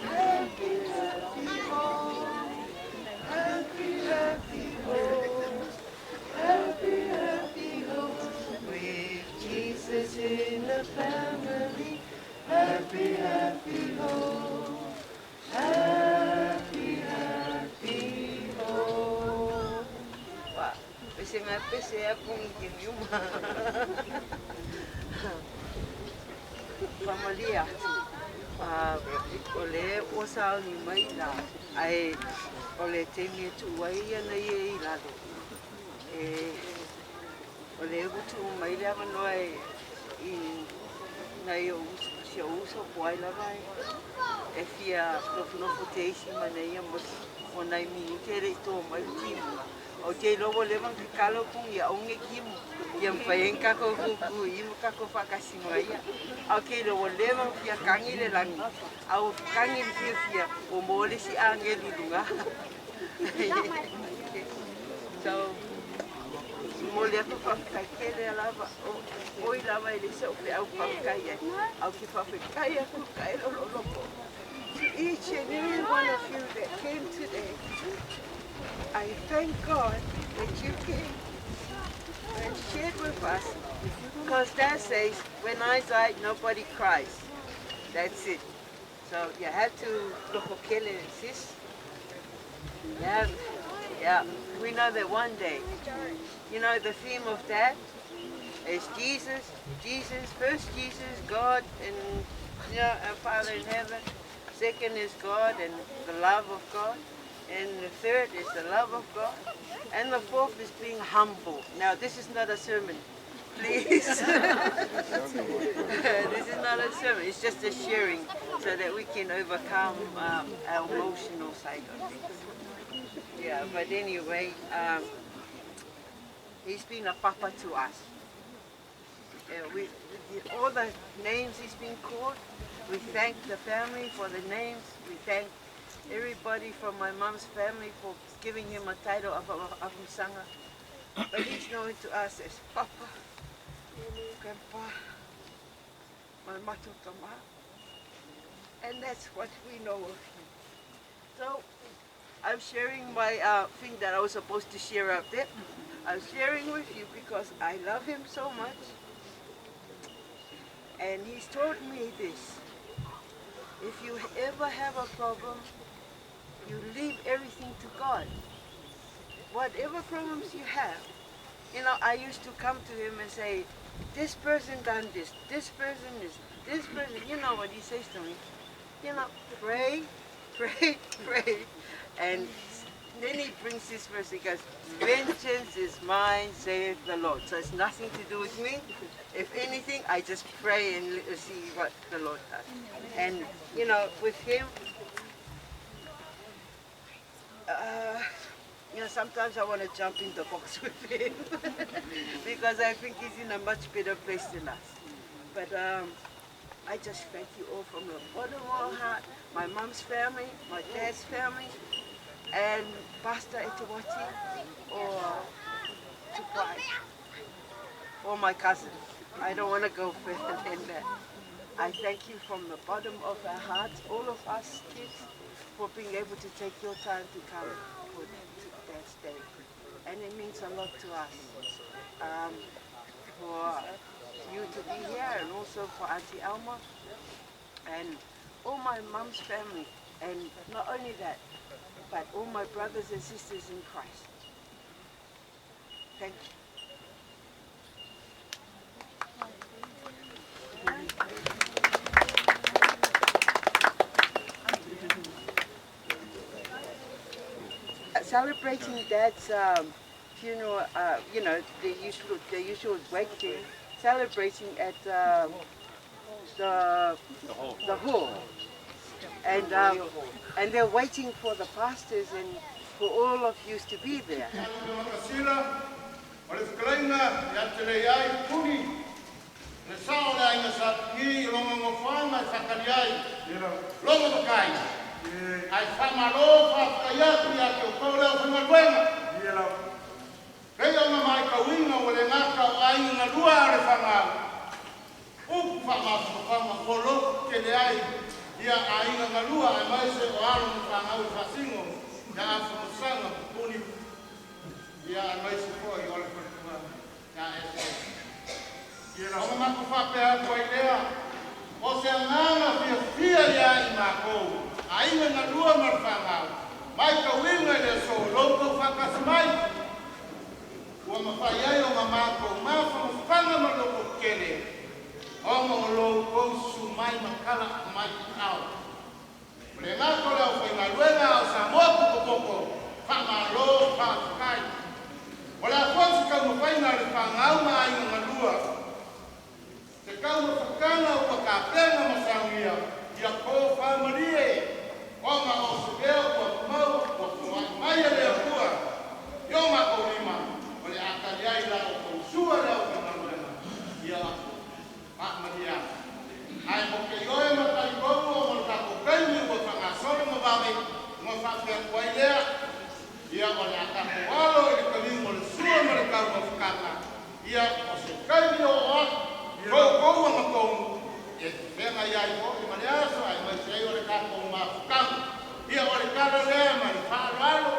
Happy, happy home. Happy, happy home. With Jesus in the family. Happy, happy home. Happy, happy home. Wah, pese ngape saya pun kinyuma. Familia. Ole osal ni mai la. Ai ole te me tu wai na ye lado. Ole butu mai la manoi I na yo se uso kwai la vai. E fia no futesi manei mo ona mi tere to mai timu. O te lobo le man kalo kung ya onge kimu. Yang payen kako kuku imu kako pakasi mai. Okay, lo le man fia kangi le langi. Au kangi fia o mole si angeli lunga. So mole aku pakai kele lava. Oi lava ele se o au pakai. Au ki pakai aku kai lo. Each and every one of you that came today, I thank God that you came and shared with us, because that says, when I die, nobody cries. That's it. So you have to look okay, sis. Yeah. We know that one day, you know, the theme of that is Jesus, first Jesus, God, and our Father in heaven. Second is God and the love of God. And the third is the love of God. And the fourth is being humble. Now, this is not a sermon. Please. This is not a sermon. It's just a sharing so that we can overcome our emotional side of things. Yeah, but anyway, he's been a papa to us. With all the names he's been called, we thank the family for the names. We thank everybody from my mom's family for giving him a title of Msanga. But he's known to us as Papa, Grandpa, my matutama. And that's what we know of him. So I'm sharing my thing that I was supposed to share out there. I'm sharing with you because I love him so much. And he's told me this. If you ever have a problem, you leave everything to God. Whatever problems you have. You know, I used to come to him and say, this person done this person is, this person, you know what he says to me. You know, pray, pray, pray. And then he brings this verse, he goes, vengeance is mine, saith the Lord. So it's nothing to do with me. If anything, I just pray and see what the Lord does. And, you know, with him, you know, sometimes I want to jump in the box with him because I think he's in a much better place than us. But I just thank you all from the bottom of my heart, my mom's family, my dad's family, and Pastor Etewati, or Tupai, or my cousin. I don't want to go further than that. I thank you from the bottom of our hearts, all of us kids, for being able to take your time to come for Dad's Day. And it means a lot to us for you to be here, and also for Auntie Alma and all my mum's family, and not only that, but all my brothers and sisters in Christ. Thank you. Celebrating Dad's funeral, you know, the usual wake, celebrating at the hall, and they're waiting for the pastors and for all of you to be there. Ai whamalo whakaiatu ia te o kaureo whangaruenga. Kei ona mai ka winga o le ngaka o ai ngā lua are whangau. Upu whamawhanga kolo ke le ai ia ai ngā lua ai mai se o alo ni whangau I whasingo ia a whamusanga pupuni ia ai mai se fo I ole whatua ia e se. O mako whapea koe lea o se anganga fia ia I mākou. Ainga ngā lua marwhangau, mai ka winga le so, loko whakasamai. Ua mawhai ai o ngā mātou, mawhanga ma loko kere. O ngā loko sumai makala mai au. Mre ngā kore au whainga luenga au sa moku kopoko, whamalo whakai. O le afonsi kau mawhainga le whangau ma ainga ngā lua. Te kau mawhakanga ua ka plenga masangia, ia ko whamarie. Onga o sebeo kwa mau kwa mai le kua yo ma ko lima o le akalia ila o sua le o ngana ia a maria ai mo ke yo e ma kai ko mo ka ko kai ni o ka solo mo ba mo fa pe ko ile ia o le akalia walo le ka ni mo le sua mo le ka mo ka ia o se kai ni o ko ma ko venga ia I ko ma ia so ai mai sei o le ka ko ma ka ia o le kala le ma le whaaralo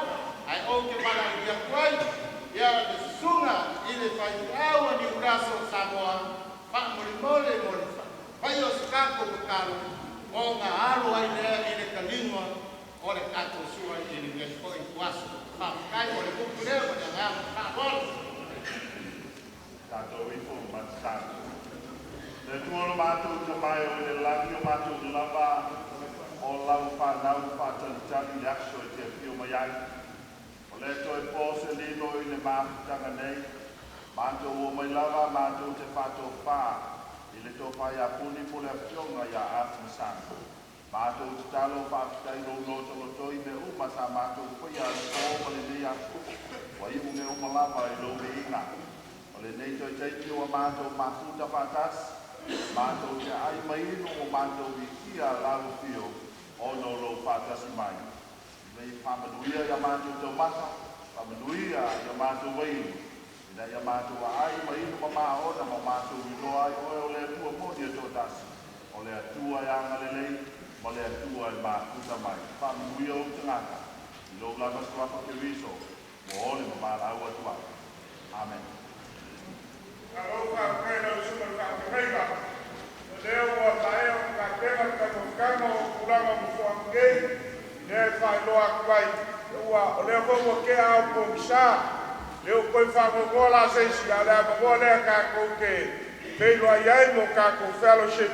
ai o ke mara ia kwai ia le sunga I le whai aua ni uraso Samoa wha mole mo le whai o se kako ke karo o ngā aro ai lea I le kalingua o le kato sua I le ngai ko I kuaso wha kai o le kuku lea ma le ngā whaaralo Tato I fo matatato Le tuolo mātou te mai o le lagi o mātou te lava o lau whanau whātani le akso e te whio mai ai. O le toi pōse lino I le māputanga nei, mātou o mai lava mātou te whātou whā, I le tō whai a puni po le whionga I a ātini sanga. Mātou te talo whāputai rono tolo toi me uma sa mātou whai a le tōma le nei aku, wa I unge uma lava I lo me inga. O le nei toi teiki o mātou mātuta whātasi, mātou te ai maino o mātou I kia lau whio o no lo whātasi mai. Nei whamanuia ia mātou tau mata, whamanuia ia mātou wainu. Ina ia mātou a ai maino ma maona ma mātou wino ai o le atua moni a tō tasi. O le atua I angalelei, ma le atua I mātuta mai. Whamanuia o te ngata. I lo langa swapa ke riso, mo ole ma mārau atua. Amen. Aloha kaina usuma whakareiga. Leo wa taeo ka kenga ka mokanga o kuranga mufuangei. Ne whai loa kwai. Ua o leo kongo ke au kongsa. Leo koi whakongola seisi a lea mawole ka kouke. Peilua iai mo ka kou fellowship.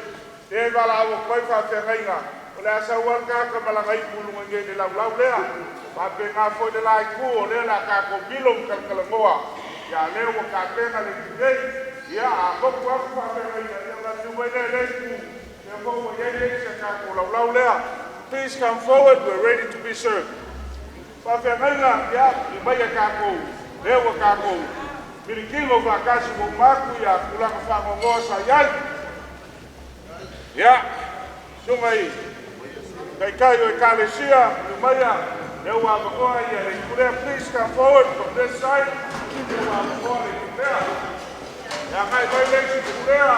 Te wala au koi whawhengainga. O lea sa uan ka malangai pulunga ngei ne lau lea. Ma pe ngā fwoi de lai ku o lea la ka kou bilong kalkalangoa. Ya leo wa ka pena le kidei, ya a koku aku whapena ia la nuwe le ku, ya koku yele se ka ko lau lea. Please come forward, we're ready to be served. Whapena ia, I mai ka ko, leo wa ka ko, mirikilo wa kasi mo maku ya kulanga whangongoa sa iai. Ya, sungai, kai kai o ekalesia, I mai ya, leo wa makoa ia le kure, please come forward from this side. Ya kai vai leite kurea,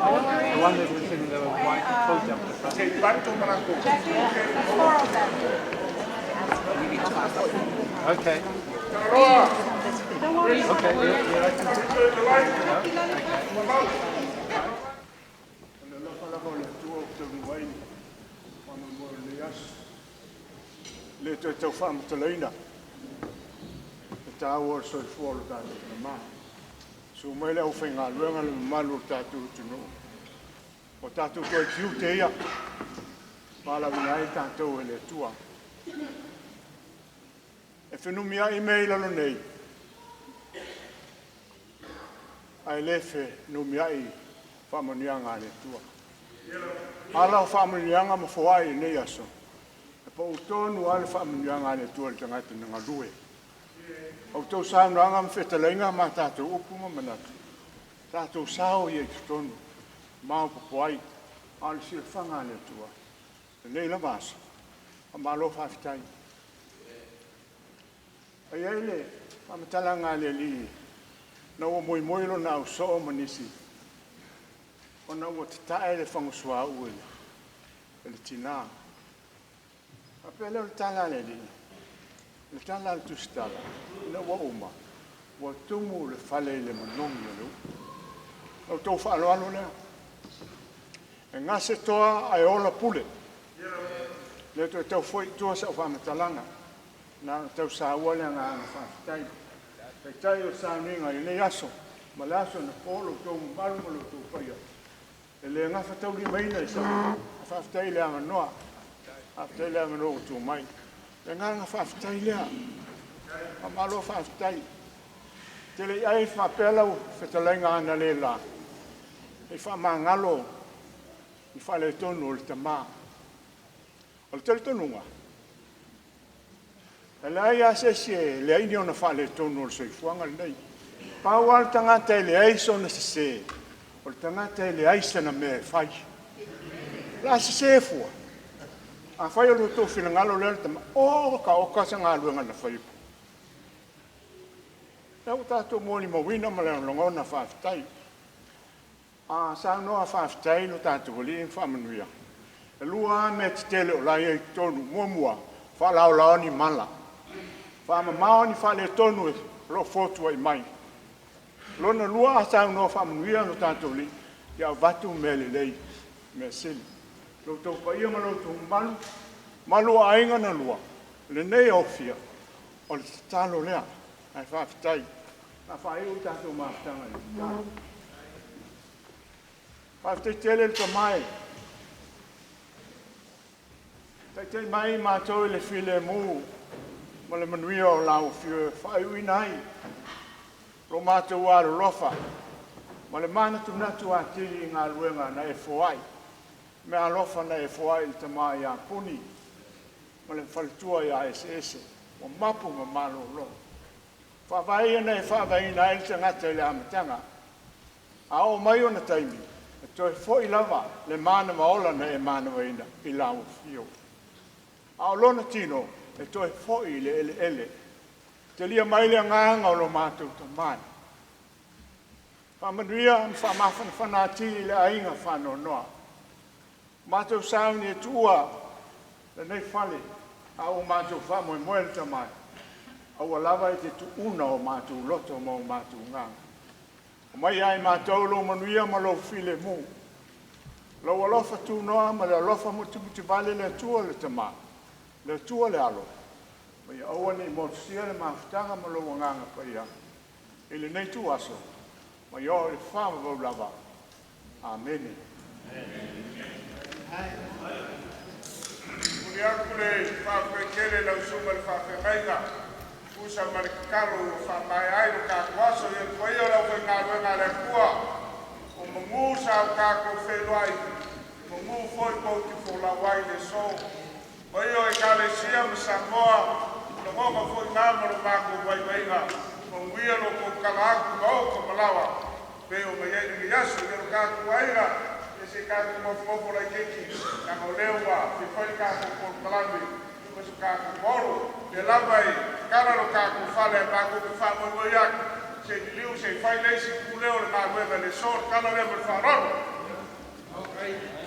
The one that was in the white coat up the front. Okay. Le te tau whamatalaina. E tā ua soi fuolo tātou ka maa. So mai leo whainga luenga le malu tātou tunu. O tātou koe tiu te ia. Pala wina e tātou e le tua. E whenumia i mei lalo nei. Ai lefe numia i whamanianga le tua. Ala whamanianga ma whawai nei aso. Po utonu ale whaamanianga le tua le tangata nga lue. O tau saunanga ma whetalainga ma tātou upuma manatu. Tātou sao i e tutonu. Mao papuai. Ale sila whanga le tua. Nei la masa. A malo whawhitai. Ai eile, whamatalanga le li. Na ua moi moilo na au soo manisi. O na ua tatae le whangusua ue. Le tina. A pele o tala le li. Le tala le tustala. Ina wa uma. Wa tumu le fale le manongi alu. O tau whaaloalo lea. E ngase toa ai ola pule. Le to tau foi tua sa whamatalanga. Na tau sa wale ngā whawhitai. Kei tai o sa ninga i nei aso. Ma le aso na polo tau marumalo tau whaia. E le ngā whatau li maina i sa. Whawhitai le anga noa. Whawhitai le anga noa tu mai. Le ngā whawhitai lea. Ma malo whawhitai. Te le ai whapelau whetalainga ana le la. E whamangalo. I whale tonu o le tamā. O le tele tonunga. E le ai asese le aini ona whale tonu o le soifuanga le nei. Pau al tangata e le aiso na sese. O le tangata e le aisa na me whai. La sese fua. A whai o luto whilangalo le tama. O ka okasa ngā luenga na whai. Nau tātou mōni mawina ma le longona whawhitai. A sa noa whawhitai no tātou li in whamanuia. E lua me te tele o lai e tonu muamua. Whalao lao ni mala. Whamamao ni whale tonu e lo fotua i mai. Lona lua a sa noa whamanuia no tātou li. Ia watu me le lei. Me sili. Lo tau pa ia malo tu malu. Malu a inga na lua. Le nei au fia. O le talo lea. Ai whawhitai. A whae o tātou maftanga i. Whawhitai tele le tamai. Tai mai mātou le while mū. Ma le manuia o lau whio whae ui nai. Ro mātou aro lofa. Ma le mana tu natu a tiri ngā luenga na e whai. Me a lofa na e whai le tamai a puni. Ma le whaletua i a ese. O mapu ma malo lo. Whawai ana e whawai na e te ngata i le amatanga. A o mai o na taimi. E toi fo i lava le mana maola na e mana waina i lau whio. A o lona tino e toi fo i le ele ele. Te lia mai le nganga o lo mātou tamai. Whamanuia whamafana whanati i le ainga whano noa. Mātou sauni e tua le nei whale. A o mātou whamoe moe le tamai. Aua lava i te tu una o mātou loto mo mātou nganga. O mai ai mātou lo manuia ma lo while mū. Lo alofa tu noa ma le alofa muti vale le tua le tama. Le tua le alo. Mai aua ni motusia le mawhitanga ma lo nganga pa ia. I le nei tu aso. Mai o le whama vau lava. Amen. Kuri aku le whawhekele lau suma le whawhengainga. usa marikalu fa mai ai ka kwaso ye foi ora foi ngā le kua o mungu sa ka ko whenua mungu foi ko ki fo la wai le so oi o e ka le sia msamoa no ngoko foi ngā maro mako wai wainga mungu ia lo ko kala aku ngau ko malawa pe o me ye ni yasu ye ka ku wainga e se ka ku mo fo la keki na ko lewa fi foi ka ko kalami ko se ka ku moro le labai kala lo ka ku fale pa ku fa mo yak se liu se fai lei si kuleo le ma weba le sor kala le mo faroro. Okay.